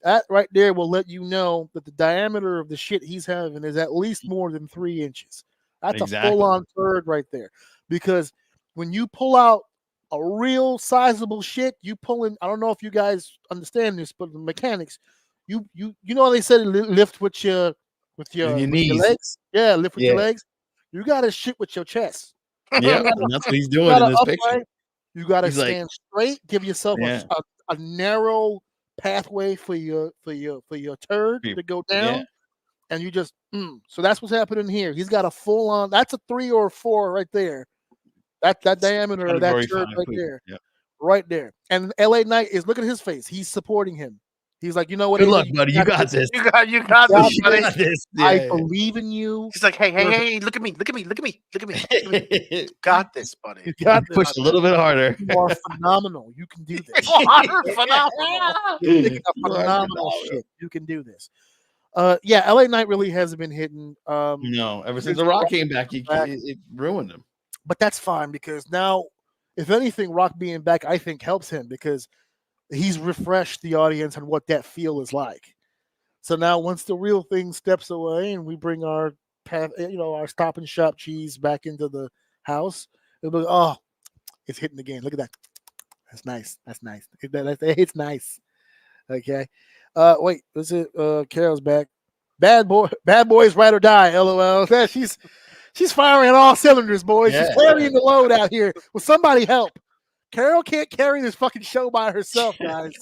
That right there will let you know that the diameter of the shit he's having is at least more than 3 inches. That's Exactly. a full-on turd right there. Because when you pull out a real sizable shit, you pull in. I don't know if you guys understand this, but the mechanics, you know how they said lift with your your your knees. legs. Yeah, lift with your Yeah. legs. You gotta shit with your chest. Yeah, gotta- and that's what he's You doing gotta in this picture. upright. You gotta He's like- stand straight. Give yourself Yeah. a narrow pathway for your turd to go down, Yeah. and you just so that's what's happening here. He's got a full on. That's a 3 or 4 right there. That diameter of that Category turd 5 right poop. there, Yep. right there. And LA Knight is look at his face. He's supporting him. He's like, you know what? Good AJ, luck, buddy. You got this. You got You this, got buddy. You got this. I Yeah. believe in you. He's like, hey, look at me. Got this, buddy. You got this. Push a little bit harder. You are phenomenal. You can do this. Phenomenal. You're thinking of phenomenal shit. You can do this. Yeah, LA Knight really hasn't been hitting. No, ever since the Rock came back, it ruined him. But that's fine because now, if anything, Rock being back, I think helps him because he's refreshed the audience on what that feel is like. So now, once the real thing steps away and we bring our our Stop and Shop cheese back into the house, it'll be oh, it's hitting again. Look at that. That's nice. That's nice. It's nice. Okay. Wait, is it? Carol's back. Bad boys, ride or die. LOL. She's firing on all cylinders, boys. She's carrying the load out here. Will somebody help? Carol can't carry this fucking show by herself, guys.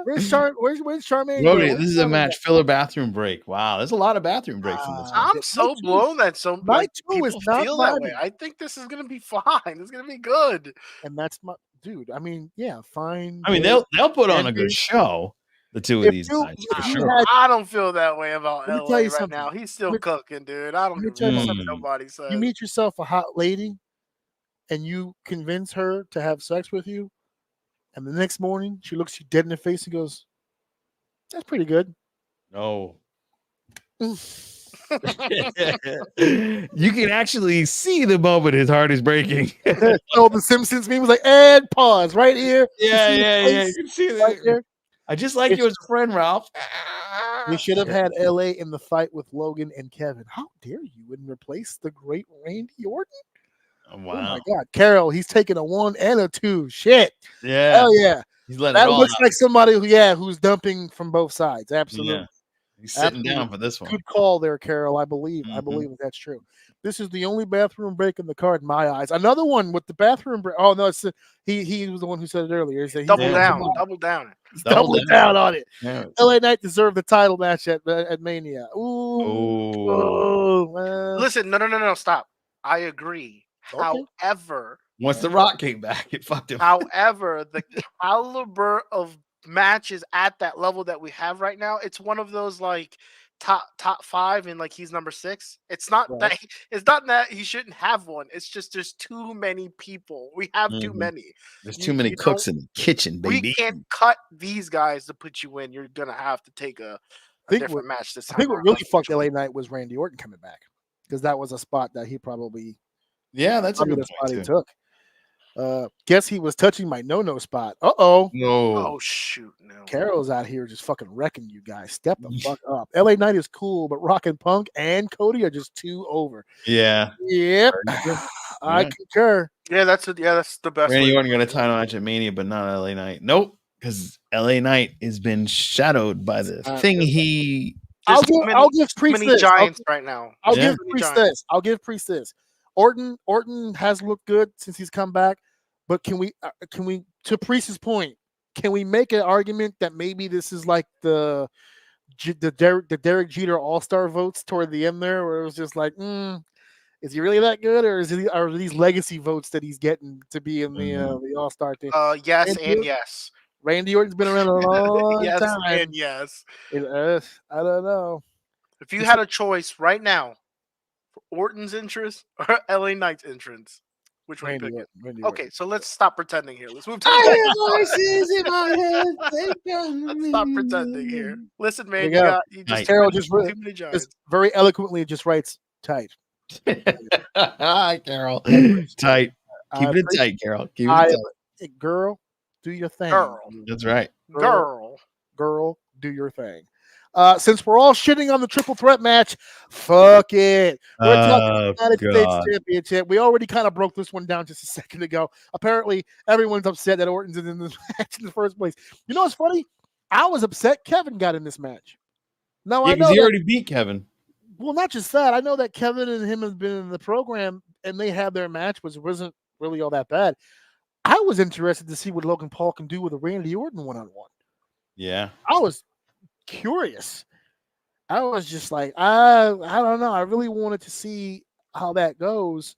Where's Charmaine? Brody, go? this is a match filler bathroom break. Wow, there's a lot of bathroom breaks in this one. I'm so blown that so Night like, 2 people is not feel that vibing. way. I think this is gonna be fine. It's gonna be good. And that's my dude. I mean, yeah, fine. I mean, good. they'll put on a And good show. The two of if these you- guys, if for you sure. had- I don't feel that way about Let me LA tell you right something. now. He's still Let me- cooking, dude. I don't let me give tell a you fuck what something. nobody says. You meet yourself a hot lady, and you convince her to have sex with you, and the next morning she looks you dead in the face and goes, "That's pretty good." No. You can actually see the moment his heart is breaking. So the Simpsons meme was like, and pause right here. Yeah. You You can see right that. there. I just like you as a friend, Ralph. You should have had LA in the fight with Logan and Kevin. How dare you and replace the great Randy Orton? Oh, Oh wow. my God, Carol, he's taking a 1 and a 2. Shit, Yeah. hell yeah. He's letting That it all looks out. like somebody who's dumping from both sides. Absolutely. Yeah. He's sitting Absolutely. down for this one. Good call there, Carol. I believe Mhm. that that's true. This is the only bathroom break in the card in my eyes. Another one with the bathroom break. Oh no, it's he was the one who said it earlier. He's Double Yeah. down. Double down. He's Double doubling down. down on it. Yeah. LA Knight deserved the title match at Mania. Ooh. Oh. Oh, man. Listen, no. Stop. I agree. Okay. However, Once The Rock came back, it fucked him. However, the caliber of matches at that level that we have right now, it's one of those like top 5, and like he's number 6. It's not Right. that it's not that he shouldn't have one. It's just there's too many people. We have too Mhm. many. There's You- too many you cooks don't- in the kitchen, We baby. can't cut these guys to put you in. You're gonna have to take a different match this I time. think what around, really fucked unfortunately. LA Knight was Randy Orton coming back, because that was a spot that he probably Yeah, that's a probably good the spot point he too. took. Guess he was touching my no spot. Oh, No. Oh shoot, no. Carol's out here just fucking wrecking you guys. Step the fuck up. LA Knight is cool, but Rock and Punk and Cody are just too over. Yeah. Yep, I Yeah. concur. Yeah, that's the best Randy way. Orton got a title match at Mania, but not LA Knight. Nope, because LA Knight has been shadowed by the thing he. There's I'll give too Priest many this. giants right now. I'll Yeah. give Priest this. I'll give Priest this. Orton has looked good since he's come back, but can we to Priest's point, can we make an argument that maybe this is like the Derek Jeter All-Star votes toward the end there, where it was just like, is he really that good, or are these legacy votes that he's getting to be in the All-Star team? Yes and yes. Randy Orton's been around a long Yes time. and yes. I don't know. If you had a choice right now for Orton's entrance or LA Knight's entrance, which one you Randy pick? Orton. Okay, so let's stop pretending here. Let's move to I the hear voices in my head. Let's stop pretending here. Listen, man, There you go. you Nice. just Carol too just many giants. Just very eloquently just writes tight. Hi, Carol. Tight. Keep it tight, Carol. Keep it tight. Girl, do your thing. Girl. That's right. Girl. Do your thing. Since we're all shitting on the triple threat match, fuck it. We're talking United States Championship. We already kind of broke this one down just a second ago. Apparently, everyone's upset that Orton's in this match in the first place. You know what's funny? I was upset Kevin got in this match. No, I know he already beat Kevin. Well, not just that. I know that Kevin and him have been in the program, and they had their match, which wasn't really all that bad. I was interested to see what Logan Paul can do with a Randy Orton one-on-one. Yeah. I was curious. I was just like, I don't know. I really wanted to see how that goes.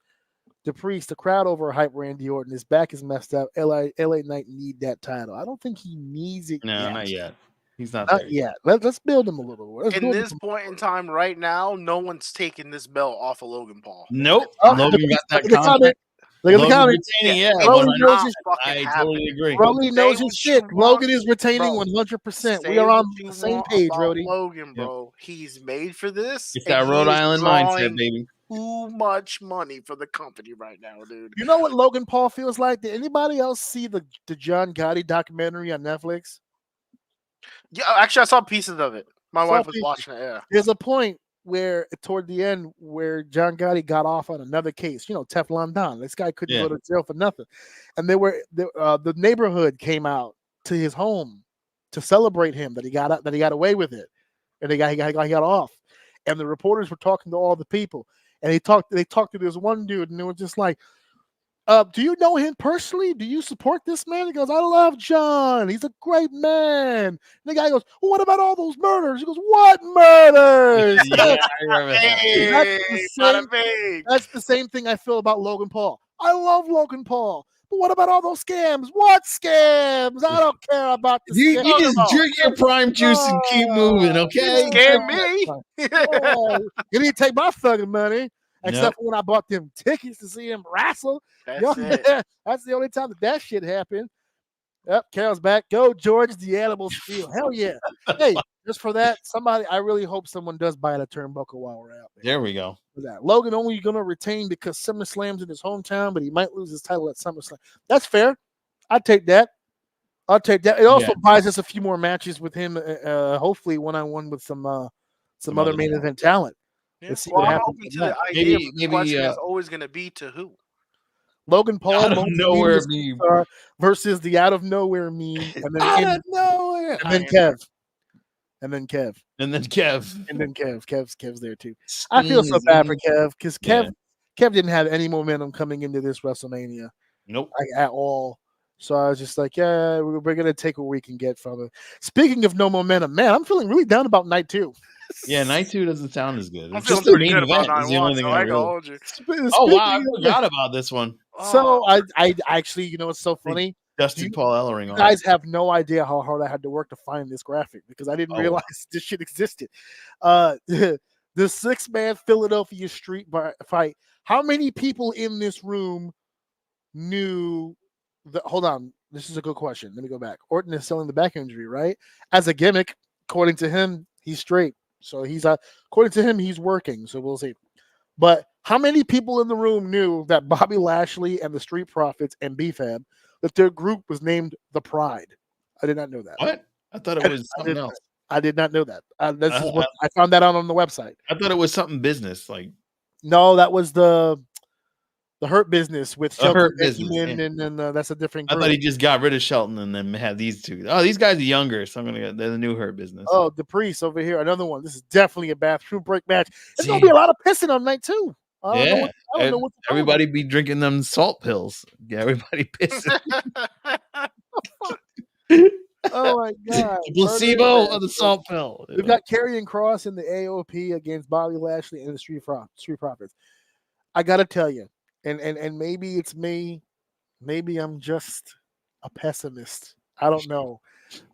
The crowd overhyped Randy Orton. His back is messed up. LA Knight need that title. I don't think he needs it. No, not yet. He's not Not there yet. Let's build him a little. In this point in time, right now, no one's taking this belt off of Logan Paul. Nope. Logan got that look at the comment. contract. Look at the comment. Retaining, yeah, Rolly knows his, I totally agree. Rolly knows his shit. Logan is retaining Bro, 100%. We say are on what you the same want page, about Rody. Logan, bro. He's made for this. It's and that he Rhode is Island drawing mindset, baby. Too much money for the company right now, dude. You know what Logan Paul feels like? Did anybody else see the John Gotti documentary on Netflix? Yeah, actually, I saw pieces of it. My Saw wife was pieces. watching it. Yeah. There's a point where, toward the end, where John Gotti got off on another case. You know, Teflon Don. This guy couldn't go to jail for nothing. And the neighborhood came out to his home to celebrate him that he got away with it, and he got off. And the reporters were talking to all the people, and they talked to this one dude, and they were just like, do you know him personally? Do you support this man? He goes, I love John. He's a great man. And the guy goes, well, what about all those murders? He goes, what murders? Yeah, I remember that. That's the same thing I feel about Logan Paul. I love Logan Paul. But what about all those scams? What scams? I don't care about the You scams. just drink your prime juice and keep moving, okay? Scam me. You didn't take my fucking money. Except Nope. for when I bought them tickets to see him wrestle. That's it. That's the only time that shit happened. Yep, Carol's back. Go, George, the animal steel. Hell yeah. Hey, just for that, I really hope someone does buy the turnbuckle while we're out there. There we go. For that. Logan only going to retain because SummerSlam's in his hometown, but he might lose his title at SummerSlam. That's fair. I'd take that. It also buys us a few more matches with him, hopefully one-on-one with some other main event talent. Yeah. Let's see Well, what I'm happens. open to the idea, but the question maybe, is always going to be to who? Logan Paul Out of nowhere meme. versus the out of nowhere meme, and then Out of nowhere. and then Kev. And then Kev. And then Kev. And then Kev. Kev's there too. I feel so bad for Kev because Kev didn't have any momentum coming into this WrestleMania. Nope. Like, at all. So I was just like, yeah, we're going to take what we can get from it. Speaking of no momentum, man, I'm feeling really down about night 2. Yeah, night 2 doesn't sound as good. I'm It's feeling just the pretty main good about event. Is the 9-1, only thing so I I really... hold you. Oh, wow. I forgot about this one. So Oh, I actually, you know, what's so funny? Dusted Paul Ellering You on. guys have no idea how hard I had to work to find this graphic because I didn't Oh, wow. realize this shit existed. The 6-man Philadelphia street fight. How many people in this room knew the? Hold on, this is a good question. Let me go back. Orton is selling the back injury, right? As a gimmick, according to him, he's straight. So he's according to him, he's working. So we'll see. But how many people in the room knew that Bobby Lashley and the Street Profits and BFAB, that their group was named the Pride? I did not know that. What? I thought it was something else. I did not know that. This is Uh, what I found that out on the website. I thought it was something business, like No, that was the Hurt Business with a Shelton Hurt Business. Benjamin, Yeah. and then that's a different I group. thought he just got rid of Shelton and then had these two. Oh, these guys are younger, so I'm gonna get they're the new Hurt Business. Oh, the Priest over here, another one. This is definitely a bathroom break match. There's gonna be a lot of pissing on night 2. I don't know what to tell Everybody be drinking them salt pills. Yeah, everybody pissing. Oh my god! The placebo or the salt pill. We've got Karrion Kross in the AOP against Bobby Lashley and the Street Profits. I gotta tell you, and maybe it's me, maybe I'm just a pessimist. I don't know,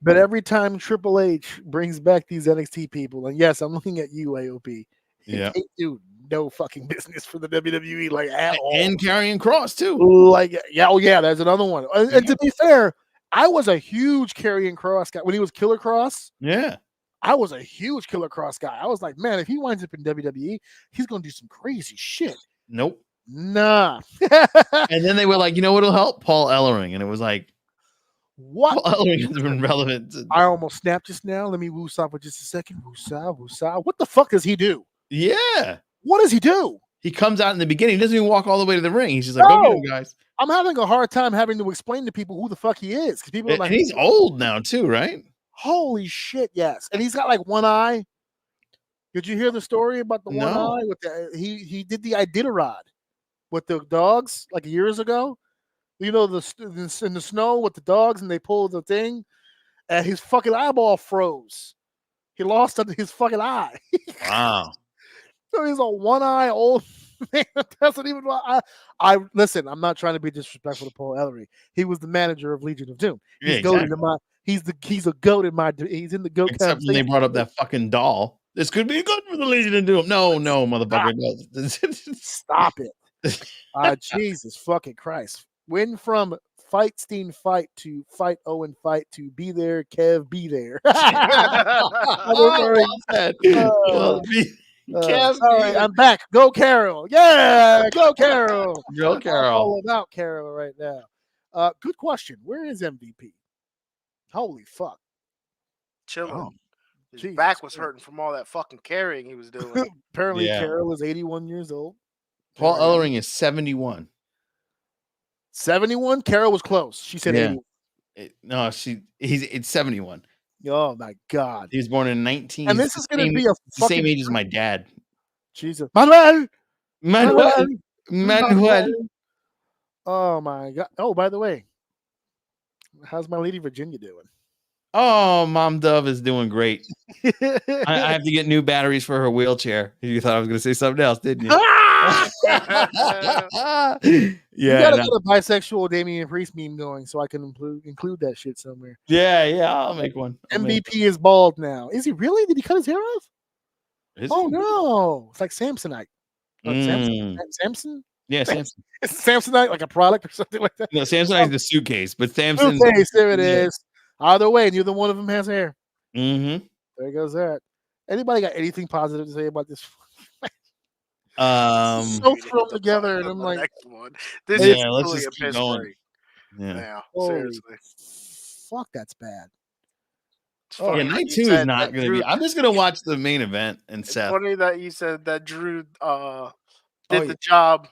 but every time Triple H brings back these NXT people, and yes, I'm looking at you, AOP. Yeah, they do no fucking business for the WWE, like at all. And Karrion Kross too. Like, yeah, oh yeah, there's another one. And to be fair, I was a huge Karrion Kross guy when he was Killer Kross. Yeah, I was a huge Killer Kross guy. I was like, man, if he winds up in WWE, he's gonna do some crazy shit. Nope. Nah. And then they were like, you know what'll help? Paul Ellering, and it was like, what? Paul Ellering has been relevant. I almost snapped just now. Let me woosah for just a second. Woosah. What the fuck does he do? Yeah. What does he do? He comes out in the beginning. He doesn't even walk all the way to the ring. He's just like, go get him, guys. I'm having a hard time having to explain to people who the fuck he is. Because people are like, and he's old now too, right? Holy shit, yes. And he's got like one eye. Did you hear the story about the one eye? With the he did the Iditarod with the dogs like years ago. You know, in the snow with the dogs, and they pulled the thing, and his fucking eyeball froze. He lost his fucking eye. Wow. So he's a one-eye old man. Doesn't even. I listen. I'm not trying to be disrespectful to Paul Ellering. He was the manager of Legion of Doom. He's goated in my. He's a goat in my. He's in the goat. Except when they brought up that fucking doll. This could be good for the Legion of Doom. No, motherfucker. No. Stop it. Jesus fucking Christ. Win from Fightstein fight to Fight Owen fight to be there, Kev, be there. Sorry, I'm back. Go Carol. Yeah, go Carol. Go Carol. All about Carol right now. Good question. Where is MVP? Holy fuck. Chilling. Oh. His back was hurting from all that fucking carrying he was doing. Apparently, Carol is 81 years old. Paul Ellering is 71. 71? Carol was close. She said 81. It's 71. Oh my God. He was born in 19. And this is going to be a the same age as my dad. Jesus. Manuel. Oh my God. Oh, by the way, how's my lady Virginia doing? Oh, Mom Dove is doing great. I have to get new batteries for her wheelchair. You thought I was going to say something else, didn't you? You gotta get a bisexual Damian Priest meme going so I can include that shit somewhere. Yeah, I'll make one. MVP is bald now. Is he really? Did he cut his hair off? No. It's like Samsonite. Samson? Yeah, Samson. Is Samsonite like a product or something like that? No, Samsonite is the suitcase, but Samson. Suitcase, there it is. Either way, neither one of them has hair. Mm-hmm. There goes that. Anybody got anything positive to say about this? So thrown together, and I'm like, next one. This is let's really just a keep piss going. break. Yeah. Seriously. Fuck, that's bad. Yeah, night 2 is not going to be. I'm just going to watch the main event and It's Seth. funny that you said that Drew did the job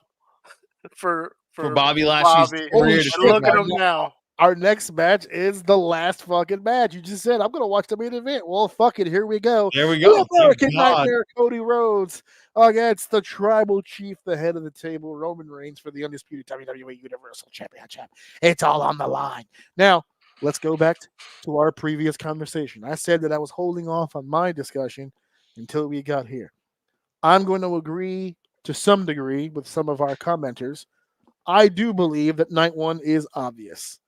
for Bobby Lashley's career. Look at him now. Our next match is the last fucking match. You just said, I'm going to watch the main event. Well, fuck it. Here we go. There we go. The American Nightmare, Cody Rhodes, against the tribal chief, the head of the table, Roman Reigns, for the undisputed WWE Universal Championship. It's all on the line. Now, let's go back to our previous conversation. I said that I was holding off on my discussion until we got here. I'm going to agree to some degree with some of our commenters. I do believe that night one is obvious.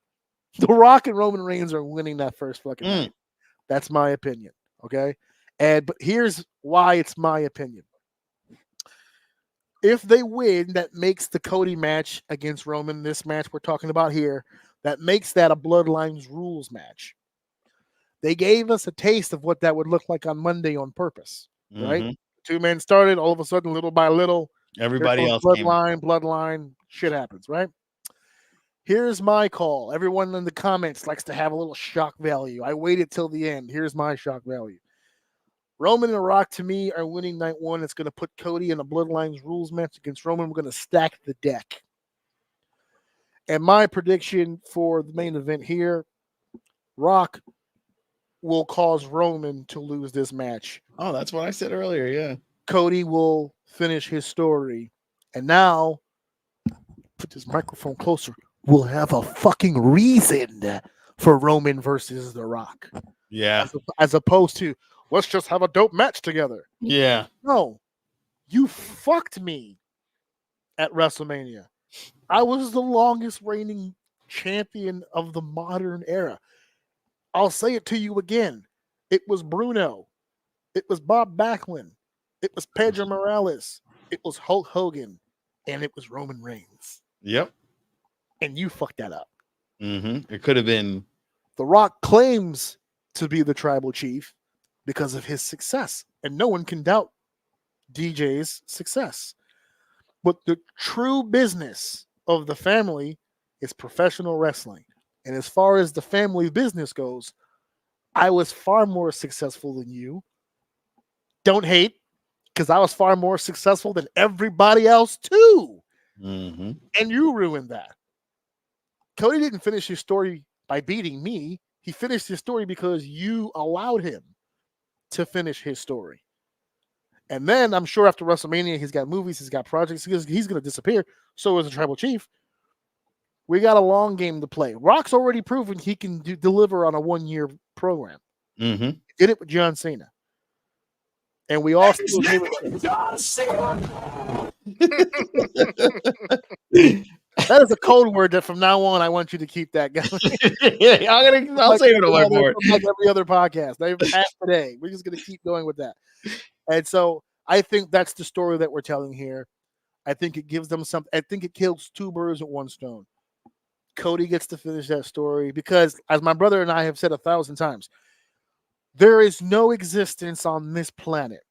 The Rock and Roman Reigns are winning that first fucking night. That's my opinion. Okay. But here's why it's my opinion. If they win, that makes the Cody match against Roman, this match we're talking about here, that makes that a Bloodlines rules match. They gave us a taste of what that would look like on Monday on purpose, right? Mhm. Two men started, all of a sudden, little by little, Everybody else came. bloodline, shit happens, right? Here's my call. Everyone in the comments likes to have a little shock value. I waited till the end. Here's my shock value. Roman and Rock, to me, are winning night one. It's going to put Cody in a Bloodlines rules match against Roman. We're going to stack the deck. And my prediction for the main event here, Rock will cause Roman to lose this match. Oh, that's what I said earlier. Yeah. Cody will finish his story. And now, put this microphone closer, we'll have a fucking reason for Roman versus The Rock. Yeah. As opposed to, let's just have a dope match together. Yeah. No, you fucked me at WrestleMania. I was the longest reigning champion of the modern era. I'll say it to you again. It was Bruno. It was Bob Backlund. It was Pedro Morales. It was Hulk Hogan. And it was Roman Reigns. Yep. And you fucked that up. Mm-hmm. It could have been. The Rock claims to be the tribal chief because of his success. And no one can doubt DJ's success. But the true business of the family is professional wrestling. And as far as the family business goes, I was far more successful than you. Don't hate, because I was far more successful than everybody else too. Mm-hmm. And you ruined that. Cody didn't finish his story by beating me. He finished his story because you allowed him to finish his story. And then I'm sure after WrestleMania, he's got movies, he's got projects, he's going to disappear. So is the tribal chief. We got a long game to play. Rock's already proven he can deliver on a 1-year program. Mm-hmm. He did it with John Cena. And we all still gave it. John Cena. That is a code word that from now on I want you to keep that going. I'll save it away for it. Like every other podcast. They've passed today. We're just going to keep going with that. And so I think that's the story that we're telling here. I think it gives them something. I think it kills two birds with one stone. Cody gets to finish that story because, as my brother and I have said 1,000 times, there is no existence on this planet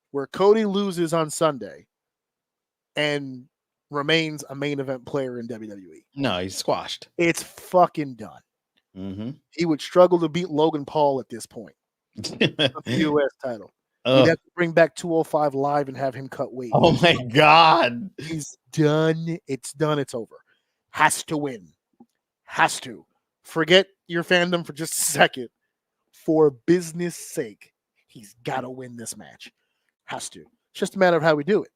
where Cody loses on Sunday and remains a main event player in WWE. No, he's squashed. It's fucking done. Mm-hmm. He would struggle to beat Logan Paul at this point. The U.S. title. You'd have to bring back 205 Live and have him cut weight. Oh my God. He's done. It's done. It's over. Has to win. Has to. Forget your fandom for just a second. For business sake, he's got to win this match. Has to. It's just a matter of how we do it.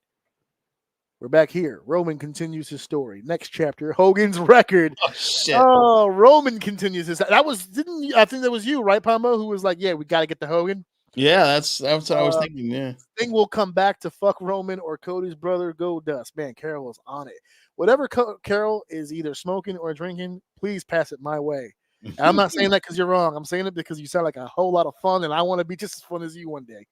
We're back here. Roman continues his story. Next chapter, Hogan's record. Oh shit. Oh, Roman continues his. I think that was you, right, Pombo, who was like, yeah, we got to get to Hogan. Yeah, that's what I was thinking. Yeah. Thing will come back to fuck Roman or Cody's brother Goldust. Man, Carol is on it. Whatever Carol is either smoking or drinking, please pass it my way. And I'm not saying that because you're wrong. I'm saying it because you sound like a whole lot of fun, and I want to be just as fun as you one day.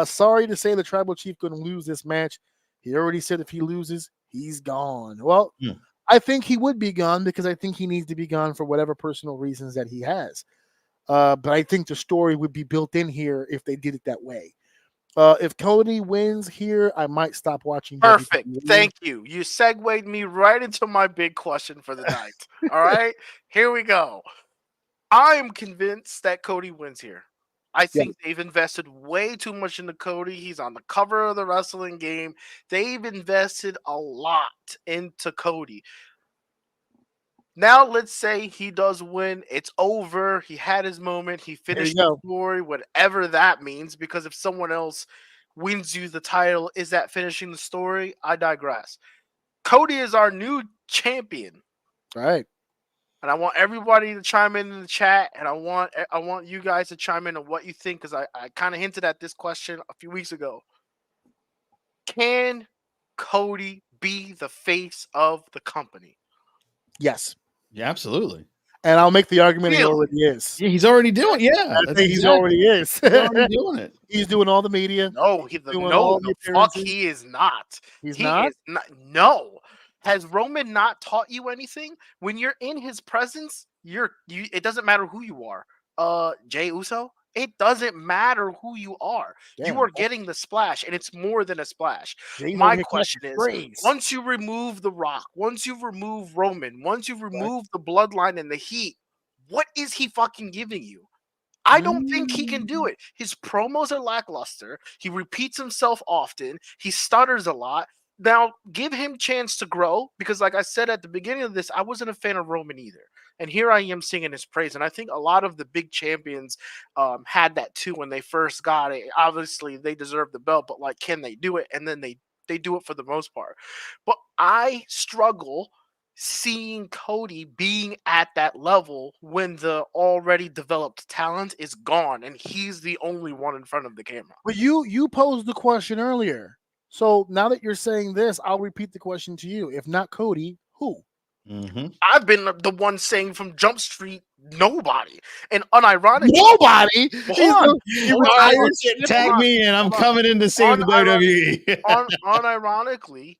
Sorry to say the tribal chief couldn't lose this match. He already said if he loses, he's gone. Well, I think he would be gone because I think he needs to be gone for whatever personal reasons that he has. But I think the story would be built in here if they did it that way. If Cody wins here, I might stop watching. Perfect. WWE. Thank you. You segued me right into my big question for the night. All right, here we go. I am convinced that Cody wins here. I think they've invested way too much into Cody. He's on the cover of the wrestling game. They've invested a lot into Cody. Now, let's say he does win. It's over. He had his moment. He finished the story, whatever that means. Because if someone else wins you the title, is that finishing the story? I digress. Cody is our new champion. Right. And I want everybody to chime in the chat, and I want you guys to chime in on what you think, because I kind of hinted at this question a few weeks ago. Can Cody be the face of the company. Yes. Yeah, absolutely. And I'll make the argument he Really? already is. Yeah, he's already doing. Yeah, I that's think he's exactly. already is. He's already doing it. He's doing all the media. No, He's doing all the the fuck appearances. he is not. He's He not? is not. No. Has Roman not taught you anything? When you're in his presence, it doesn't matter who you are. Jay Uso, it doesn't matter who you are. Damn. You are getting the splash, and it's more than a splash. Jay's over My here question catching is, strays. once you remove The Rock, once you remove Roman, once you remove the bloodline and the heat, what is he fucking giving you? I don't think he can do it. His promos are lackluster. He repeats himself often. He stutters a lot. Now, give him chance to grow because, like I said at the beginning of this, I wasn't a fan of Roman either. And here I am singing his praise. And I think a lot of the big champions had that too when they first got it. Obviously, they deserve the belt, but like, can they do it? And then they do it for the most part. But I struggle seeing Cody being at that level when the already developed talent is gone and he's the only one in front of the camera. But you posed the question earlier. So now that you're saying this, I'll repeat the question to you. If not Cody, who? Mm-hmm. I've been the one saying from Jump Street, nobody. And unironically, Nobody. hold on. He All right, retired. tag me in. I'm coming in to save the WWE. Unironically,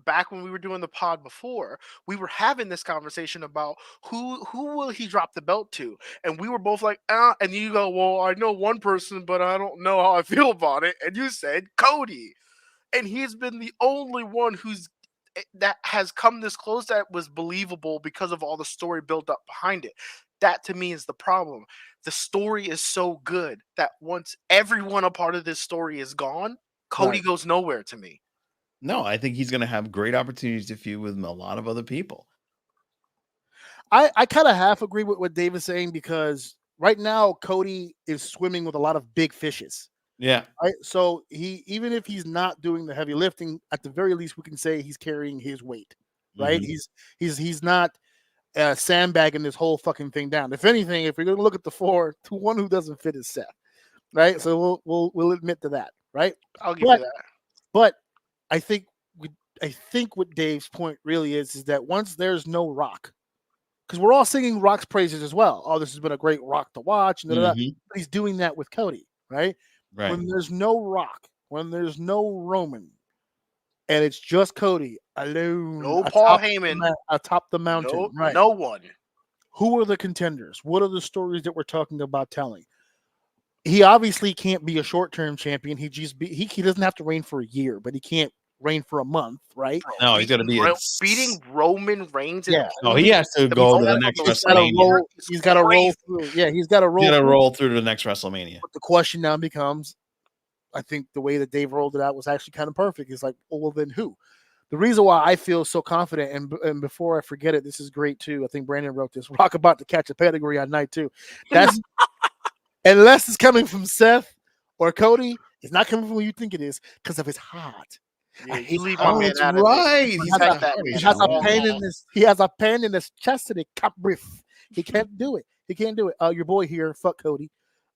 back when we were doing the pod before, we were having this conversation about who will he drop the belt to, and we were both like, and you go, well, I know one person, but I don't know how I feel about it, and you said Cody, and he's been the only one that has come this close that was believable because of all the story built up behind it. That to me is the problem. The story is so good that once everyone a part of this story is gone, Cody goes nowhere to me. No, I think he's going to have great opportunities to feud with a lot of other people. I kind of half agree with what Dave is saying because right now Cody is swimming with a lot of big fishes. Yeah. Right. So even if he's not doing the heavy lifting, at the very least we can say he's carrying his weight. Right. Mm-hmm. He's not sandbagging this whole fucking thing down. If anything, if you're going to look at the four, the one who doesn't fit is Seth. Right. So we'll admit to that. Right. I'll give you that. But I think what Dave's point really is that once there's no Rock, because we're all singing Rock's praises as well. Oh, this has been a great Rock to watch. And but he's doing that with Cody, right? Right. When there's no Rock, when there's no Roman, and it's just Cody alone. No Paul Heyman atop the mountain. No, right. No one. Who are the contenders? What are the stories that we're talking about telling? He obviously can't be a short-term champion. He doesn't have to reign for a year, but he can't reign for a month, right? No, he's got to be beating Roman Reigns. Yeah. No, he has to go to the next WrestleMania. He's got to roll through. Yeah, he's got to roll. He's got to roll through to the next WrestleMania. But the question now becomes, I think the way that Dave rolled it out was actually kind of perfect. It's like, well, then who? The reason why I feel so confident, and before I forget it, this is great too. I think Brandon wrote this. Rock about to catch a pedigree on night 2. That's unless it's coming from Seth or Cody, it's not coming from who you think it is because of his heart. Yeah, He has a pain in his chest and it can't breathe. He can't do it. Your boy here, fuck Cody.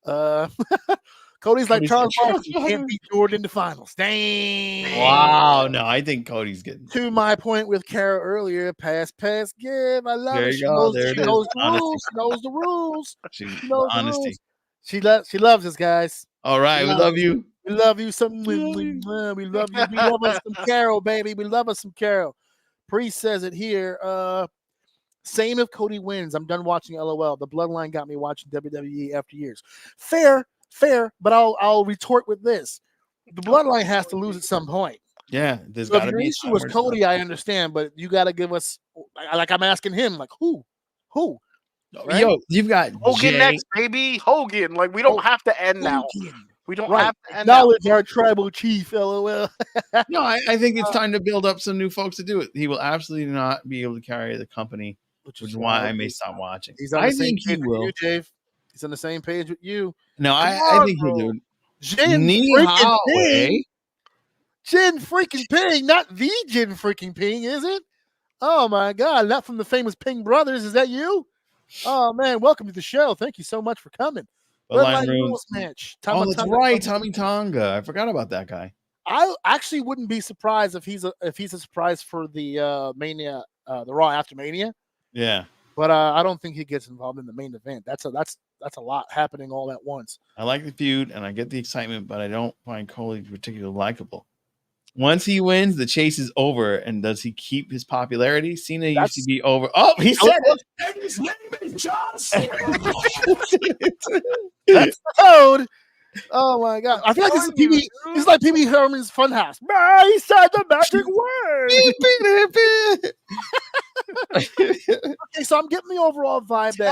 Cody's like Charles Barkley. He can't beat Jordan in the finals. Dang. Wow. No, I think Cody's getting. To my point with Kara earlier, pass, give. I love it. She knows the rules. She knows honesty. She loves us, guys. All right. We love you. We love you. We love you. We love us some Carol, baby. We love us some Carol. Priest says it here. Same if Cody wins. I'm done watching LOL. The bloodline got me watching WWE after years. Fair, but I'll retort with this. The bloodline has to lose at some point. Yeah, there's got to be. Issue was Cody, I understand, but you got to give us, like I'm asking him, like who? Right? Yo, you've got Hogan next, baby. Hogan. Like we don't have to end now. We don't have to end Acknowledge our tribal chief, LOL. No, I think it's time to build up some new folks to do it. He will absolutely not be able to carry the company, which is why I may stop watching. I think he will. You, Dave. He's on the same page with you. No, I think he'll do it. Jin freaking Ping, not the Jin freaking Ping, is it? Oh my God, not from the famous Ping brothers. Is that you? Oh man, welcome to the show. Thank you so much for coming. Bloodline rules match. That's right, Tommy Tonga. I forgot about that guy. I actually wouldn't be surprised if he's a surprise for the Mania, the Raw after Mania. Yeah. But I don't think he gets involved in the main event. That's a lot happening all at once. I like the feud and I get the excitement, but I don't find Cody particularly likable. Once he wins, the chase is over. And does he keep his popularity? Cena used to be over. Oh, he said it. And his name is John Cena. That's the code. Oh my god! I feel like this is PB. This is like PB Herman's Funhouse. He said the magic word. Okay, so I'm getting the overall vibe that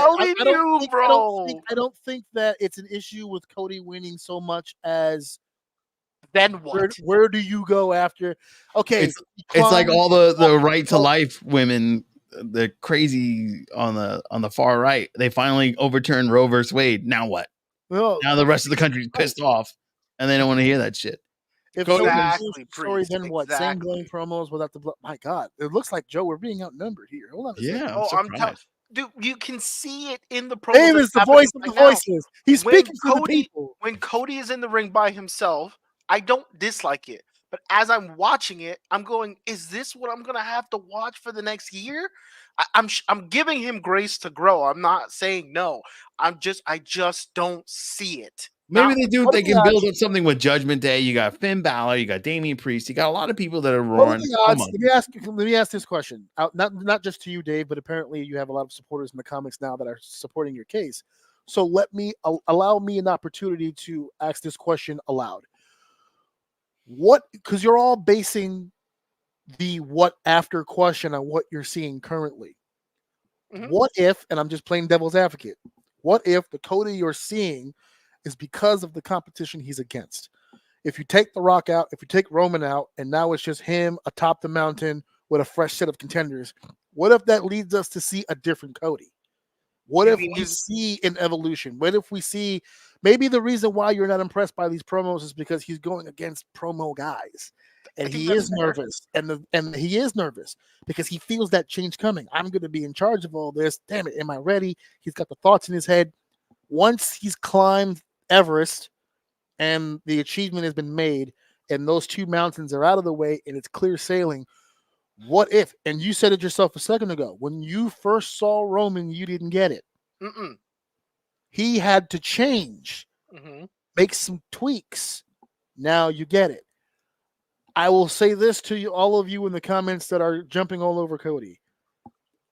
I don't think that it's an issue with Cody winning so much as Then what? where do you go after? Okay, It's like all the right to life women, the crazy on the far right. They finally overturned Roe versus Wade. Now what? well, Now the rest of the country's pissed off, and they don't want to hear that shit. if Cody- Cody Exactly, wins the story, then what? Same exactly. blame promos without the my god. It looks like Joe, we're being outnumbered here. Hold on a second. Yeah, Oh, I'm I'm telling surprised. dude, you can see it in the promo. Dave that's is the happening voice of the right now. voices. He's When speaking for the Cody- people. When Cody is in the ring by himself, I don't dislike it. But as I'm watching it, I'm going, is this what I'm gonna have to watch for the next year? I'm giving him grace to grow. I'm not saying no. I just don't see it. Maybe Not- they can build up something with Judgment Day. You got Finn Balor, you got Damian Priest, you got a lot of people that are What are roaring. the Come odds? on. Let me ask this question. Not just to you, Dave, but apparently you have a lot of supporters in the comics now that are supporting your case. So allow me an opportunity to ask this question aloud. What? Because you're all basing the what after question on what you're seeing currently. Mhm. What if? And I'm just playing devil's advocate. What if the Cody you're seeing is because of the competition he's against? If you take The Rock out, if you take Roman out, and now it's just him atop the mountain with a fresh set of contenders, what if that leads us to see a different Cody? What You if mean we see an evolution? What if we see maybe the reason why you're not impressed by these promos is because he's going against promo guys, and think he that's is fair. nervous, and he is nervous because he feels that change coming. I'm going to be in charge of all this. Damn it, am I ready? He's got the thoughts in his head. Once he's climbed Everest and the achievement has been made, and those two mountains are out of the way, and it's clear sailing. What if? And you said it yourself a second ago. When you first saw Roman, you didn't get it. Mm-mm. He had to change, Mhm. make some tweaks. Now you get it. I will say this to you, all of you in the comments that are jumping all over Cody.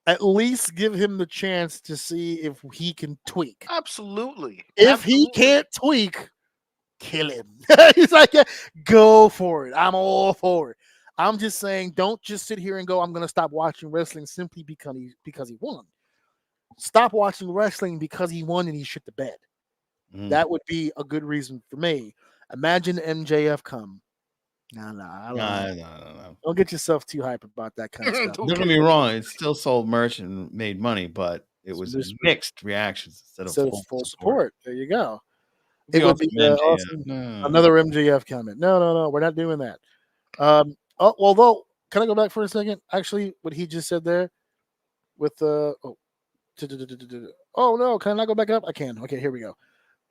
At least give him the chance to see if he can tweak. Absolutely. If he Absolutely. can't tweak, kill him. He's like, yeah, go for it. I'm all for it. I'm just saying, don't just sit here and go, I'm going to stop watching wrestling simply because he won. Stop watching wrestling because he won and he shit the bed. Mm. That would be a good reason for me. Imagine MJF come. No. Don't get yourself too hype about that kind of stuff. Don't get me wrong, it still sold merch and made money, but it was mixed reactions instead of full support. There you go. It would be awesome. Another MJF comment. No, we're not doing that. Although, can I go back for a second? Actually, what he just said there with oh no, can I not go back up? I can. Okay, here we go.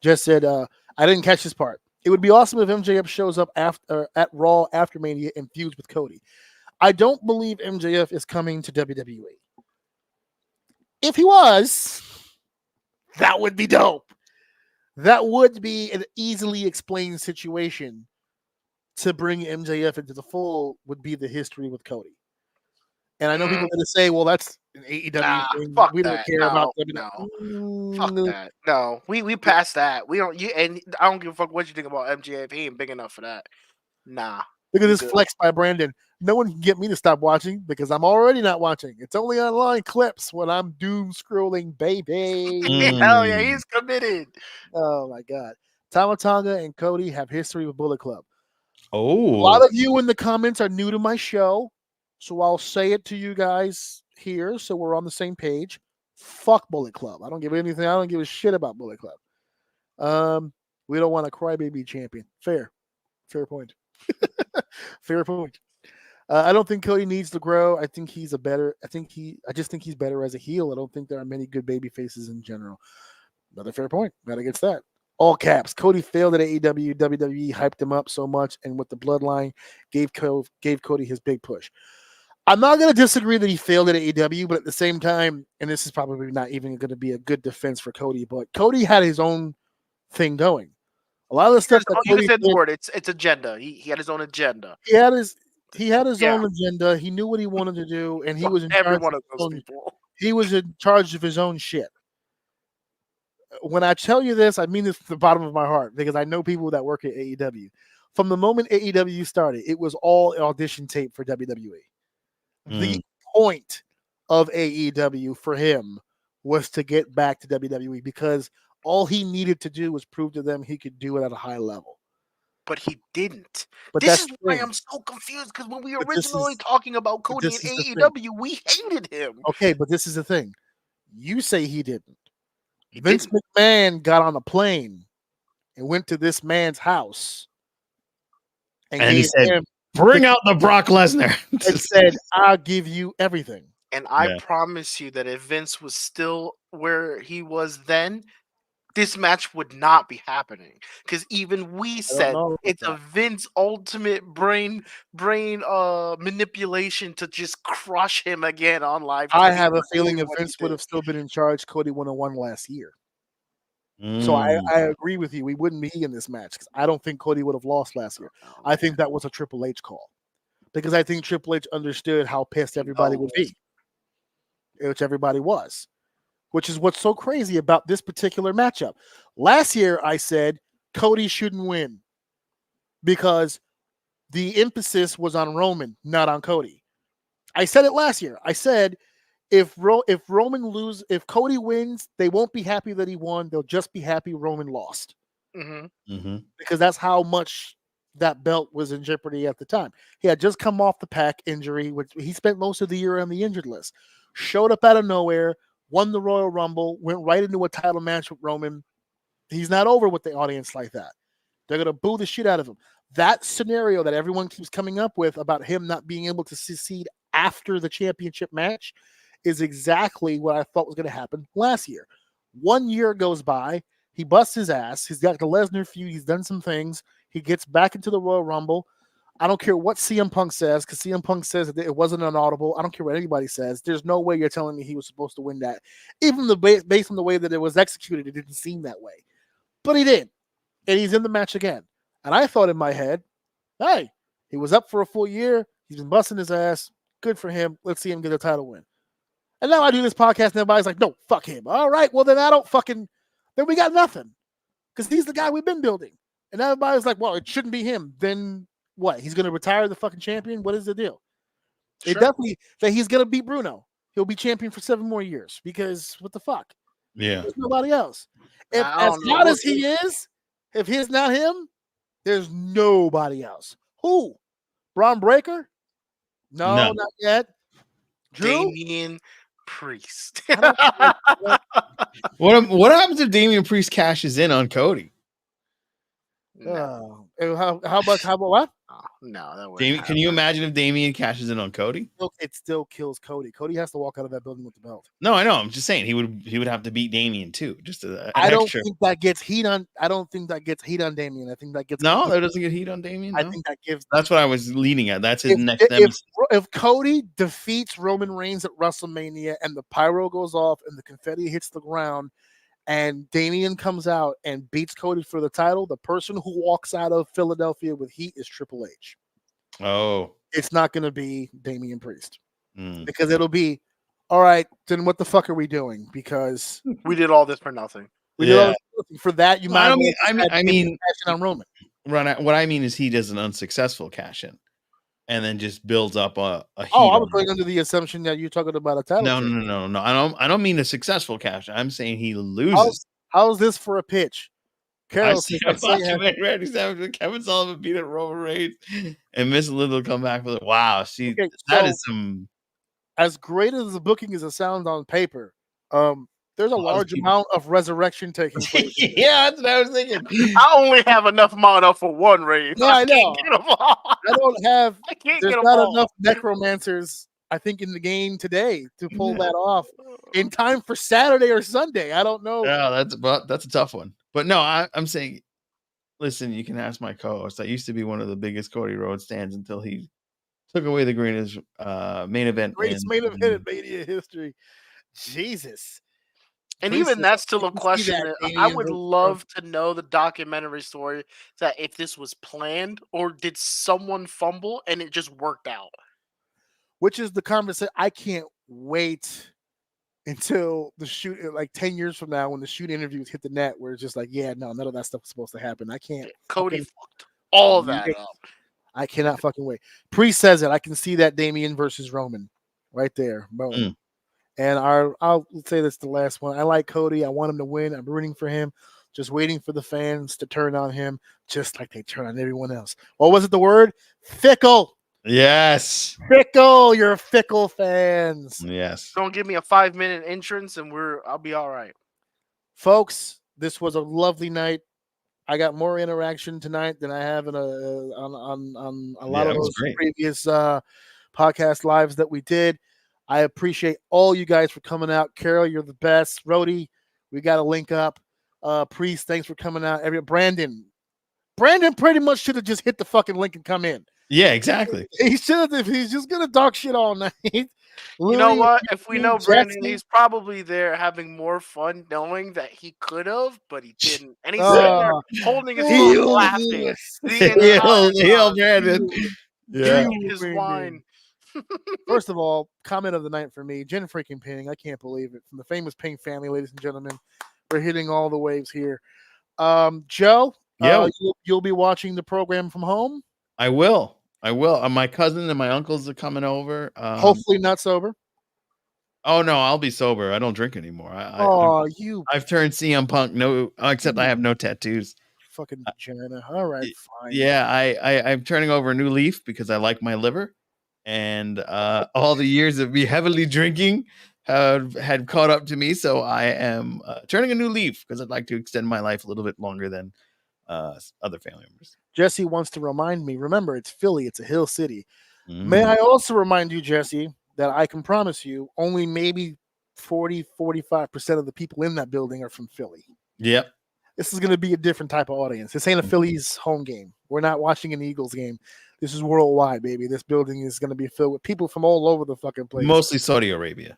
Just said I didn't catch this part. It would be awesome if MJF shows up at Raw after Mania and feuds with Cody. I don't believe MJF is coming to WWE. If he was, that would be dope. That would be an easily explained situation to bring MJF into the fold would be the history with Cody. And I know people are going to say, well, that's an AEW thing. Fuck We don't that. care about WWE. Fuck that. No, we passed that. We don't. And I don't give a fuck what you think about MJF. He ain't big enough for that. Nah. Look at this Good. flex by Brandon. No one can get me to stop watching because I'm already not watching. It's only online clips when I'm doom scrolling, baby. Hell yeah, he's committed. Oh my God. Tama Tonga and Cody have history with Bullet Club. Oh, A lot of you in the comments are new to my show, so I'll say it to you guys here so we're on the same page. Fuck Bullet Club. I don't give a shit about Bullet Club. We don't want a crybaby champion. Fair point. Fair point. I don't think Cody needs to grow. I just think he's better as a heel. I don't think there are many good baby faces in general. Another fair point. That against that. All caps. Cody failed at AEW. WWE hyped him up so much, and with the bloodline, gave Cody his big push. I'm not going to disagree that he failed at AEW, but at the same time, and this is probably not even going to be a good defense for Cody, but Cody had his own thing going. A lot of the stuff that You Cody said the did, word. It's agenda. He had his own agenda. he had his Yeah. own agenda. He knew what he wanted to do, and he was in Every charge one of of his those own, people. he was in charge of his own shit. When I tell you this, I mean this from the bottom of my heart because I know people that work at AEW. From the moment AEW started, it was all audition tape for WWE. The point of AEW for him was to get back to WWE because all he needed to do was prove to them he could do it at a high level. But he didn't. But This that's is the why thing. I'm so confused because when we But this originally is- talking about but Cody this and is the thing. AEW, we hated him. Okay, but this is the thing. You say he didn't. He Vince didn't. McMahon got on a plane and went to this man's house And he gave said, him "Bring out the Brock Lesnar." and said, "I'll give you everything." And I Yeah. promise you that if Vince was still where he was then, this match would not be happening. Because even we said know about it's a that. Vince ultimate brain manipulation to just crush him again on live TV. I have a for feeling doing if what he Vince would did. have still been in charge, Cody would have won last year. So I agree with you. We wouldn't be in this match because I don't think Cody would have lost last year. I think that was a Triple H call because I think Triple H understood how pissed everybody would be, which everybody was, which is what's so crazy about this particular matchup. Last year, I said Cody shouldn't win because the emphasis was on Roman, not on Cody. I said it last year. I said if Cody wins, they won't be happy that he won. They'll just be happy Roman lost because that's how much that belt was in jeopardy at the time. He had just come off the Pac injury, which he spent most of the year on the injured list. Showed up out of nowhere, won the Royal Rumble, went right into a title match with Roman. He's not over with the audience like that. They're going to boo the shit out of him. That scenario that everyone keeps coming up with about him not being able to succeed after the championship match is exactly what I thought was going to happen last year. 1 year goes by. He busts his ass. He's got the Lesnar feud. He's done some things. He gets back into the Royal Rumble. I don't care what CM Punk says because CM Punk says that it wasn't an audible. I don't care what anybody says. There's no way you're telling me he was supposed to win that. Even based on the way that it was executed, it didn't seem that way. But he did. And he's in the match again. And I thought in my head, hey, he was up for a full year. He's been busting his ass. Good for him. Let's see him get a title win. And now I do this podcast and everybody's like, no, fuck him. All right, well, then then we got nothing. Because he's the guy we've been building. And everybody's like, well, it shouldn't be him. Then what? He's going to retire the fucking champion? What is the deal? It definitely that he's going to beat Bruno. He'll be champion for 7 more years because what the fuck? Yeah. There's nobody else. If as hot as he is, if he's not him, there's nobody else. Who? Braun Breaker? No, not yet. Drew? Damian Priest. What happens if Damian Priest cashes in on Cody? No. How about what? Oh, no, that would. Can you imagine if Damian cashes in on Cody? It still kills Cody. Cody has to walk out of that building with the belt. No, I know. I'm just saying he would have to beat Damian too. Just I don't think that gets heat on. I don't think that gets heat on Damian. I think that gets that doesn't get heat on Damian. No? I think that gives. That's what I was leading at. That's his next. If Cody defeats Roman Reigns at WrestleMania and the pyro goes off and the confetti hits the ground, and Damian comes out and beats Cody for the title, the person who walks out of Philadelphia with heat is Triple H. Oh. It's not going to be Damian Priest. Because it'll be, all right, then what the fuck are we doing? Because we did all this for nothing. We did all this for that. You might I mean cash in on Roman. What I mean is he does an unsuccessful cash in. And then just builds up a heat. Oh, I was going under the assumption that you're talking about a title. No. I don't mean a successful cash. I'm saying he loses. How's this for a pitch? Carol Kevin Sullivan beat up Roman Reigns and Miss Little come back with it. Wow, that is some. As great as the booking as it sounds on paper, there's a large amount of reresurrection taking place. Yeah, that's what I was thinking. I only have enough mana for one Reigns. Yeah, I know. I don't have. There's not enough necromancers, I think, in the game today to pull that off in time for Saturday or Sunday. I don't know. Yeah, that's a tough one. But no, I'm saying, listen, you can ask my co-host. I used to be one of the biggest Cody Rhodes stands until he took away the greatest main event. Greatest main event in Mania history. Jesus. And Priest even says, that's "I still a can see that, question. I Damian would versus love to know the documentary story that if this was planned or did someone fumble and it just worked out. which is the conversation. I can't wait until the shoot, like 10 years from now, when the shoot interviews hit the net, where it's just like, yeah, no, none of that stuff was supposed to happen. I can't Cody fucking fucked all that wait. up. I cannot fucking wait. Priest says it. I can see that Damian versus Roman right there. Boom. Mm. And I'll say that's the last one. I like Cody. I want him to win. I'm rooting for him. Just waiting for the fans to turn on him, just like they turn on everyone else. What was it? The word fickle. Yes. Fickle. You're fickle fans. Yes. Don't give me a 5-minute entrance and I'll be all right. Folks, this was a lovely night. I got more interaction tonight than I have in on a lot Yeah, of it was those great. previous podcast lives that we did. I appreciate all you guys for coming out. Carol, you're the best. Rhodey, we got to link up. Priest, thanks for coming out. Brandon pretty much should have just hit the fucking link and come in. Yeah, exactly. He should have. If he's just gonna talk shit all night. You know Louis, what? If we know Brandon, Jesse, he's probably there having more fun knowing that he could have, but he didn't. And he's sitting there holding his phone, Heel laughing Lewis. the entire Heel time, Brandon. Yeah. drinking his wine. First of all, comment of the night for me, Jen freaking Ping. I can't believe it. From the famous Ping family, ladies and gentlemen. We're hitting all the waves here. Joe, Yeah. you'll be watching the program from home? I will. My cousin and my uncles are coming over. Hopefully not sober. Oh no, I'll be sober. I don't drink anymore. I've turned CM Punk. No, except I have no tattoos. Fucking vagina. All right, fine. Yeah, I'm turning over a new leaf because I like my liver, and all the years of me heavily drinking had caught up to me. So I am turning a new leaf because I'd like to extend my life a little bit longer than other family members. Jesse wants to remind me. Remember, it's Philly. It's a hill city. May Mm. I also remind you, Jesse, that I can promise you only maybe 40-45% of the people in that building are from Philly. Yep. This is going to be a different type of audience. This ain't a Phillies home game. We're not watching an Eagles game. This is worldwide, baby. This building is going to be filled with people from all over the fucking place. Mostly Saudi Arabia.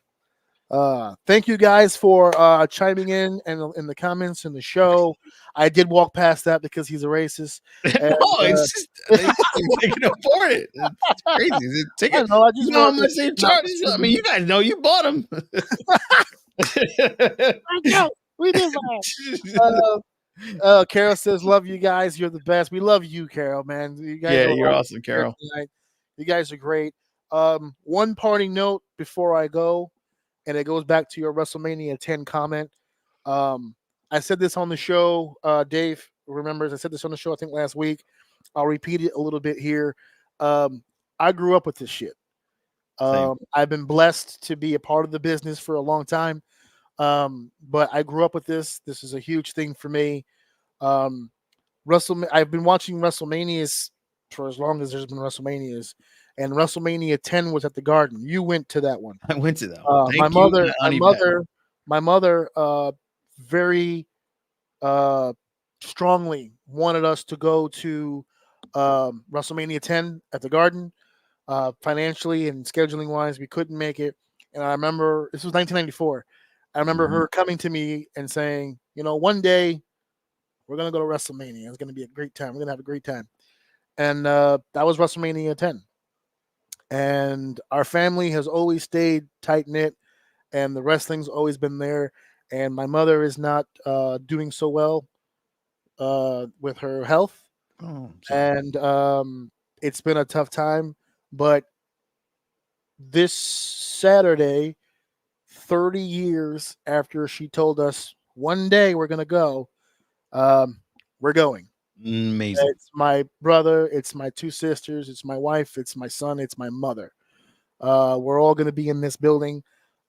Thank you guys for chiming in and in the comments in the show. I did walk past that because he's a racist. And, It's just they can afford it. It's crazy. Take it. I just You know how much they charge? I mean, you guys know you bought them. We did Carol says, "Love you guys. You're the best." We love you, Carol. Man, you guys. Yeah, you're awesome, Carol. You guys are great. One parting note before I go, and it goes back to your WrestleMania 10 comment. I said this on the show. Dave remembers I said this on the show, I think last week. I'll repeat it a little bit here. I grew up with this shit. I've been blessed to be a part of the business for a long time. But I grew up with this. This is a huge thing for me. I've been watching WrestleManias for as long as there's been WrestleManias. And WrestleMania 10 was at the Garden. You went to that one. I went to that one. My mother, very strongly wanted us to go to WrestleMania 10 at the Garden. Financially and scheduling wise, we couldn't make it. And I remember this was 1994. I remember her coming to me and saying, one day we're gonna go to WrestleMania. It's gonna be a great time. We're gonna have a great time. And that was WrestleMania 10. And our family has always stayed tight knit, and the wrestling's always been there. And my mother is not doing so well with her health, and it's been a tough time. But this Saturday, 30 years after she told us one day we're gonna go, we're going. Amazing. It's my brother, it's my two sisters, it's my wife, it's my son, it's my mother. We're all going to be in this building.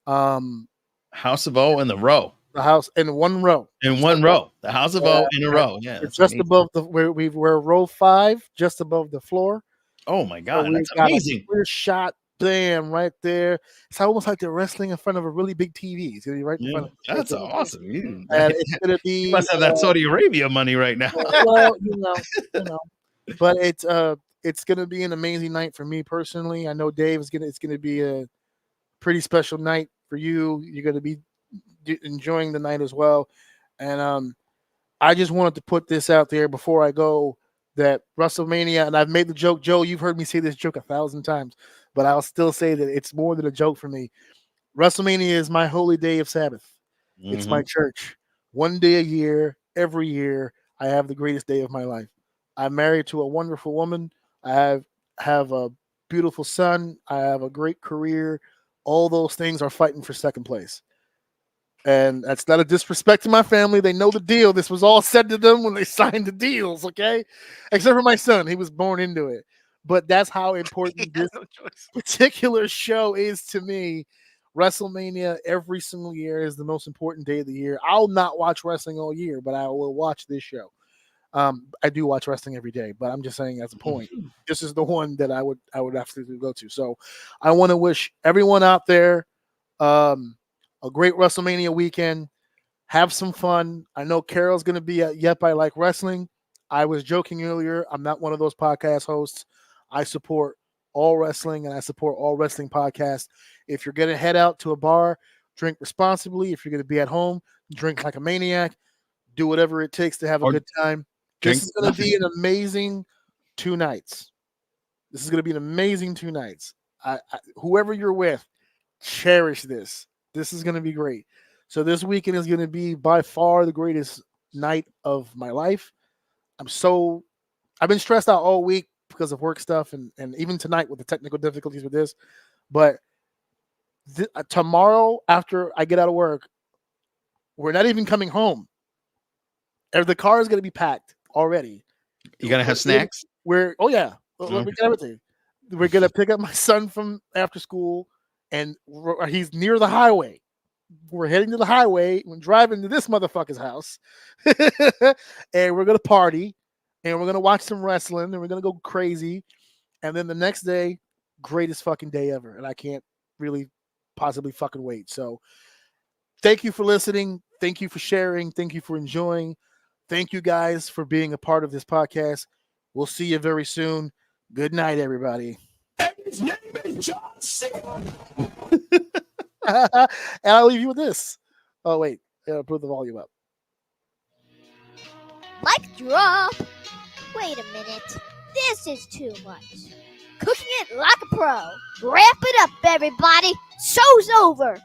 House of O in the row. The house in one row. In one row. The House of O in a row. Yeah. It's just above we're row 5, just above the floor. Oh my God, So that's got amazing. a clear shot bam, right there. It's almost like they're wrestling in front of a really big TV. It's gonna be right in front of That's awesome. and it's gonna You be must have that Saudi Arabia money right now. well, you know. But it's gonna be an amazing night for me personally. I know Dave is gonna. It's gonna be a pretty special night for you. You're gonna be enjoying the night as well, and I just wanted to put this out there before I go that WrestleMania, and I've made the joke, Joe. You've heard me say this joke 1,000 times, but I'll still say that it's more than a joke for me. WrestleMania is my holy day of Sabbath. It's my church. One day a year, every year, I have the greatest day of my life. I'm married to a wonderful woman. I have a beautiful son. I have a great career. All those things are fighting for second place. And that's not a disrespect to my family. They know the deal. This was all said to them when they signed the deals, okay? Except for my son. He was born into it. But that's how important this particular show is to me. WrestleMania every single year is the most important day of the year. I'll not watch wrestling all year, but I will watch this show. I do watch wrestling every day, but I'm just saying as a point, this is the one that I would absolutely go to. So I want to wish everyone out there a great WrestleMania weekend. Have some fun. I know Carol's going to be at Yep, I Like Wrestling. I was joking earlier. I'm not one of those podcast hosts. I support all wrestling and I support all wrestling podcasts. If you're going to head out to a bar, drink responsibly. If you're going to be at home, drink like a maniac. Do whatever it takes to have a good time. This is going to be an amazing 2 nights. This is going to be an amazing 2 nights. Whoever you're with, cherish this. This is going to be great. So this weekend is going to be by far the greatest night of my life. I've been stressed out all week because of work stuff and even tonight with the technical difficulties with this. But tomorrow after I get out of work, we're not even coming home. The car is going to be packed already. You going to have snacks? We got everything. We're going to pick up my son from after school and he's near the highway. We're heading to the highway. We're driving to this motherfucker's house. And we're going to party. And we're going to watch some wrestling. And we're going to go crazy. And then the next day, greatest fucking day ever. And I can't really possibly fucking wait. So thank you for listening. Thank you for sharing. Thank you for enjoying. Thank you guys for being a part of this podcast. We'll see you very soon. Good night, everybody. His name is John Cena. And I'll leave you with this. Oh, wait. Put the volume up. Mic drop. Wait a minute. This is too much. Cooking it like a pro. Wrap it up, everybody. Show's over.